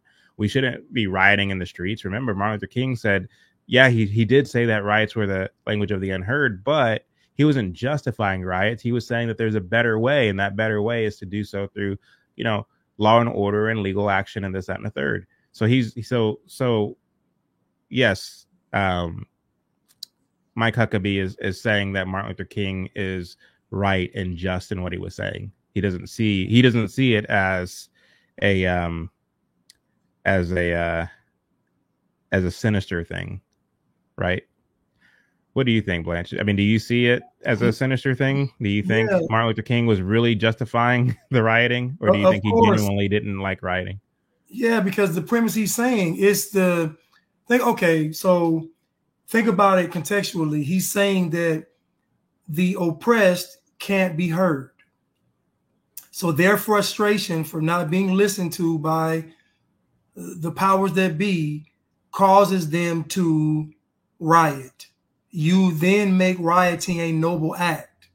Speaker 3: be rioting in the streets. Remember, Martin Luther King said, yeah, he did say that riots were the language of the unheard, but he wasn't justifying riots. He was saying that there's a better way, and that better way is to do so through, law and order and legal action and this, that, and the third. So yes, Mike Huckabee is saying that Martin Luther King is right and just in what he was saying. He doesn't see it as a sinister thing, right? What do you think, Blanche? I mean, do you see it as a sinister thing? Do you think Martin Luther King was really justifying the rioting, or do you think he genuinely didn't like rioting?
Speaker 4: Yeah, because the premise he's saying is the thing. Okay, so think about it contextually. He's saying that the oppressed can't be heard. So their frustration for not being listened to by the powers that be causes them to riot. You then make rioting a noble act.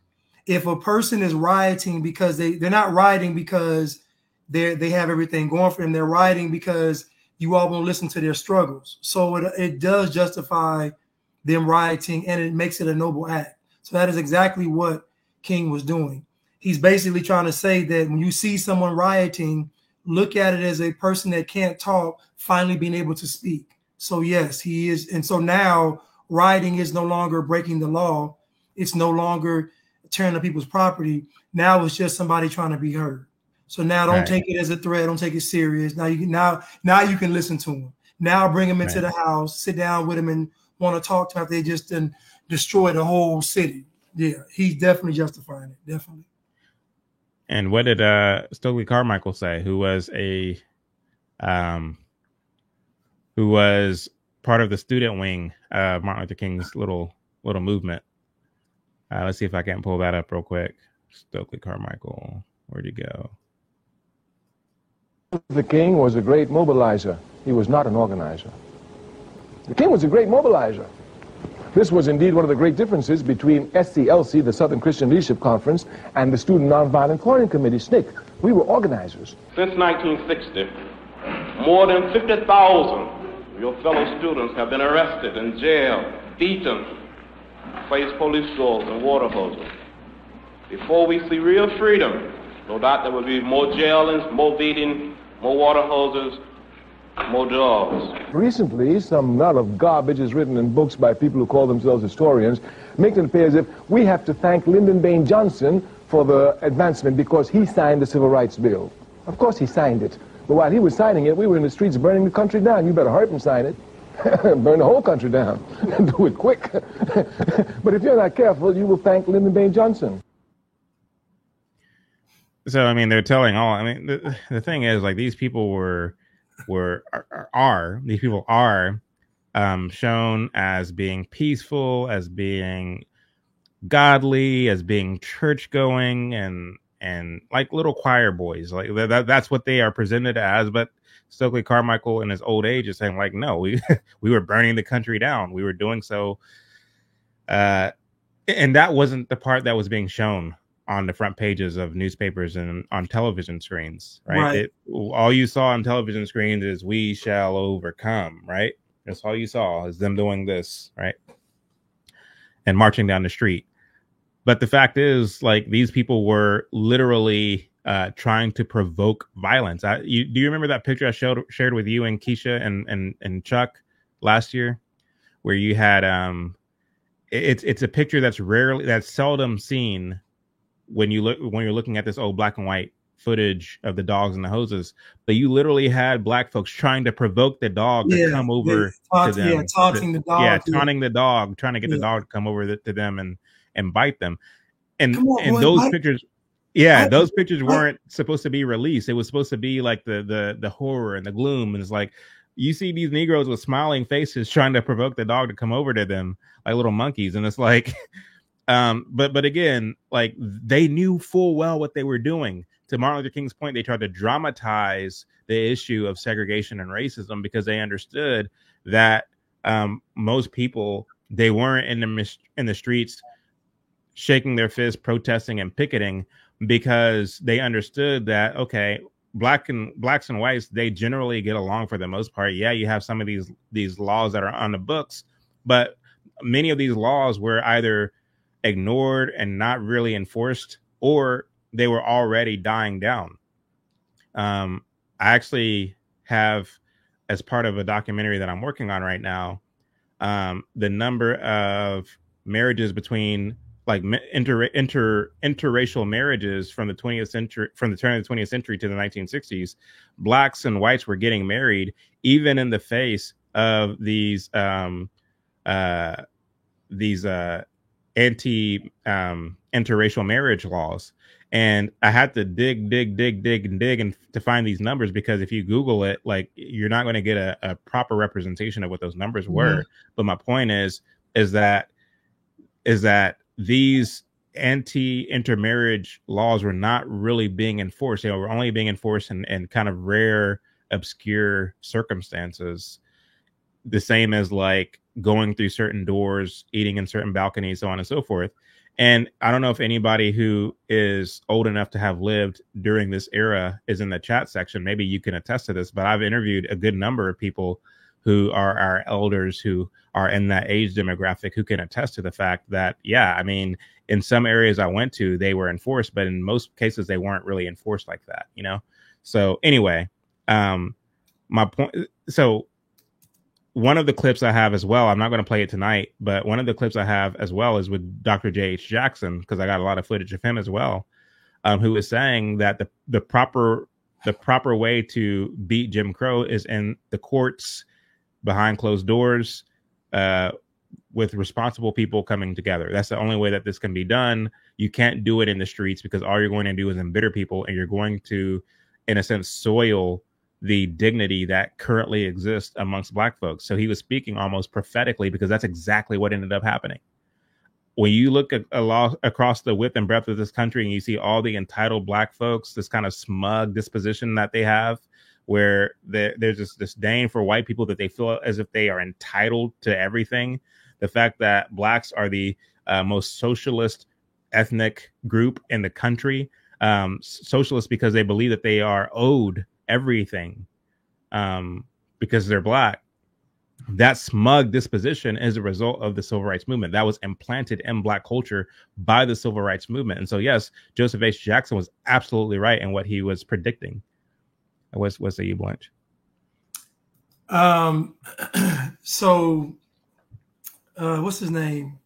Speaker 4: If a person is rioting because they're not rioting because they have everything going for them, they're rioting because you all won't listen to their struggles. So it does justify them rioting, and it makes it a noble act. So that is exactly what King was doing. He's basically trying to say that when you see someone rioting, look at it as a person that can't talk finally being able to speak. So yes, he is. And so now rioting is no longer breaking the law. It's no longer tearing up people's property. Now it's just somebody trying to be heard. So now don't take it as a threat. Don't take it serious. Now you can listen to him. Now bring him into the house, sit down with him and want to talk to him after they just destroy the whole city. Yeah, he's definitely justifying it. Definitely.
Speaker 3: And what did Stokely Carmichael say, who was part of the student wing of Martin Luther King's little movement? Let's see if I can pull that up real quick. Stokely Carmichael, where'd he go?
Speaker 12: The King was a great mobilizer. He was not an organizer. The King was a great mobilizer. This was indeed one of the great differences between SCLC, the Southern Christian Leadership Conference, and the Student Nonviolent Coordinating Committee, SNCC. We were organizers.
Speaker 1: Since 1960, more than 50,000 of your fellow students have been arrested and jailed, beaten, faced police doors and water hoses. Before we see real freedom, no doubt there will be more jailings, more beating, more water hoses, more drugs.
Speaker 12: Recently, some lot of garbage is written in books by people who call themselves historians, making it appear as if we have to thank Lyndon Baines Johnson for the advancement because he signed the Civil Rights Bill. Of course he signed it, but while he was signing it, we were in the streets burning the country down. You better hurry up and sign it. Burn the whole country down. Do it quick. But if you're not careful, you will thank Lyndon Baines Johnson.
Speaker 3: So, I mean, they're telling all, I mean, the thing is, like, these people are shown as being peaceful, as being godly, as being church going, and and like little choir boys. Like that's what they are presented as. But Stokely Carmichael in his old age is saying like, no, we were burning the country down. We were doing so. And that wasn't the part that was being shown on the front pages of newspapers and on television screens, right? All you saw on television screens is "We shall overcome," right? That's all you saw is them doing this, right? And marching down the street. But the fact is, like, these people were literally trying to provoke violence. Do you remember that picture I shared with you and Keisha and Chuck last year, where you had it's a picture that's seldom seen when you're looking at this old black and white footage of the dogs and the hoses, but you literally had black folks trying to provoke the dog to come over to them.
Speaker 4: Taunting the dog.
Speaker 3: Taunting the dog, trying to get the dog to come over to them and bite them. And those pictures, those pictures weren't supposed to be released. It was supposed to be like the horror and the gloom. And it's like, you see these Negroes with smiling faces trying to provoke the dog to come over to them like little monkeys. And it's like, but again, like they knew full well what they were doing. To Martin Luther King's point, they tried to dramatize the issue of segregation and racism because they understood that most people, they weren't in the streets shaking their fists, protesting and picketing, because they understood that, okay, blacks and whites, they generally get along for the most part. Yeah, you have some of these laws that are on the books, but many of these laws were either ignored and not really enforced, or they were already dying down. I actually have, as part of a documentary that I'm working on right now, the number of marriages between like interracial marriages from the 20th century, from the turn of the 20th century to the 1960s, blacks and whites were getting married, even in the face of these anti-interracial marriage laws. And I had to dig and to find these numbers, because if you Google it, like, you're not going to get a proper representation of what those numbers were. Mm-hmm. But my point is that these anti-intermarriage laws were not really being enforced. They were only being enforced in kind of rare, obscure circumstances. The same as like going through certain doors, eating in certain balconies, so on and so forth. And I don't know if anybody who is old enough to have lived during this era is in the chat section. Maybe you can attest to this, but I've interviewed a good number of people who are our elders, who are in that age demographic, who can attest to the fact that, yeah, I mean, in some areas I went to, they were enforced, but in most cases, they weren't really enforced like that, you know? So anyway, my point, so one of the clips I have as well, I'm not going to play it tonight, but one of the clips I have as well is with Dr. J.H. Jackson, because I got a lot of footage of him as well, who is saying that the proper way to beat Jim Crow is in the courts, behind closed doors, with responsible people coming together. That's the only way that this can be done. You can't do it in the streets, because all you're going to do is embitter people, and you're going to, in a sense, soil the dignity that currently exists amongst black folks. So he was speaking almost prophetically, because that's exactly what ended up happening. When you look at across the width and breadth of this country, and you see all the entitled black folks, this kind of smug disposition that they have, where there's this disdain for white people, that they feel as if they are entitled to everything. The fact that blacks are the most socialist ethnic group in the country, socialist because they believe that they are owed everything because they're black. That smug disposition is a result of the civil rights movement that was implanted in black culture by the civil rights movement. And so, yes, Joseph H. Jackson was absolutely right in what he was predicting. What's the you, Blanche?
Speaker 4: So what's his name?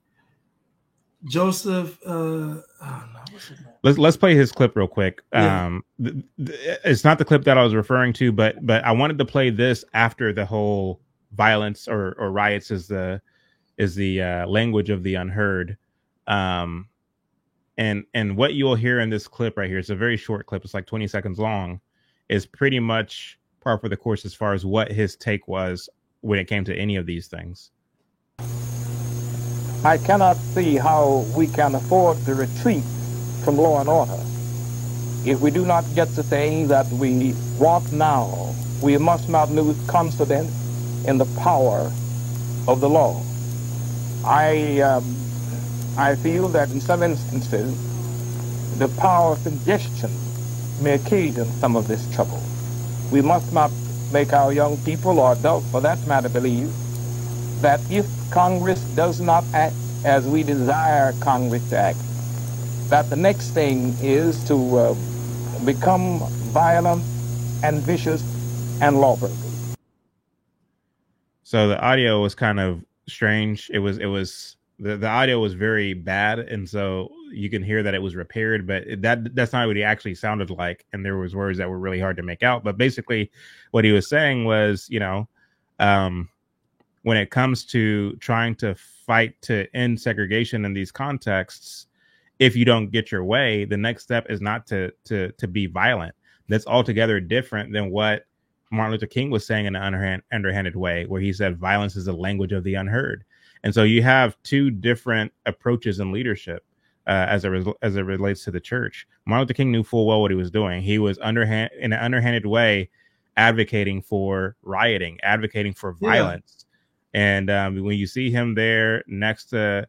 Speaker 4: Joseph. What's his name?
Speaker 3: Let's play his clip real quick.
Speaker 4: Yeah.
Speaker 3: It's not the clip that I was referring to, but I wanted to play this after the whole violence or riots is the language of the unheard. And what you'll hear in this clip right here, it's a very short clip, it's like 20 seconds long, is pretty much par for the course as far as what his take was when it came to any of these things.
Speaker 10: I cannot see how we can afford to retreat from law and order. If we do not get the thing that we want now, we must not lose confidence in the power of the law. I feel that in some instances, the power of suggestion may occasion some of this trouble. We must not make our young people, or adults for that matter, believe that if Congress does not act as we desire Congress to act, that the next thing is to become violent and vicious and lawbreakers.
Speaker 3: So the audio was kind of strange. The audio was very bad, and so you can hear that it was repaired, but that's not what he actually sounded like. And there was words that were really hard to make out. But basically, what he was saying was, when it comes to trying to fight to end segregation in these contexts, if you don't get your way, the next step is not to be violent. That's altogether different than what Martin Luther King was saying in an underhanded way, where he said violence is the language of the unheard. And so you have two different approaches in leadership as it relates to the church. Martin Luther King knew full well what he was doing. He was in an underhanded way advocating for rioting, advocating for violence. And when you see him there next to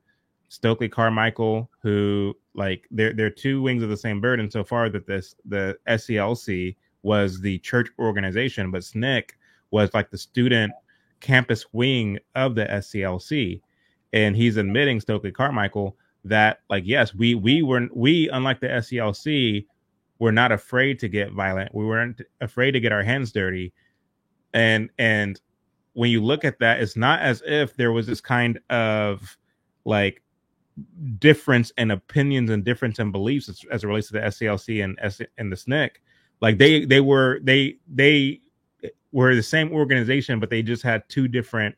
Speaker 3: Stokely Carmichael, who, like, they're two wings of the same bird insofar that the SCLC was the church organization, but SNCC was like the student campus wing of the SCLC. And he's admitting, Stokely Carmichael, that, like, yes, we unlike the SCLC, were not afraid to get violent. We weren't afraid to get our hands dirty. And when you look at that, it's not as if there was this kind of, like, difference in opinions and difference in beliefs as it relates to the SCLC and the SNCC. Like, they were the same organization, but they just had two different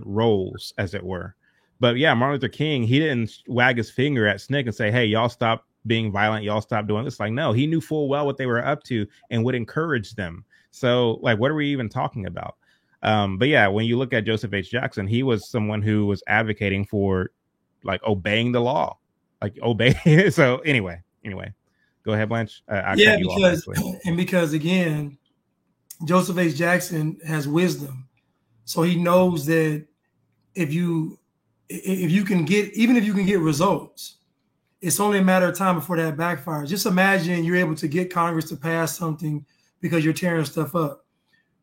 Speaker 3: roles, as it were. But yeah, Martin Luther King, he didn't wag his finger at SNCC and say, hey, y'all stop being violent, y'all stop doing this. Like, no, he knew full well what they were up to and would encourage them. So, like, what are we even talking about? But yeah, when you look at Joseph H. Jackson, he was someone who was advocating for, like, obeying the law, like obey. So anyway, go ahead, Blanche.
Speaker 4: Because again, Joseph H. Jackson has wisdom, so he knows that if you can get results, it's only a matter of time before that backfires. Just imagine you're able to get Congress to pass something because you're tearing stuff up.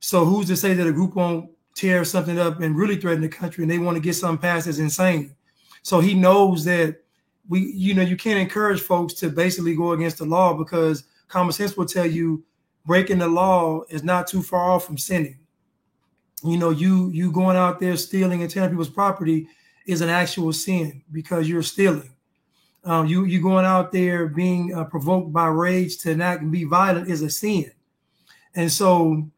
Speaker 4: So who's to say that a group won't tear something up and really threaten the country, and they want to get something passed that's insane? So he knows that you can't encourage folks to basically go against the law, because common sense will tell you breaking the law is not too far off from sinning. You going out there stealing and tearing people's property is an actual sin, because you're stealing. You going out there being provoked by rage to enact and be violent is a sin. And so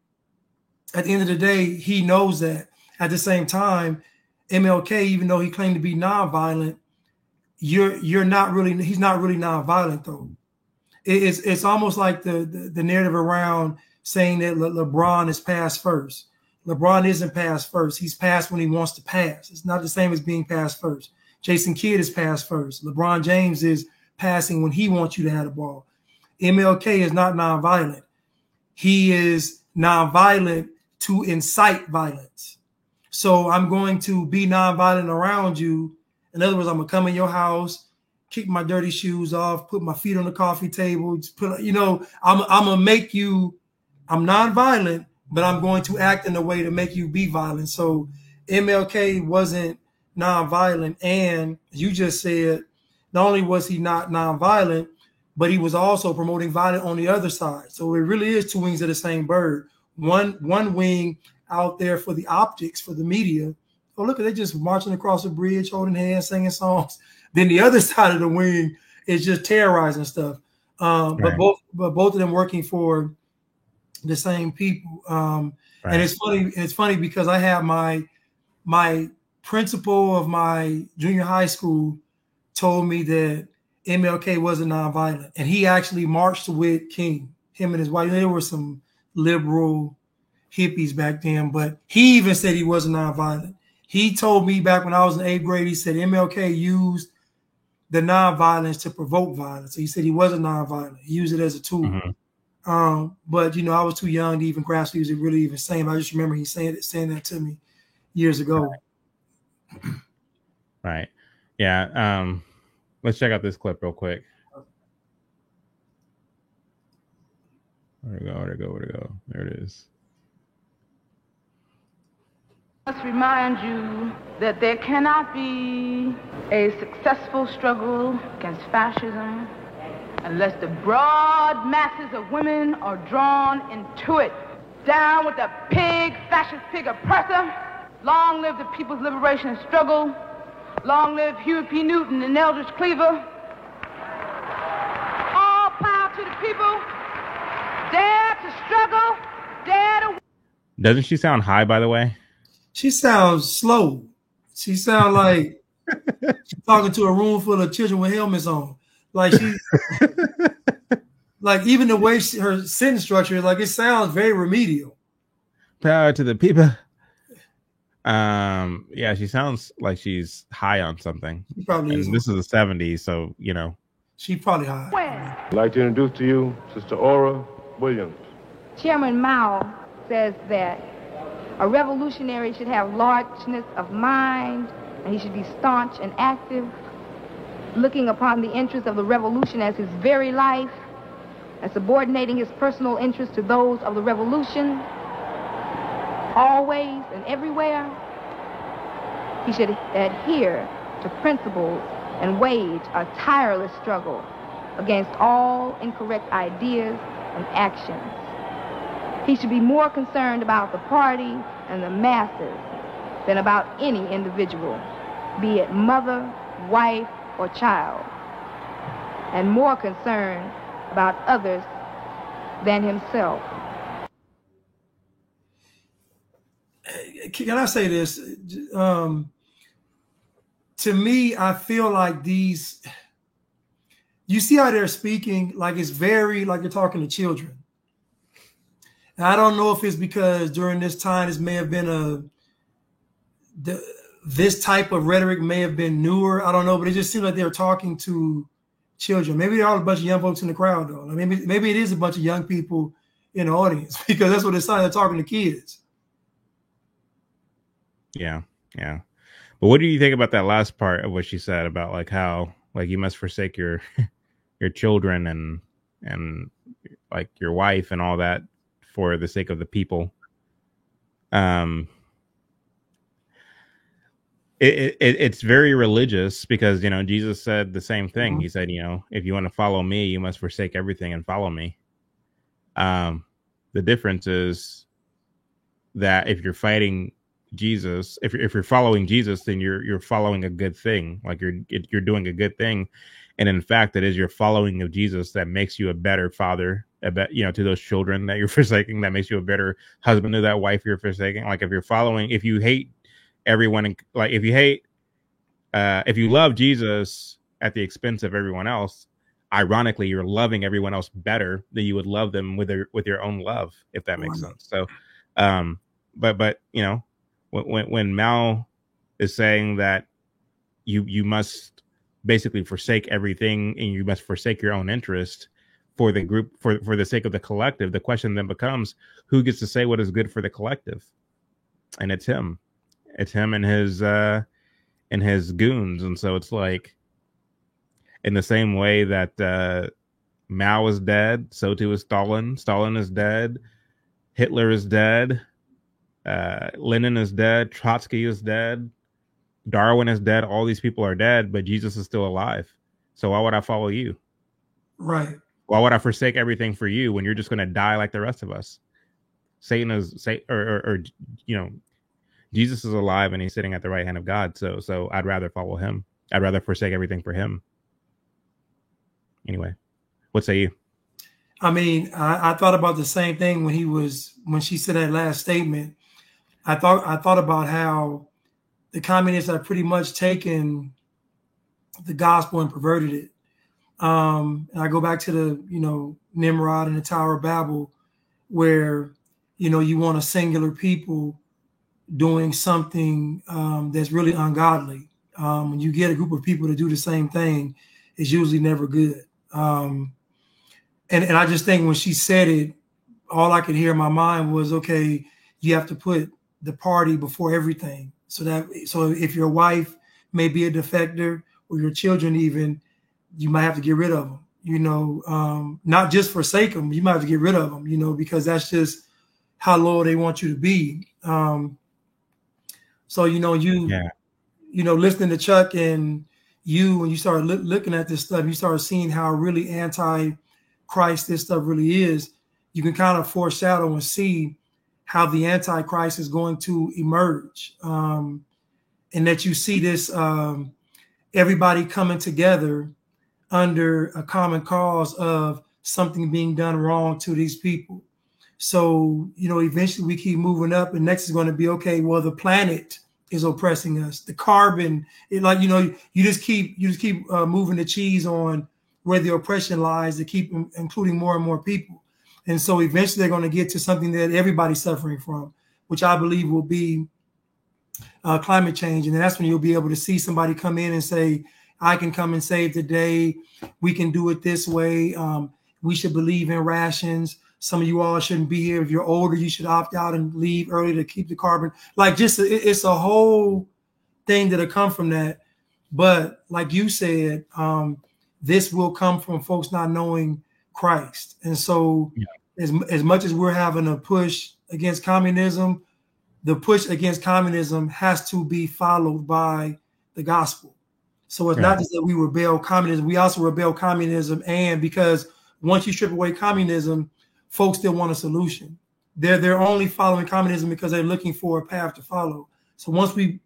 Speaker 4: at the end of the day, he knows that. At the same time, MLK, even though he claimed to be nonviolent, he's not really nonviolent though. It's almost like the narrative around saying that LeBron is pass first. LeBron isn't pass first. He's passed when he wants to pass. It's not the same as being pass first. Jason Kidd is pass first. LeBron James is passing when he wants you to have the ball. MLK is not nonviolent. He is nonviolent to incite violence. So I'm going to be nonviolent around you. In other words, I'm gonna come in your house, kick my dirty shoes off, put my feet on the coffee table. I'm gonna make you. I'm nonviolent, but I'm going to act in a way to make you be violent. So MLK wasn't nonviolent, and you just said not only was he not nonviolent, but he was also promoting violence on the other side. So it really is two wings of the same bird. One wing out there for the optics, for the media. Oh, look, they're just marching across the bridge, holding hands, singing songs. Then the other side of the wing is just terrorizing stuff. Right. But both of them working for the same people. Right. And it's funny because I have my principal of my junior high school told me that MLK wasn't nonviolent, and he actually marched with King, him and his wife. There were some liberal hippies back then, but he even said he wasn't nonviolent. He told me back when I was in 8th grade, he said MLK used the nonviolence to provoke violence. So he said he wasn't nonviolent. He used it as a tool.
Speaker 3: Mm-hmm.
Speaker 4: But I was too young to even grasp what he was really even saying. I just remember he saying that to me years ago.
Speaker 3: Right. Yeah. Let's check out this clip real quick. Where'd it go? There it is.
Speaker 11: I must remind you that there cannot be a successful struggle against fascism unless the broad masses of women are drawn into it. Down with the fascist pig oppressor. Long live the People's Liberation Struggle. Long live Huey P. Newton and Eldridge Cleaver. All power to the people. Dare to struggle. Dare to...
Speaker 3: Doesn't she sound high, by the way?
Speaker 4: She sounds slow. She sounds like she's talking to a room full of children with helmets on. Like she, like even the way her sentence structure, like it sounds very remedial.
Speaker 3: Power to the people. Yeah, she sounds like she's high on something.
Speaker 4: She probably is.
Speaker 3: This is the 70s, so
Speaker 4: She probably high.
Speaker 13: I'd like to introduce to you Sister Ora Williams.
Speaker 14: Chairman Mao says that a revolutionary should have largeness of mind, and he should be staunch and active, looking upon the interests of the revolution as his very life, and subordinating his personal interests to those of the revolution, always and everywhere. He should adhere to principles and wage a tireless struggle against all incorrect ideas and actions. He should be more concerned about the party and the masses than about any individual, be it mother, wife, or child, and more concerned about others than himself.
Speaker 4: Can I say this? To me, I feel like these, you see how they're speaking, like it's very, like you're talking to children. And I don't know if it's because during this time, this may have been this type of rhetoric may have been newer. I don't know, but it just seems like they're talking to children. Maybe there are a bunch of young folks in the crowd, though. Maybe it is a bunch of young people in the audience, because that's what it sounds like, they're talking to kids.
Speaker 3: Yeah. But what do you think about that last part of what she said about like how like you must forsake your children and like your wife and all that for the sake of the people? It's very religious because, Jesus said the same thing. Mm-hmm. He said, if you want to follow me, you must forsake everything and follow me. The difference is that if you're fighting Jesus, if you're following Jesus, then you're following a good thing. Like you're doing a good thing. And in fact, it is your following of Jesus that makes you a better father, to those children that you're forsaking, that makes you a better husband to that wife you're forsaking. Like if you hate everyone, like if you love Jesus at the expense of everyone else, ironically, you're loving everyone else better than you would love them with your own love, if that makes sense. So, but when Mao is saying that you must basically forsake everything and you must forsake your own interest for the group, for the sake of the collective, the question then becomes, who gets to say what is good for the collective? And it's him. It's him and his goons. And so it's like, in the same way that Mao is dead, so too is Stalin. Stalin is dead. Hitler is dead. Lenin is dead. Trotsky is dead. Darwin is dead. All these people are dead, but Jesus is still alive. So why would I follow you?
Speaker 4: Right.
Speaker 3: Why would I forsake everything for you when you're just going to die like the rest of us? Jesus is alive and he's sitting at the right hand of God. So I'd rather follow him. I'd rather forsake everything for him. Anyway, what say you?
Speaker 4: I mean, I thought about the same thing when she said that last statement. I thought about how the communists have pretty much taken the gospel and perverted it. And I go back to the, Nimrod and the Tower of Babel, where, you want a singular people doing something that's really ungodly. When you get a group of people to do the same thing, it's usually never good. And I just think when she said it, all I could hear in my mind was, okay, you have to put the party before everything. So if your wife may be a defector, or your children even, you might have to get rid of them, you know, not just forsake them. You might have to get rid of them, you know, because that's just how low they want you to be. So, you know, you know, listening to Chuck and when you start looking at this stuff, you start seeing how really anti-Christ this stuff really is. You can kind of foreshadow and see how the Antichrist is going to emerge. And that you see this, everybody coming together under a common cause of something being done wrong to these people. So, you know, eventually we keep moving up, and next is going to be, okay, well, the planet is oppressing us. The carbon, you know, you just keep moving the cheese on where the oppression lies to keep including more and more people. And so eventually they're going to get to something that everybody's suffering from, which I believe will be climate change. And then that's when you'll be able to see somebody come in and say, I can come and save the day. We can do it this way. We should believe in rations. Some of you all shouldn't be here. If you're older, you should opt out and leave early to keep the carbon. Like, just it's a whole thing that'll come from that. But like you said, this will come from folks not knowing Christ. And so as much as we're having a push against communism, the push against communism has to be followed by the gospel. So it's not just that we rebel communism, we also rebel communism. And because once you strip away communism, folks still want a solution. They're only following communism because they're looking for a path to follow. So once we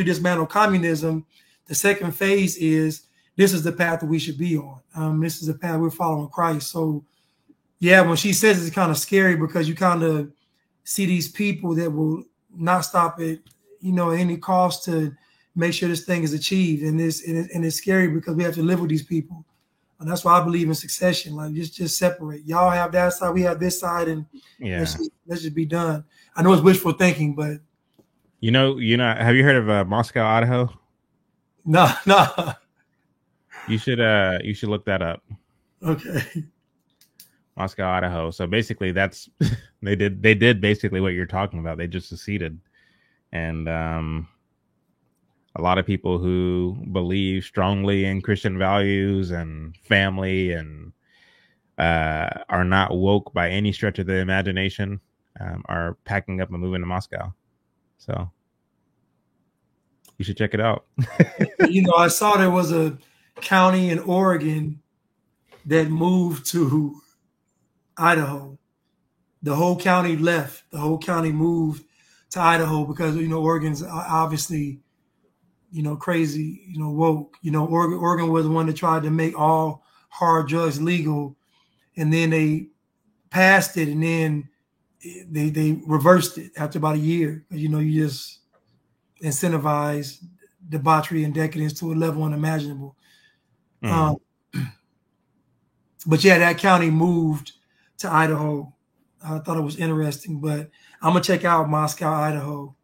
Speaker 4: dismantle communism, the second phase is, this is the path that we should be on. This is the path we're following Christ. So yeah, when she says it's kind of scary, because you kind of see these people that will not stop at, you know, at any cost to make sure this thing is achieved. And it's scary because we have to live with these people. And that's why I believe in succession. Like, just separate. Y'all have that side, we have this side, and let's just be done. I know it's wishful thinking, but
Speaker 3: you know, have you heard of Moscow, Idaho?
Speaker 4: No.
Speaker 3: You should look that up. Okay. Moscow, Idaho. So basically that's they did basically what you're talking about. They just seceded. And a lot of people who believe strongly in Christian values and family and are not woke by any stretch of the imagination are packing up and moving to Moscow. So you should check it out.
Speaker 4: You know, I saw there was a county in Oregon that moved to Idaho. The whole county left. The whole county moved to Idaho because, you know, Oregon's obviously, you know, crazy, you know, woke. You know, Oregon was the one that tried to make all hard drugs legal, and then they passed it, and then they reversed it after about a year. You know, you just incentivize debauchery and decadence to a level unimaginable. But yeah, that county moved to Idaho. I thought it was interesting, but I'm gonna check out Moscow, Idaho.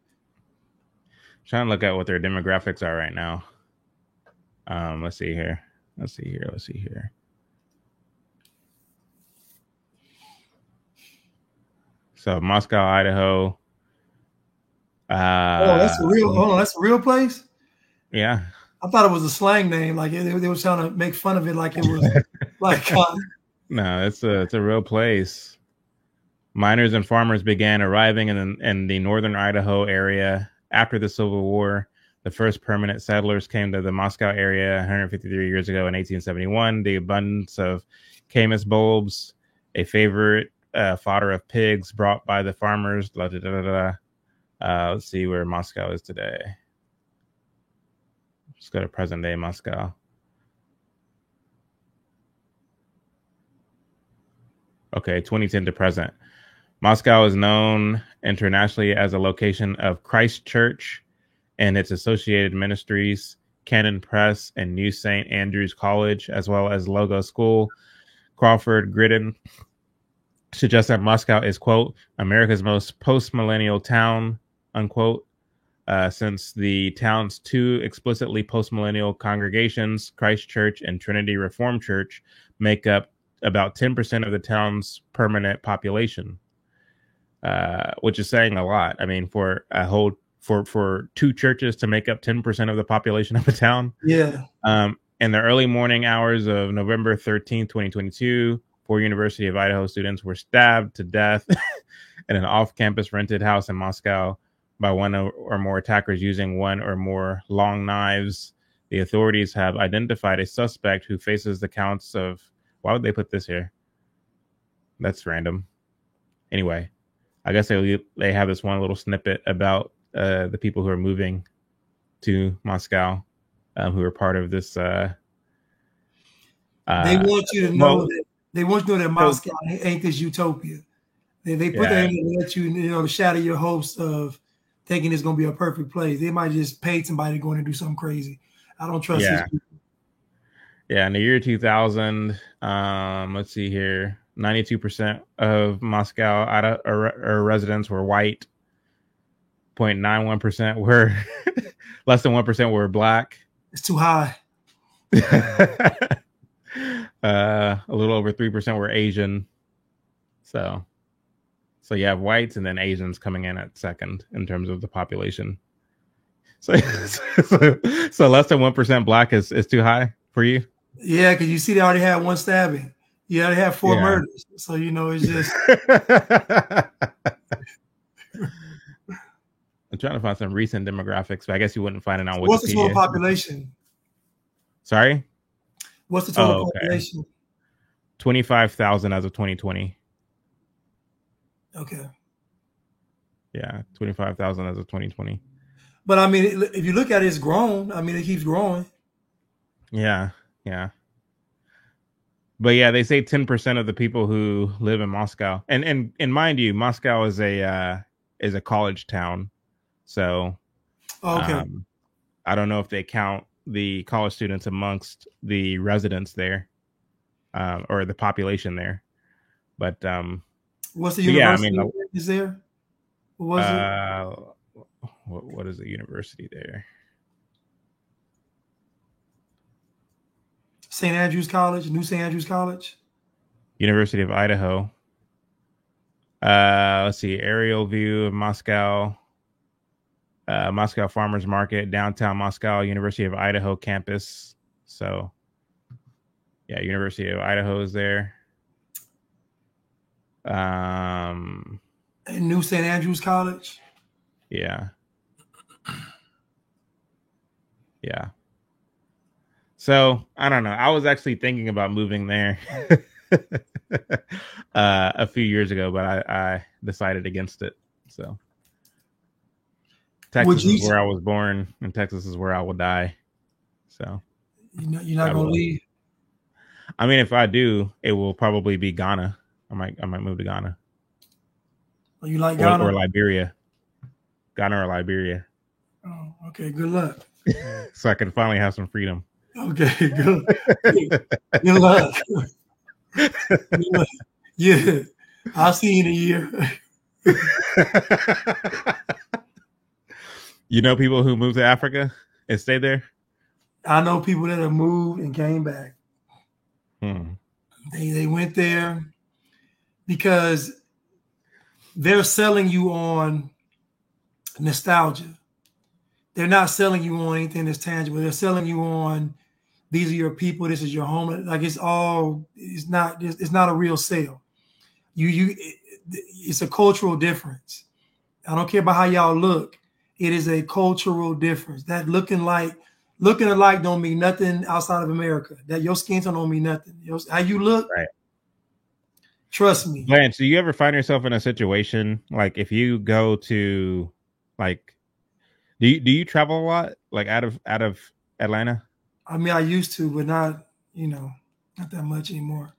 Speaker 3: Trying to look at what their demographics are right now. Let's see here. So Moscow, Idaho.
Speaker 4: That's a real. Hold on, that's a real place.
Speaker 3: Yeah.
Speaker 4: I thought it was a slang name. Like they were trying to make fun of it, like it was like.
Speaker 3: No, it's a real place. Miners and farmers began arriving in the northern Idaho area after the Civil War. The first permanent settlers came to the Moscow area 153 years ago in 1871. The abundance of camas bulbs, a favorite fodder of pigs brought by the farmers. Let's see where Moscow is today. Let's go to present day Moscow. Okay, 2010 to present. Moscow is known internationally as a location of Christ Church and its associated ministries, Canon Press and New St. Andrew's College, as well as Logo School. Crawford Gridden suggests that Moscow is, quote, America's most post-millennial town, unquote. since the town's two explicitly postmillennial congregations, Christ Church and Trinity Reformed Church, make up about 10% of the town's permanent population, which is saying a lot. I mean, for two churches to make up 10% of the population of a town.
Speaker 4: Yeah.
Speaker 3: In the early morning hours of November 13th, 2022, 4 University of Idaho students were stabbed to death in an off-campus rented house in Moscow by one or more attackers using one or more long knives. The authorities have identified a suspect who faces the counts of... Why would they put this here? That's random. Anyway, I guess they have this one little snippet about the people who are moving to Moscow, who are part of this. They
Speaker 4: want you to know that they want you to know that Moscow ain't this utopia. They put that in to let to shatter your hopes of thinking it's going to be a perfect place. They might just pay somebody to go in and do something crazy. I don't trust these people.
Speaker 3: Yeah, in the year 2000, let's see here, 92% of Moscow residents were white. 0.91% were less than 1% were black.
Speaker 4: It's too high.
Speaker 3: A little over 3% were Asian. So you have whites and then Asians coming in at second in terms of the population. So less than 1% black is too high for you?
Speaker 4: Yeah, because you see they already had one stabbing. You already had 4 murders. So, it's just...
Speaker 3: I'm trying to find some recent demographics, but I guess you wouldn't find it on Wikipedia.
Speaker 4: What's the total population?
Speaker 3: Sorry?
Speaker 4: What's the total population?
Speaker 3: 25,000 as of 2020.
Speaker 4: Okay.
Speaker 3: Yeah, 25,000 as of 2020.
Speaker 4: But I mean, if you look at it, it's grown. I mean, it keeps growing.
Speaker 3: Yeah. But yeah, they say 10% of the people who live in Moscow, and mind you, Moscow is a college town, so I don't know if they count the college students amongst the residents there, or the population there. But
Speaker 4: what's the university is there? What was it?
Speaker 3: What is the university there?
Speaker 4: St. Andrews College, New St. Andrews College.
Speaker 3: University of Idaho. Let's see, aerial view of Moscow. Moscow Farmers Market, downtown Moscow, University of Idaho campus. So, yeah, University of Idaho is there.
Speaker 4: And New St. Andrews College.
Speaker 3: Yeah. Yeah. So I don't know. I was actually thinking about moving there a few years ago, but I decided against it. So Texas is where I was born, and Texas is where I will die. So
Speaker 4: you're not gonna leave.
Speaker 3: I mean, if I do, it will probably be Ghana. I might move to Ghana.
Speaker 4: Oh, you like Ghana
Speaker 3: or Liberia? Ghana or Liberia?
Speaker 4: Oh, okay. Good luck.
Speaker 3: So I can finally have some freedom.
Speaker 4: Okay, good luck. Good luck. Yeah, I'll see you in a year.
Speaker 3: You know people who moved to Africa and stayed there?
Speaker 4: I know people that have moved and came back. They went there because they're selling you on nostalgia. They're not selling you on anything that's tangible. They're selling you on, these are your people, this is your home. Like it's not a real sale. It's a cultural difference. I don't care about how y'all look. It is a cultural difference. That looking alike don't mean nothing outside of America. That your skin tone don't mean nothing. How you look,
Speaker 3: right?
Speaker 4: Trust me.
Speaker 3: Lance, do you ever find yourself in a situation like if you go to like, do you travel a lot, like out of Atlanta?
Speaker 4: I mean, I used to, but not that much anymore.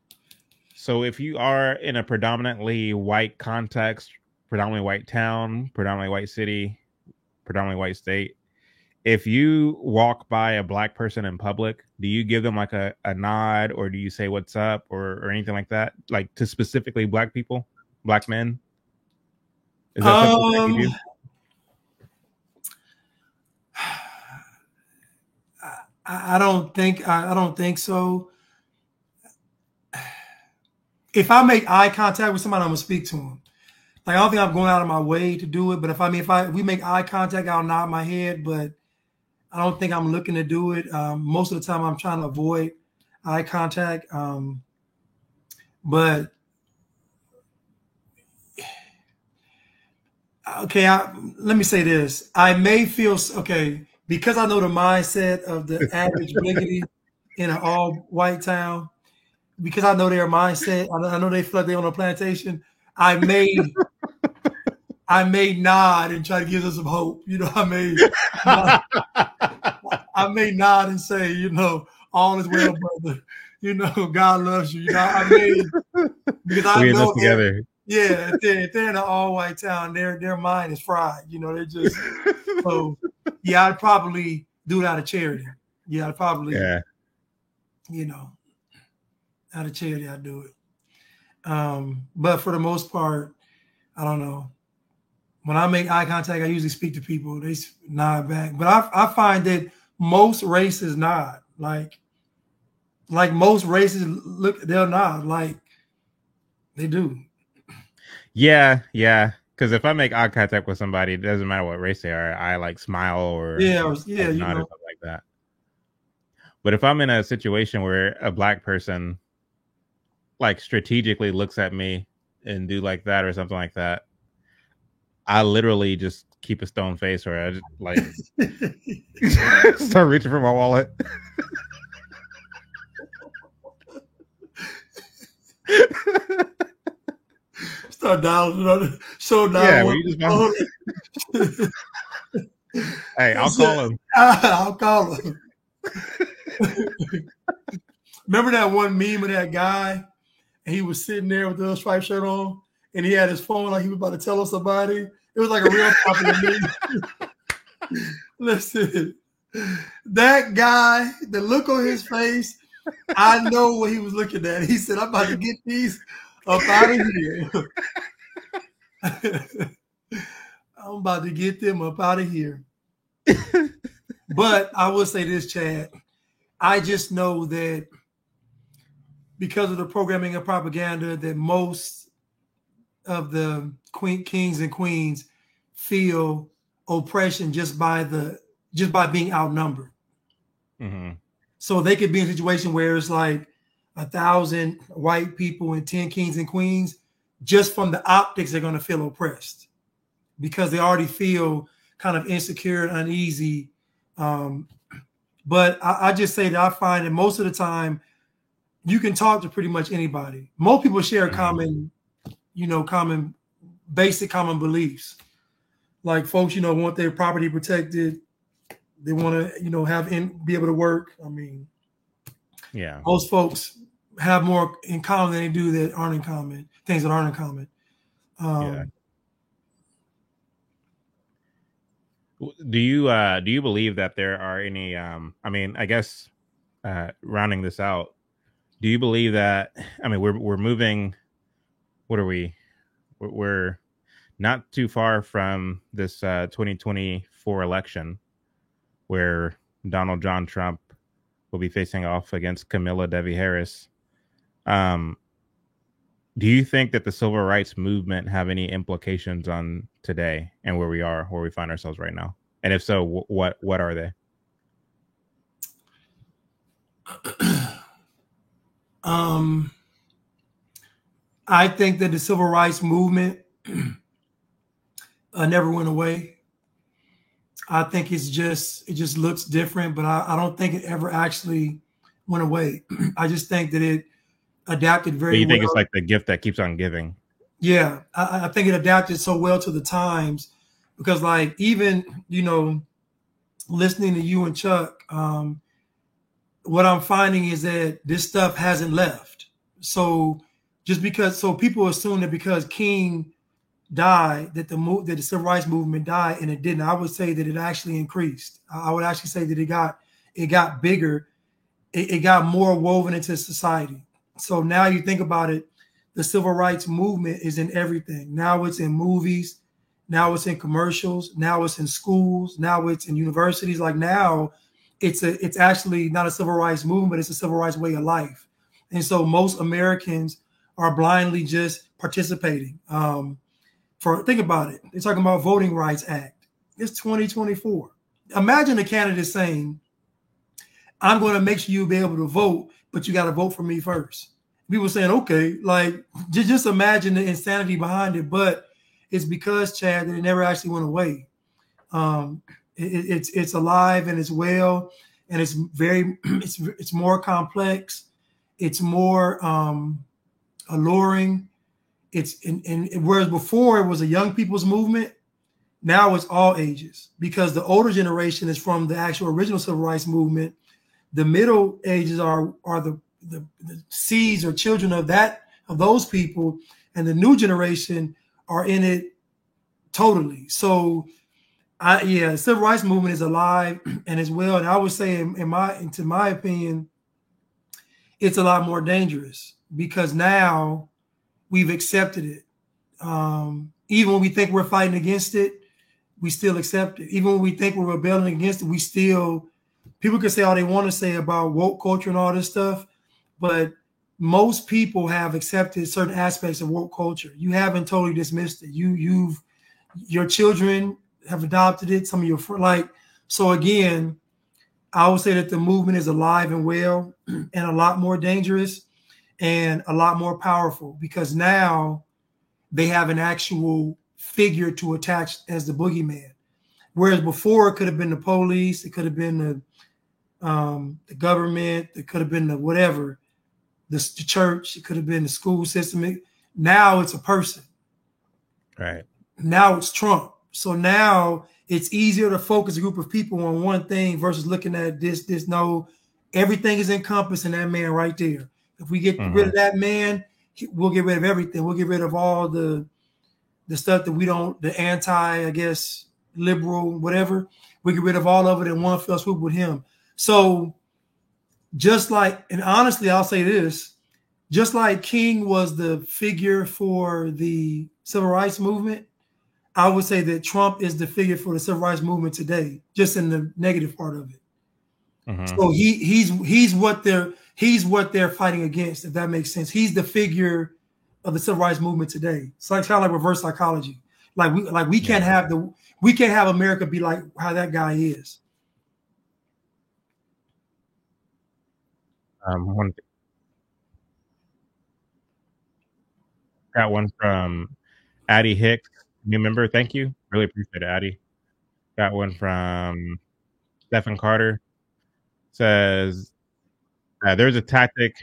Speaker 3: So if you are in a predominantly white context, predominantly white town, predominantly white city, predominantly white state, if you walk by a black person in public, do you give them like a nod, or do you say what's up or anything like that? Like to specifically black people, black men? Is that something that you do?
Speaker 4: I don't think so. If I make eye contact with somebody, I'm gonna speak to them. Like, I don't think I'm going out of my way to do it, but if we make eye contact, I'll nod my head, but I don't think I'm looking to do it. Most of the time I'm trying to avoid eye contact. But okay, let me say this. I may feel, okay, because I know the mindset of the average biggity in an all-white town, because I know their mindset, I know they feel like they're on a plantation, I may nod and try to give them some hope. You know, I may nod and say, you know, all is well, brother. You know, God loves you. You know, I may, because I know together. Yeah, if they're in an all-white town, their mind is fried. You know, they're just so. Yeah, I'd probably do it out of charity. Yeah, I'd probably. Yeah. You know, out of charity, I'd do it. But for the most part, I don't know. When I make eye contact, I usually speak to people. They nod back. But I find that most races nod. Like most races, they'll nod. Like they do.
Speaker 3: Yeah. Because if I make eye contact with somebody, it doesn't matter what race they are. I like smile or
Speaker 4: you
Speaker 3: nod
Speaker 4: know,
Speaker 3: or something like that. But if I'm in a situation where a black person like strategically looks at me and do like that or something like that, I literally just keep a stone face, or I just like start reaching for my wallet.
Speaker 4: Start dialing, show down.
Speaker 3: Yeah, you just hey, I'll call him.
Speaker 4: I'll call him. Remember that one meme of that guy, and he was sitting there with the striped shirt on, and he had his phone like he was about to tell somebody. It was like a real popular meme. Listen, that guy, the look on his face, I know what he was looking at. He said, "I'm about to get these up out of here. I'm about to get them up out of here." But I will say this, Chad. I just know that because of the programming and propaganda, that most of the kings and queens feel oppression just by being outnumbered. Mm-hmm. So they could be in a situation where it's like 1,000 white people and 10 kings and queens. Just from the optics, they're going to feel oppressed because they already feel kind of insecure and uneasy. But I just say that I find that most of the time you can talk to pretty much anybody. Most people share common basic beliefs. Like folks, want their property protected. They want to, be able to work. I mean, yeah, most folks have more in common than they do that aren't in common. Things that aren't in common. Yeah.
Speaker 3: Do you believe that there are any? I guess rounding this out, do you believe that? I mean, we're moving. What are we? We're not too far from this 2024 election, where Donald John Trump will be facing off against Kamala Devi Harris. Do you think that the civil rights movement have any implications on today and where we find ourselves right now? And if so, what are they?
Speaker 4: I think that the civil rights movement never went away. I think it just looks different, but I don't think it ever actually went away. I just think that it adapted very well. You think
Speaker 3: it's like the gift that keeps on giving?
Speaker 4: Yeah, I think it adapted so well to the times because, like, even, listening to you and Chuck, what I'm finding is that this stuff hasn't left. So people assume that because King died, that the civil rights movement died, and it didn't. I would say that it actually increased. I would actually say that it got bigger. It got more woven into society. So now you think about it, the civil rights movement is in everything. Now it's in movies. Now it's in commercials. Now it's in schools. Now it's in universities. Like now it's actually not a civil rights movement, it's a civil rights way of life. And so most Americans are blindly just participating. Think about it. They're talking about Voting Rights Act. It's 2024. Imagine a candidate saying, I'm going to make sure you'll be able to vote, but you got to vote for me first. People saying, okay, like just imagine the insanity behind it. But it's because, Chad, that it never actually went away. It's alive and it's well, and it's it's more complex. It's more alluring. Whereas before it was a young people's movement, now it's all ages, because the older generation is from the actual original civil rights movement. The middle ages are the seeds or children of those people, and the new generation are in it totally. So the civil rights movement is alive and as well. And I would say, in my opinion, it's a lot more dangerous because now we've accepted it. Even when we think we're fighting against it, we still accept it. Even when we think we're rebelling against it, people can say all they want to say about woke culture and all this stuff, but most people have accepted certain aspects of woke culture. You haven't totally dismissed it. Your children have adopted it. Some of your so again, I would say that the movement is alive and well and a lot more dangerous and a lot more powerful, because now they have an actual figure to attach as the boogeyman. Whereas before it could have been the police, it could have been the government, it could have been the whatever, the church, it could have been the school system. Now it's a person.
Speaker 3: Right.
Speaker 4: Now it's Trump. So now it's easier to focus a group of people on one thing versus looking at this. No, everything is encompassed in that man right there. If we get rid of that man, we'll get rid of everything. We'll get rid of all the stuff that we don't, the anti, I guess, liberal, whatever. We get rid of all of it in one fell swoop with him. So just like, and honestly, I'll say this, just like King was the figure for the civil rights movement, I would say that Trump is the figure for the civil rights movement today, just in the negative part of it. So he's what they're fighting against, if that makes sense. He's the figure of the civil rights movement today. It's like kind of like reverse psychology. We can't have America be like how that guy is.
Speaker 3: Got one from Addie Hicks, new member. Thank you. Really appreciate it, Addie. Got one from Stephen Carter. Says, there's a tactic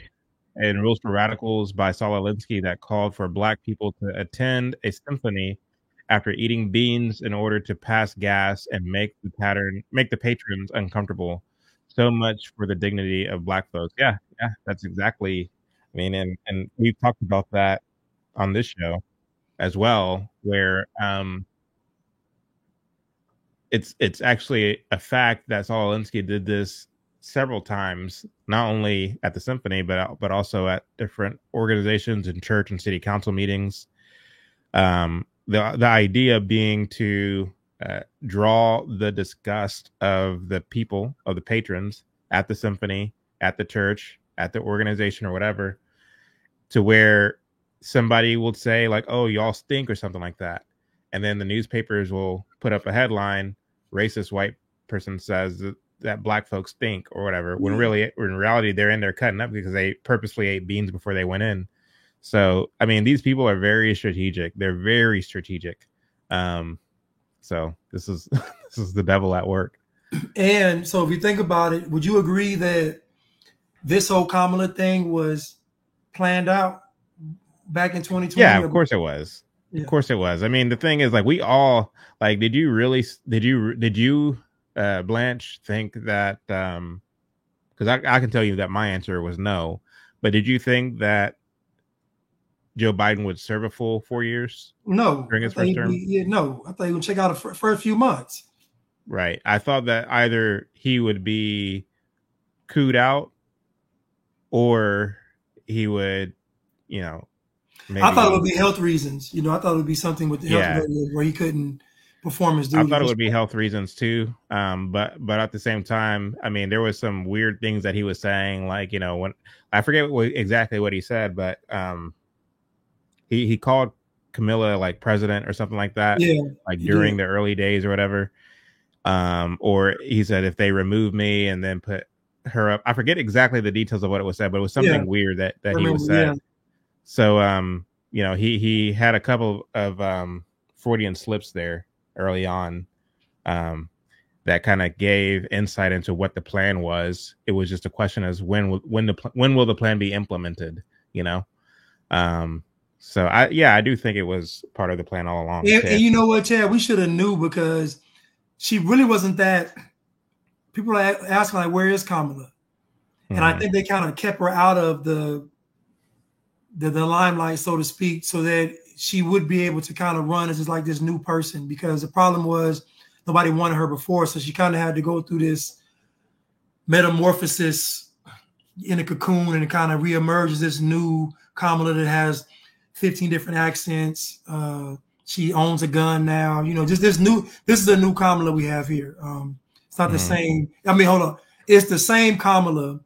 Speaker 3: in Rules for Radicals by Saul Alinsky that called for Black people to attend a symphony after eating beans in order to pass gas and make the patrons uncomfortable. So much for the dignity of Black folks. Yeah, that's exactly. I mean, and we've talked about that on this show as well, where it's actually a fact that Saul Alinsky did this several times, not only at the symphony, but also at different organizations and church and city council meetings. The idea being to draw the disgust of the people, of the patrons at the symphony, at the church, at the organization or whatever, to where somebody will say like, oh, y'all stink or something like that. And then the newspapers will put up a headline, racist white person says that Black folks stink or whatever, when in reality, they're in there cutting up because they purposely ate beans before they went in. So, I mean, these people are very strategic. They're very strategic. So this is the devil at work.
Speaker 4: And so if you think about it, would you agree that this whole Kamala thing was planned out back in 2020?
Speaker 3: Yeah, of course it was. Yeah. Of course it was. I mean, the thing is, like, we all, like, did you Blanche think that, because I can tell you that my answer was no, but did you think that Joe Biden would serve a full 4 years?
Speaker 4: No.
Speaker 3: During his first term?
Speaker 4: No. I thought he would check out for a few months.
Speaker 3: Right. I thought that either he would be cooed out or he would, maybe.
Speaker 4: I thought it would be health reasons. I thought it would be something with the health where he couldn't perform his
Speaker 3: I
Speaker 4: duty.
Speaker 3: thought it would be health reasons too. But at the same time, I mean, there was some weird things that he was saying, like, you know, when I forget exactly what he said, but he called Camilla like president or something like that.
Speaker 4: Yeah,
Speaker 3: like during the early days or whatever. Or he said if they remove me and then put her up, I forget exactly the details of what it was said, but it was something weird that he was said. Yeah. So you know, he had a couple of Freudian slips there early on that kind of gave insight into what the plan was. It was just a question as when will the plan be implemented, you know? So I do think it was part of the plan all along.
Speaker 4: And you know what, Chad, we should have knew, because she really wasn't that. People are asking like, where is Kamala? And I think they kind of kept her out of the limelight, so to speak, so that she would be able to kind of run as just like this new person, because the problem was nobody wanted her before. So she kind of had to go through this metamorphosis in a cocoon and it kind of reemerge as this new Kamala that has 15 different accents. She owns a gun now, you know, just this is a new Kamala we have here. It's not the same. I mean, hold on. It's the same Kamala,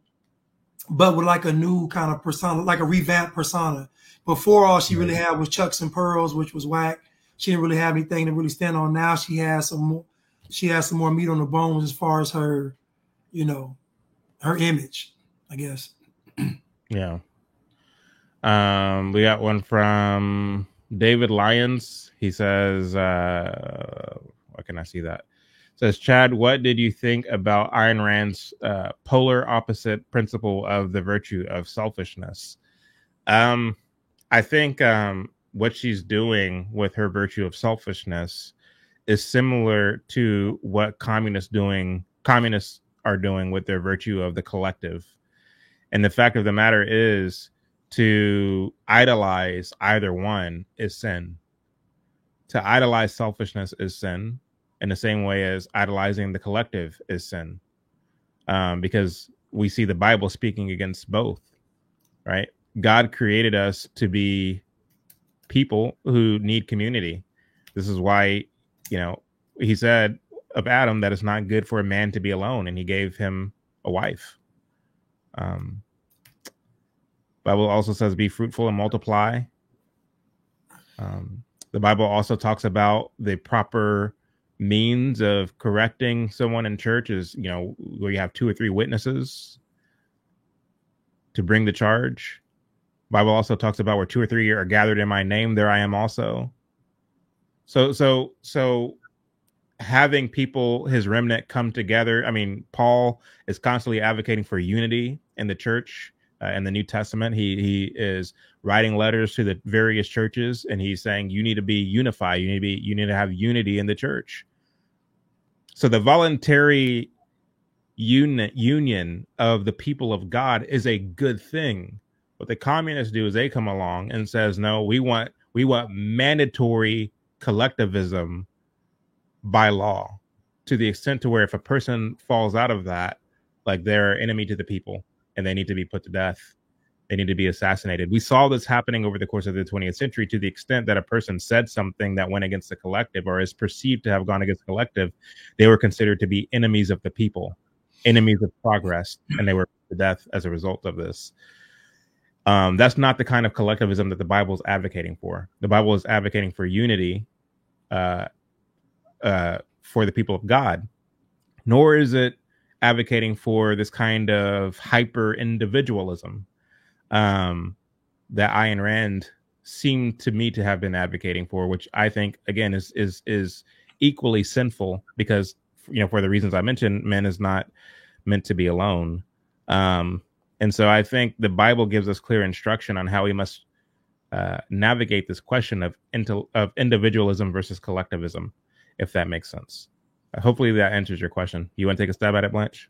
Speaker 4: but with like a new kind of persona, like a revamped persona. Before, all she really had was Chucks and Pearls, which was whack. She didn't really have anything to really stand on. Now she has some more meat on the bones as far as her, you know, her image, I guess.
Speaker 3: Yeah. We got one from David Lyons. He says, why can I see that? Says, Chad, what did you think about Ayn Rand's polar opposite principle of the virtue of selfishness? I think what she's doing with her virtue of selfishness is similar to what communists are doing with their virtue of the collective. And the fact of the matter is, to idolize either one is sin. To idolize selfishness is sin, in the same way as idolizing the collective is sin. Because we see the Bible speaking against both, right? God created us to be people who need community. This is why, you know, he said of Adam that it's not good for a man to be alone, and he gave him a wife. Bible also says, be fruitful and multiply. The Bible also talks about the proper means of correcting someone in church is, you know, where you have 2 or 3 witnesses to bring the charge. Bible also talks about where 2 or 3 are gathered in my name, there I am also. So having people, his remnant, come together. I mean, Paul is constantly advocating for unity in the church. In the New Testament, he is writing letters to the various churches, and he's saying you need to be unified. You need to have unity in the church. So the voluntary union of the people of God is a good thing. What the communists do is they come along and says, no, we want mandatory collectivism by law, to the extent to where if a person falls out of that, like they're enemy to the people. And they need to be put to death. They need to be assassinated. We saw this happening over the course of the 20th century, to the extent that a person said something that went against the collective, or is perceived to have gone against the collective. They were considered to be enemies of the people, enemies of progress, and they were put to death as a result of this. That's not the kind of collectivism that the Bible is advocating for. The Bible is advocating for unity for the people of God, nor is it advocating for this kind of hyper individualism that Ayn Rand seemed to me to have been advocating for, which I think again is equally sinful, because, you know, for the reasons I mentioned, man is not meant to be alone. And so I think the Bible gives us clear instruction on how we must navigate this question of individualism versus collectivism, if that makes sense. Hopefully that answers your question. You want to take a stab at it, Blanche?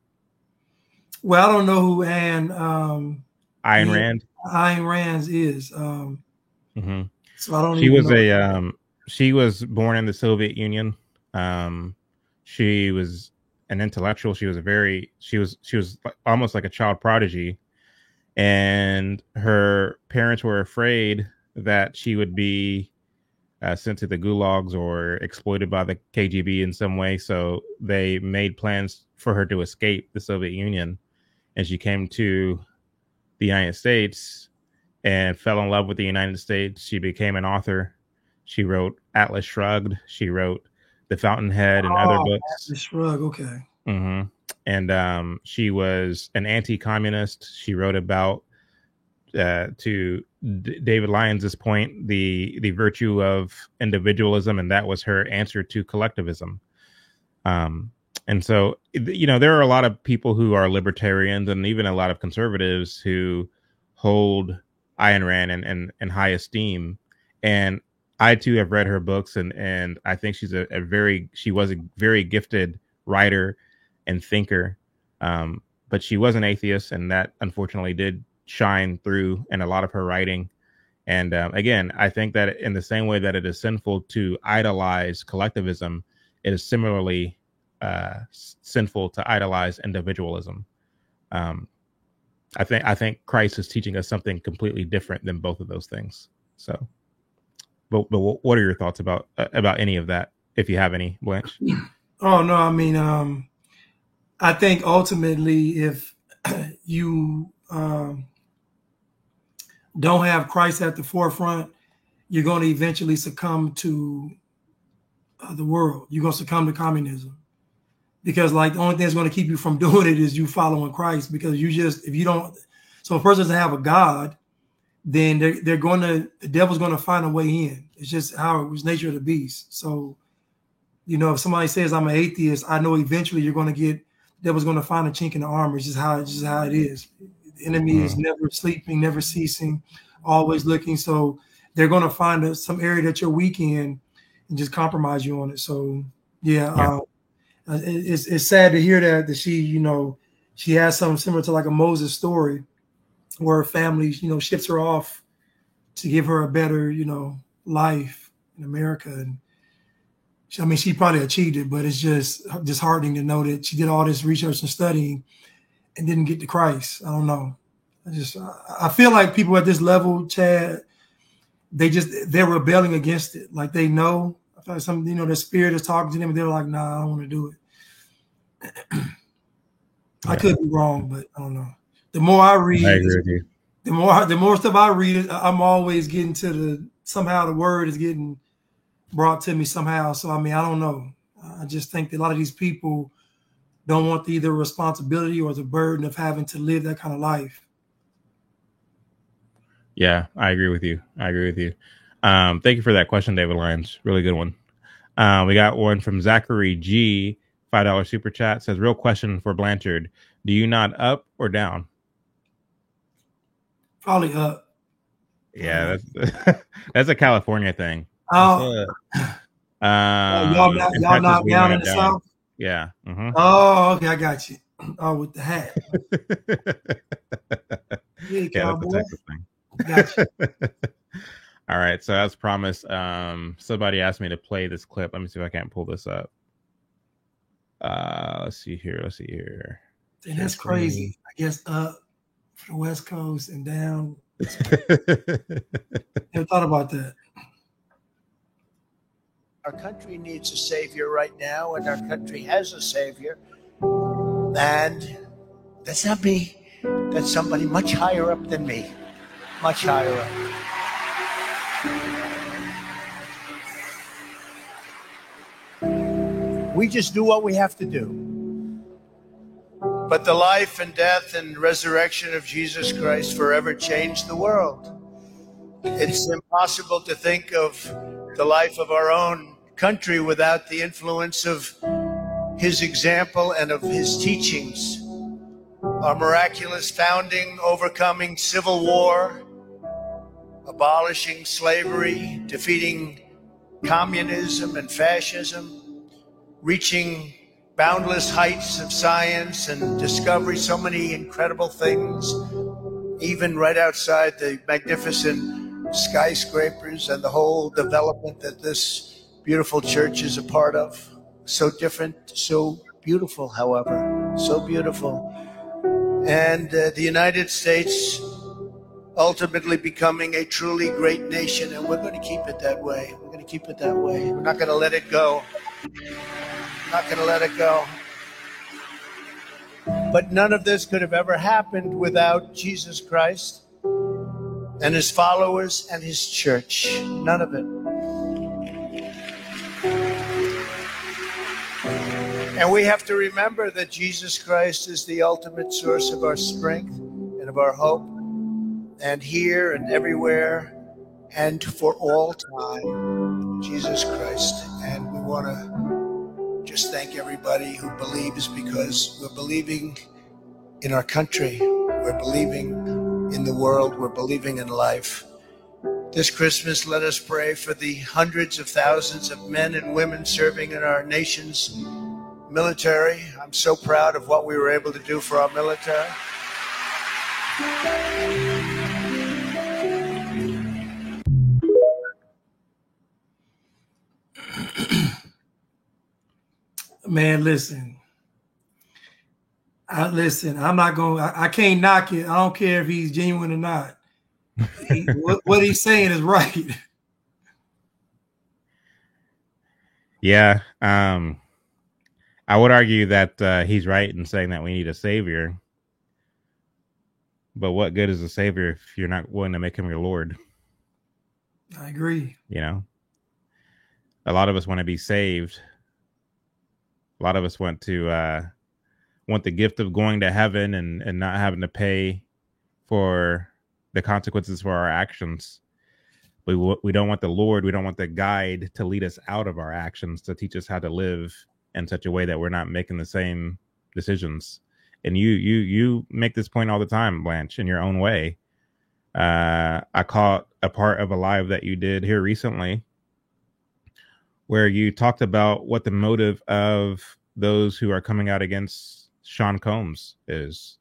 Speaker 4: Well, I don't know who Ayn Rand is. So I don't.
Speaker 3: She was born in the Soviet Union. She was an intellectual. She was almost like a child prodigy, and her parents were afraid that she would be sent to the gulags or exploited by the KGB in some way. So they made plans for her to escape the Soviet Union. And she came to the United States and fell in love with the United States. She became an author. She wrote Atlas Shrugged. She wrote The Fountainhead and other books.
Speaker 4: Atlas Shrugged, okay.
Speaker 3: Mm-hmm. And she was an anti-communist. She wrote about, to David Lyons' point, the virtue of individualism, and that was her answer to collectivism. And so, you know, there are a lot of people who are libertarians and even a lot of conservatives who hold Ayn Rand in high esteem. And I too have read her books, and I think she was a very gifted writer and thinker. But she was an atheist, and that unfortunately did shine through in a lot of her writing. And again, I think that in the same way that it is sinful to idolize collectivism, it is similarly sinful to idolize individualism. I think Christ is teaching us something completely different than both of those things. So, but what are your thoughts about any of that, if you have any, Blanche?
Speaker 4: Oh no, I mean, I think ultimately, if you don't have Christ at the forefront, you're going to eventually succumb to the world. You're going to succumb to communism, because like the only thing that's going to keep you from doing it is you following Christ. Because if you don't, so if a person doesn't have a God, then the devil's going to find a way in. It's just how it was, nature of the beast. So, you know, if somebody says I'm an atheist, I know eventually you're going to the devil's going to find a chink in the armor. It's just how it is. The enemy is never sleeping, never ceasing, always looking. So they're going to find some area that you're weak in and just compromise you on it. So it's sad to hear that she, you know, she has something similar to like a Moses story where her family, you know, ships her off to give her a better, you know, life in America. And I mean, she probably achieved it, but it's just disheartening to know that she did all this research and studying and didn't get to Christ. I don't know. I feel like people at this level, Chad, they're rebelling against it. Like they know, I feel like some, you know, their spirit is talking to them and they're like, nah, I don't want to do it. I could be wrong, but I don't know. The more I read, I agree with you. The more stuff I read, I'm always getting to somehow the word is getting brought to me somehow. So, I mean, I don't know. I just think that a lot of these people don't want either responsibility or the burden of having to live that kind of life.
Speaker 3: Yeah, I agree with you. Thank you for that question, David Lyons. Really good one. We got one from Zachary G, $5 super chat. Says, real question for Blanchard. Do you nod up or down?
Speaker 4: Probably up.
Speaker 3: Yeah, that's a California thing.
Speaker 4: Oh, y'all not down in the South?
Speaker 3: Yeah. Mm-hmm.
Speaker 4: Oh, okay, I got you. Oh, with the hat.
Speaker 3: Yeah, that's the Texas thing. Gotcha. All right, so as promised, somebody asked me to play this clip. Let me see if I can't pull this up. Let's see here.
Speaker 4: And that's crazy. I guess up for the West Coast and down. Never thought about that.
Speaker 9: Our country needs a savior right now, and our country has a savior. And that's not me. That's somebody much higher up than me. Much higher up. We just do what we have to do. But the life and death and resurrection of Jesus Christ forever changed the world. It's impossible to think of the life of our own country without the influence of his example and of his teachings. Our miraculous founding, overcoming civil war, abolishing slavery, defeating communism and fascism, reaching boundless heights of science and discovery, so many incredible things, even right outside the magnificent skyscrapers and the whole development that this beautiful church is a part of. So different, so beautiful, however, so beautiful. And the United States ultimately becoming a truly great nation, and we're going to keep it that way. We're going to keep it that way. We're not going to let it go. Not going to let it go. But none of this could have ever happened without Jesus Christ and his followers and his church. None of it. And we have to remember that Jesus Christ is the ultimate source of our strength and of our hope, and here and everywhere and for all time, Jesus Christ. And we want to just thank everybody who believes, because we're believing in our country, we're believing in the world, we're believing in life. This Christmas, let us pray for the hundreds of thousands of men and women serving in our nation's military. I'm so proud of what we were able to do for our military.
Speaker 4: Man, listen. I'm not going. I can't knock it. I don't care if he's genuine or not. What he's saying is right.
Speaker 3: Yeah. I would argue that he's right in saying that we need a savior. But what good is a savior if you're not willing to make him your Lord?
Speaker 4: I agree.
Speaker 3: You know, a lot of us want to be saved. A lot of us want the gift of going to heaven and not having to pay for the consequences for our actions. We don't want the Lord. We don't want the guide to lead us out of our actions, to teach us how to live in such a way that we're not making the same decisions. And you make this point all the time, Blanche, in your own way. I caught a part of a live that you did here recently where you talked about what the motive of those who are coming out against Sean Combs is.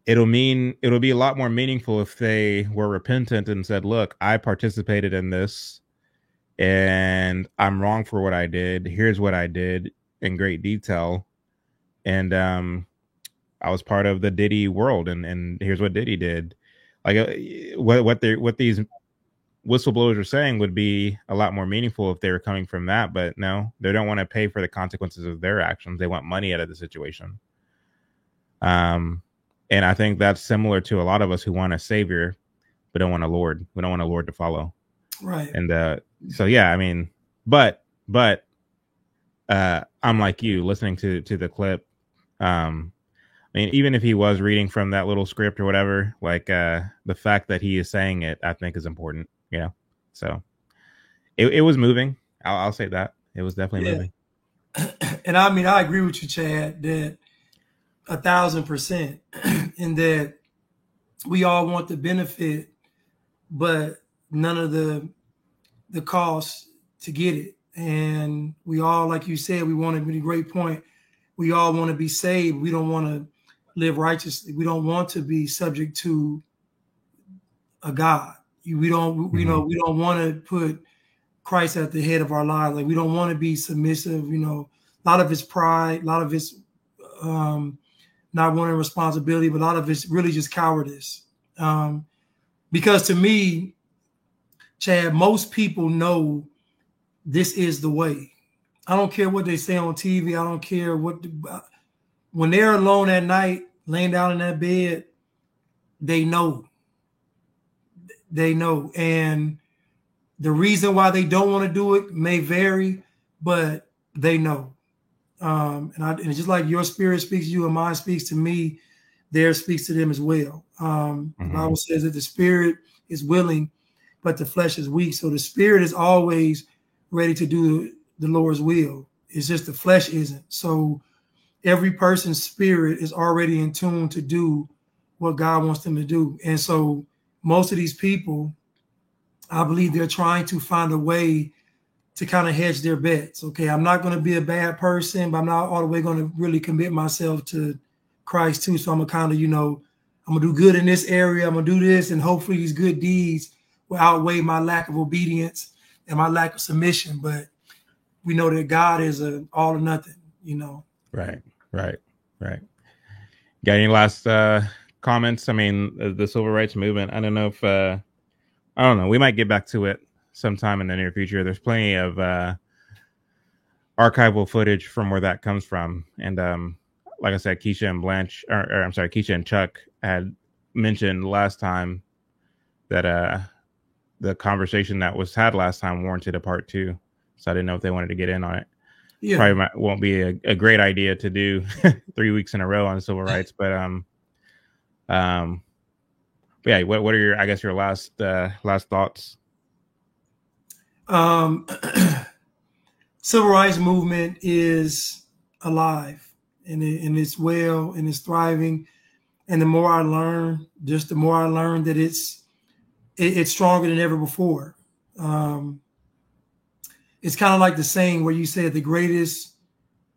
Speaker 3: It'll be a lot more meaningful if they were repentant and said, look, I participated in this and I'm wrong for what I did. Here's what I did in great detail. And I was part of the Diddy world, and here's what Diddy did. Like what these whistleblowers are saying would be a lot more meaningful if they were coming from that. But no, they don't want to pay for the consequences of their actions. They want money out of the situation. And I think that's similar to a lot of us who want a savior, but don't want a Lord. We don't want a Lord to follow.
Speaker 4: Right.
Speaker 3: And so, yeah, I mean, but I'm like you, listening to the clip. I mean, even if he was reading from that little script or whatever, like the fact that he is saying it, I think is important, you know? So it was moving. I'll say that. It was definitely moving.
Speaker 4: And I mean, I agree with you, Chad, that 1,000%, in that we all want the benefit, but none of the costs to get it. And we all, like you said, we want to be a great point. We all want to be saved. We don't want to live righteously. We don't want to be subject to a God. We don't, you know, we don't want to put Christ at the head of our lives. Like, we don't want to be submissive. You know, a lot of it's pride, a lot of it's not wanting responsibility, but a lot of it's really just cowardice. Because to me, Chad, most people know this is the way. I don't care what they say on TV. I don't care what. When they're alone at night, laying down in that bed, they know. They know. And the reason why they don't want to do it may vary, but they know. And just like your spirit speaks to you and mine speaks to me, theirs speaks to them as well. The Bible says that the spirit is willing, but the flesh is weak. So the spirit is always ready to do the Lord's will. It's just the flesh isn't. So every person's spirit is already in tune to do what God wants them to do. And so most of these people, I believe they're trying to find a way to kind of hedge their bets. Okay, I'm not going to be a bad person, but I'm not all the way going to really commit myself to Christ too. So I'm going to kind of, you know, I'm going to do good in this area. I'm going to do this, and hopefully these good deeds will outweigh my lack of obedience and my lack of submission. But we know that God is a all or nothing, you know.
Speaker 3: Right. Got any last comments? I mean, the civil rights movement, I don't know if, I don't know. We might get back to it sometime in the near future. There's plenty of archival footage from where that comes from. And like I said, Keisha and Chuck had mentioned last time that the conversation that was had last time warranted a part 2. So I didn't know if they wanted to get in on it.
Speaker 4: Yeah.
Speaker 3: Probably won't be a great idea to do 3 weeks in a row on civil rights, but yeah, what are your last thoughts?
Speaker 4: Civil rights movement is alive and it's well and it's thriving. And the more I learn, just the more I learn that it's stronger than ever before. It's kind of like the saying where you said the greatest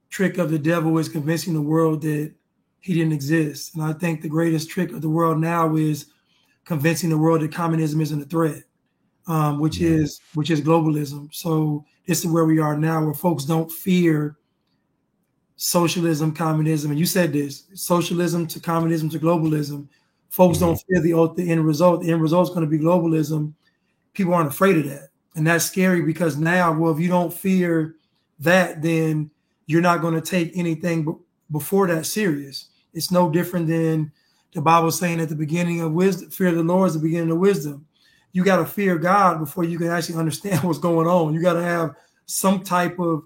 Speaker 4: trick of the devil is convincing the world that he didn't exist. And I think the greatest trick of the world now is convincing the world that communism isn't a threat, which is globalism. So this is where we are now, where folks don't fear socialism, communism. And you said this, socialism to communism to globalism. Folks don't fear the end result. The end result is going to be globalism. People aren't afraid of that. And that's scary because now, well, if you don't fear that, then you're not going to take anything before that serious. It's no different than the Bible saying at the beginning of wisdom, fear of the Lord is the beginning of wisdom. You got to fear God before you can actually understand what's going on. You got to have some type of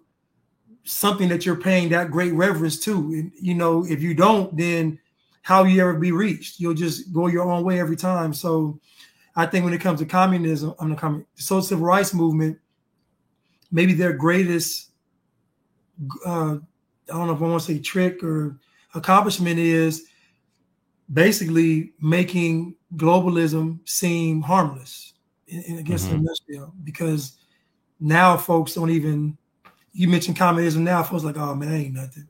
Speaker 4: something that you're paying that great reverence to. And, you know, if you don't, then how will you ever be reached? You'll just go your own way every time. So I think when it comes to communism, the civil rights movement, maybe their greatest, I don't know if I want to say trick or accomplishment is basically making globalism seem harmless against the industrial. Because now folks don't even, you mentioned communism now, folks like, oh man, that ain't nothing.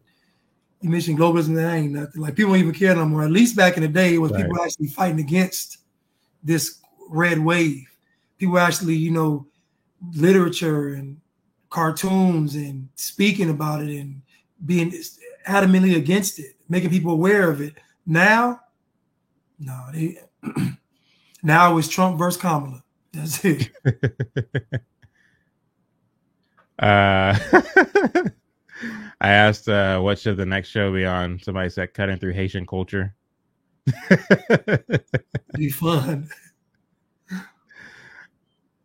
Speaker 4: You mentioned globalism, that ain't nothing. Like people don't even care no more. At least back in the day, it was people actually fighting against this red wave. People actually, you know, literature and cartoons and speaking about it and being adamantly against it, making people aware of it. Now, no, now it's Trump versus Kamala. That's it.
Speaker 3: I asked what should the next show be on. Somebody said cutting through Haitian culture.
Speaker 4: Be fun.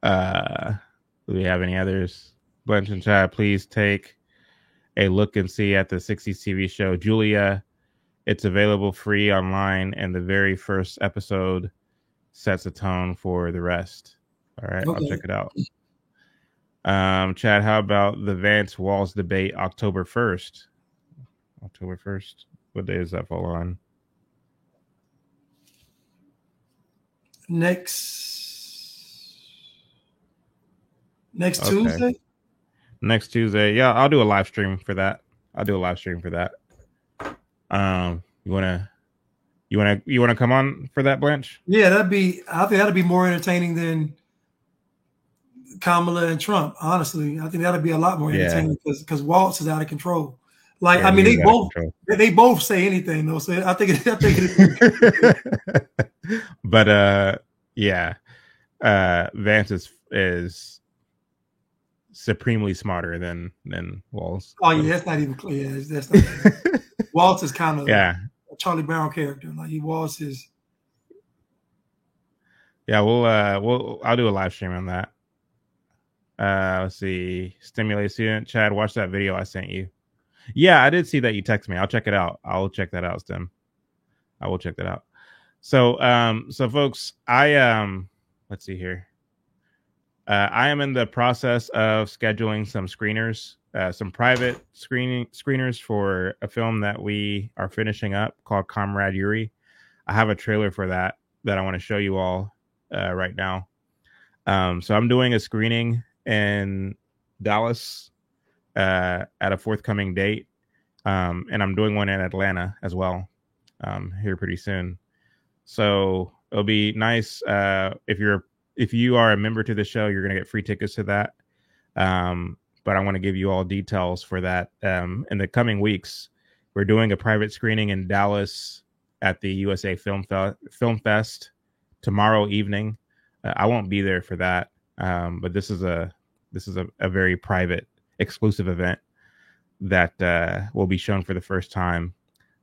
Speaker 3: Do we have any others? Blanche and Chad, please take a look and see at the 60s TV show Julia. It's available free online, and the very first episode sets a tone for the rest. All right, I'll check it out. Chad, how about the Vance Walz debate October 1st? October 1st? What day does that fall on?
Speaker 4: Next Tuesday?
Speaker 3: Next Tuesday. Yeah, I'll do a live stream for that. You wanna come on for that, Blanche?
Speaker 4: Yeah, I think that'd be more entertaining than Kamala and Trump. Honestly, I think that'd be a lot more entertaining because Waltz is out of control. Like, I mean, they both say anything though. So I think it.
Speaker 3: But Vance is supremely smarter than Waltz.
Speaker 4: Oh yeah, that's not even clear. That's not Waltz is kind of a Charlie Brown character. Like Waltz is.
Speaker 3: Yeah, I'll do a live stream on that. Let's see. Stimulate student. Chad, watch that video I sent you. Yeah, I did see that you text me. I'll check it out. I'll check that out, Stim. I will check that out. So folks, let's see here. I am in the process of scheduling some screeners, some private screeners for a film that we are finishing up called Comrade Yuri. I have a trailer for that I want to show you all right now. So I'm doing a screening in Dallas at a forthcoming date, and I'm doing one in Atlanta as well here pretty soon. So it'll be nice if you are a member to the show, you're going to get free tickets to that. But I want to give you all details for that in the coming weeks. We're doing a private screening in Dallas at the USA Film Fest tomorrow evening. I won't be there for that. But this is a very private, exclusive event that will be shown for the first time.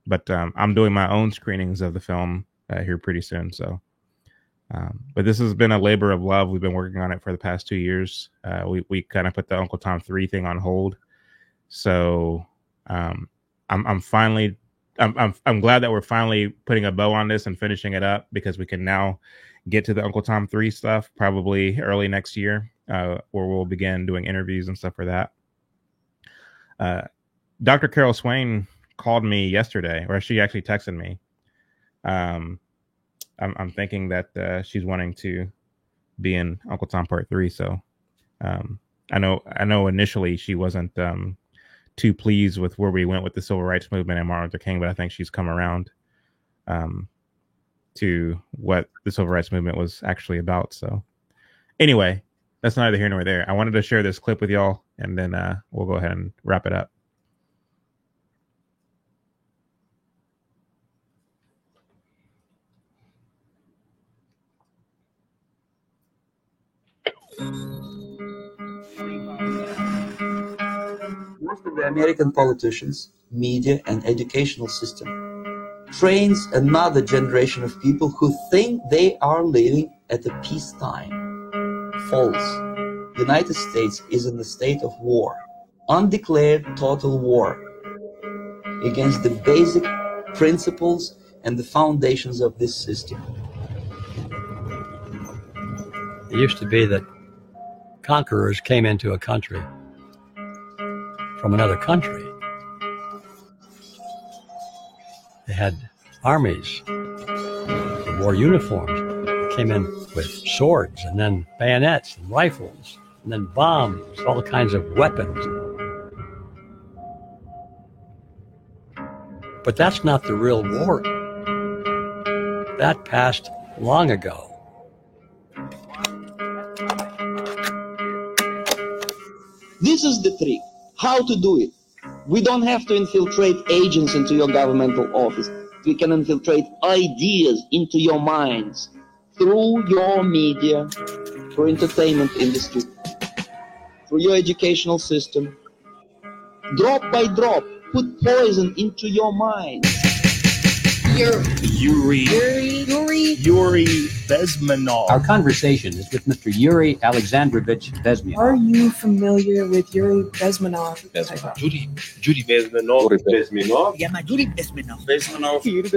Speaker 3: But I'm doing my own screenings of the film here pretty soon. So, but this has been a labor of love. We've been working on it for the past 2 years. We kind of put the Uncle Tom 3 thing on hold. So I'm glad that we're finally putting a bow on this and finishing it up, because we can now get to the Uncle Tom 3 stuff probably early next year, where we'll begin doing interviews and stuff for that. Dr. Carol Swain called me yesterday, or she actually texted me. I'm thinking that she's wanting to be in Uncle Tom Part 3. So I know initially she wasn't too pleased with where we went with the civil rights movement and Martin Luther King, but I think she's come around to what the civil rights movement was actually about. So anyway, that's neither here nor there. I wanted to share this clip with y'all, and then we'll go ahead and wrap it up.
Speaker 15: Most of the American politicians, media, and educational system trains another generation of people who think they are living at a peacetime. False. The United States is in a state of war, undeclared total war, against the basic principles and the foundations of this system.
Speaker 16: It used to be that conquerors came into a country from another country. They had armies, they wore uniforms, they came in with swords and then bayonets and rifles and then bombs, all kinds of weapons. But that's not the real war. That passed long ago.
Speaker 15: This is the trick. How to do it. We don't have to infiltrate agents into your governmental office. We can infiltrate ideas into your minds through your media, through entertainment industry, through your educational system. Drop by drop, put poison into your mind.
Speaker 18: Yuri Bezmenov.
Speaker 16: Our conversation is with Mr. Yuri Alexandrovich Bezmenov.
Speaker 19: Are you familiar with Yuri Bezmenov?
Speaker 18: Judy Bezmenov.
Speaker 19: Yeah, Yuri Bezmenov.
Speaker 18: Yuri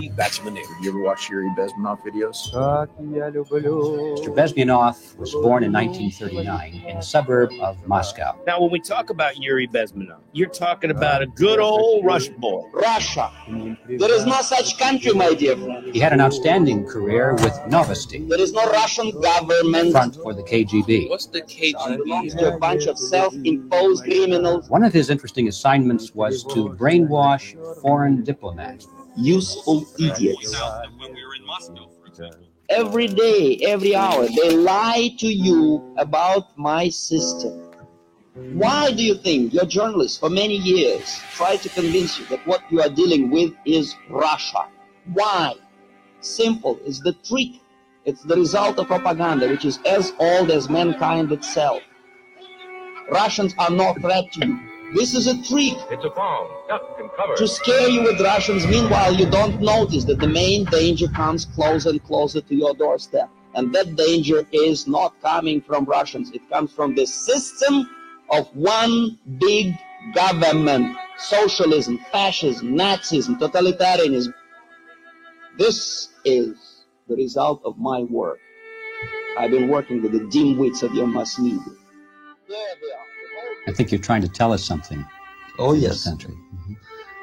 Speaker 18: Bezmenov. You ever watch Yuri Bezmenov videos?
Speaker 16: Mr. Bezmenov was born in 1939 in a suburb of Moscow.
Speaker 18: Now, when we talk about Yuri Bezmenov, you're talking about a good old Rush boy.
Speaker 15: Russia. There is no such country, my dear friend.
Speaker 16: He had an outstanding career with Novosti.
Speaker 15: There is no Russian government.
Speaker 16: Front for the KGB.
Speaker 18: What's the KGB?
Speaker 15: Belongs to a bunch of self-imposed criminals.
Speaker 16: One of his interesting assignments was to brainwash foreign diplomats.
Speaker 15: Useful idiots. Every day, every hour, they lie to you about my system. Why do you think your journalists for many years tried to convince you that what you are dealing with is Russia? Why? Simple. It's the trick. It's the result of propaganda, which is as old as mankind itself. Russians are no threat to you. This is a trick.
Speaker 18: It's a bomb. Duck and cover.
Speaker 15: To scare you with Russians. Meanwhile, you don't notice that the main danger comes closer and closer to your doorstep. And that danger is not coming from Russians. It comes from the system of one big government. Socialism, fascism, Nazism, totalitarianism. This is the result of my work. I've been working with the dim-wits of your mass media.
Speaker 16: I think you're trying to tell us something.
Speaker 15: Oh, yes.
Speaker 16: Country.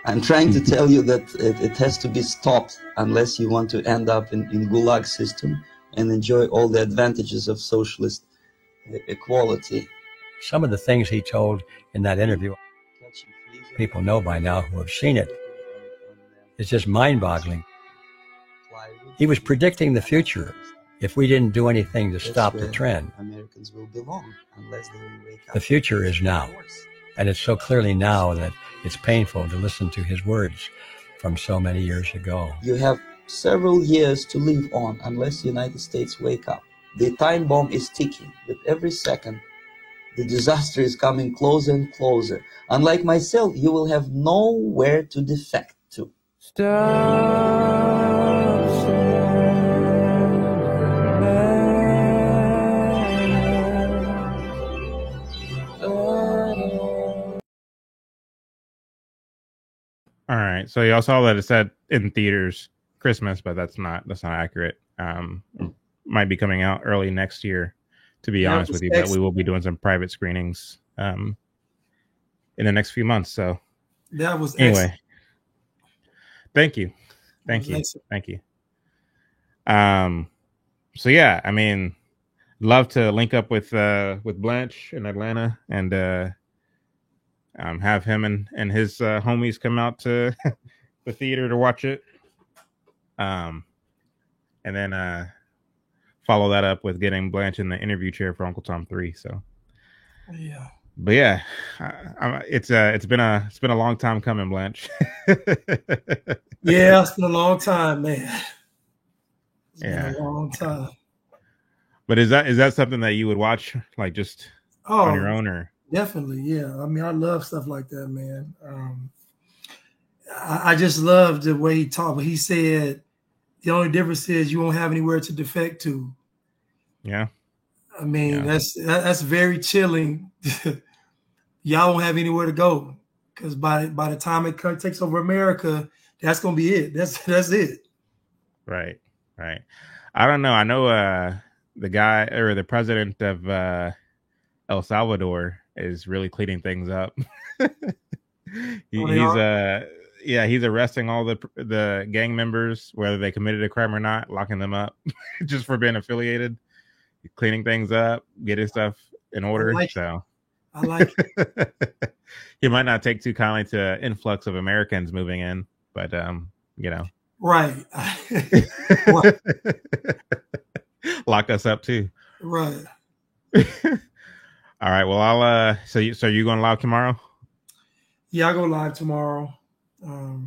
Speaker 15: I'm trying to tell you that it has to be stopped unless you want to end up in Gulag system and enjoy all the advantages of socialist equality.
Speaker 16: Some of the things he told in that interview, people know by now who have seen it. It's just mind-boggling. He was predicting the future if we didn't do anything to stop the trend.
Speaker 15: Americans will belong unless they wake up.
Speaker 16: The future is now. And it's so clearly now that it's painful to listen to his words from so many years ago.
Speaker 15: You have several years to live on unless the United States wake up. The time bomb is ticking. With every second, the disaster is coming closer and closer. Unlike myself, you will have nowhere to defect to.
Speaker 3: All right. So y'all saw that it said in theaters Christmas, but that's not accurate. Might be coming out early next year, to be honest with you. But we will be doing some private screenings in the next few months. So
Speaker 4: that was
Speaker 3: anyway. Thank you. So yeah, I mean, love to link up with Blanche in Atlanta and have him and his homies come out to the theater to watch it. And then follow that up with getting Blanche in the interview chair for Uncle Tom 3. So
Speaker 4: yeah.
Speaker 3: But yeah, it's been a long time coming, Blanche.
Speaker 4: Yeah, it's been a long time, man. It's
Speaker 3: yeah,
Speaker 4: been a long time.
Speaker 3: But is that something that you would watch, like just on your own, or?
Speaker 4: Definitely, yeah. I mean, I love stuff like that, man. I just love the way he talked. But he said the only difference is you won't have anywhere to defect to.
Speaker 3: Yeah.
Speaker 4: I mean, that's very chilling. Y'all won't have anywhere to go because by the time it takes over America, that's gonna be it. That's it.
Speaker 3: Right. I don't know. I know the guy or the president of El Salvador is really cleaning things up. He's arresting all the gang members, whether they committed a crime or not, locking them up just for being affiliated, cleaning things up, getting stuff in order.
Speaker 4: I like it.
Speaker 3: He might not take too kindly to influx of Americans moving in, but
Speaker 4: right.
Speaker 3: Lock us up too.
Speaker 4: Right.
Speaker 3: All right. Well, I'll so you going live tomorrow?
Speaker 4: Yeah, I'll go live tomorrow.
Speaker 3: All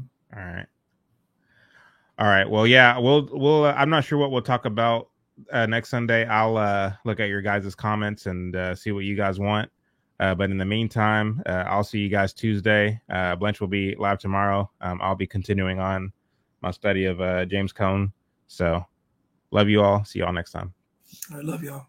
Speaker 3: right. Well, yeah, we'll I'm not sure what we'll talk about next Sunday. I'll look at your guys' comments and see what you guys want. But in the meantime, I'll see you guys Tuesday. Blanche will be live tomorrow. I'll be continuing on my study of James Cone. So love you all. See you all next time.
Speaker 4: I love y'all.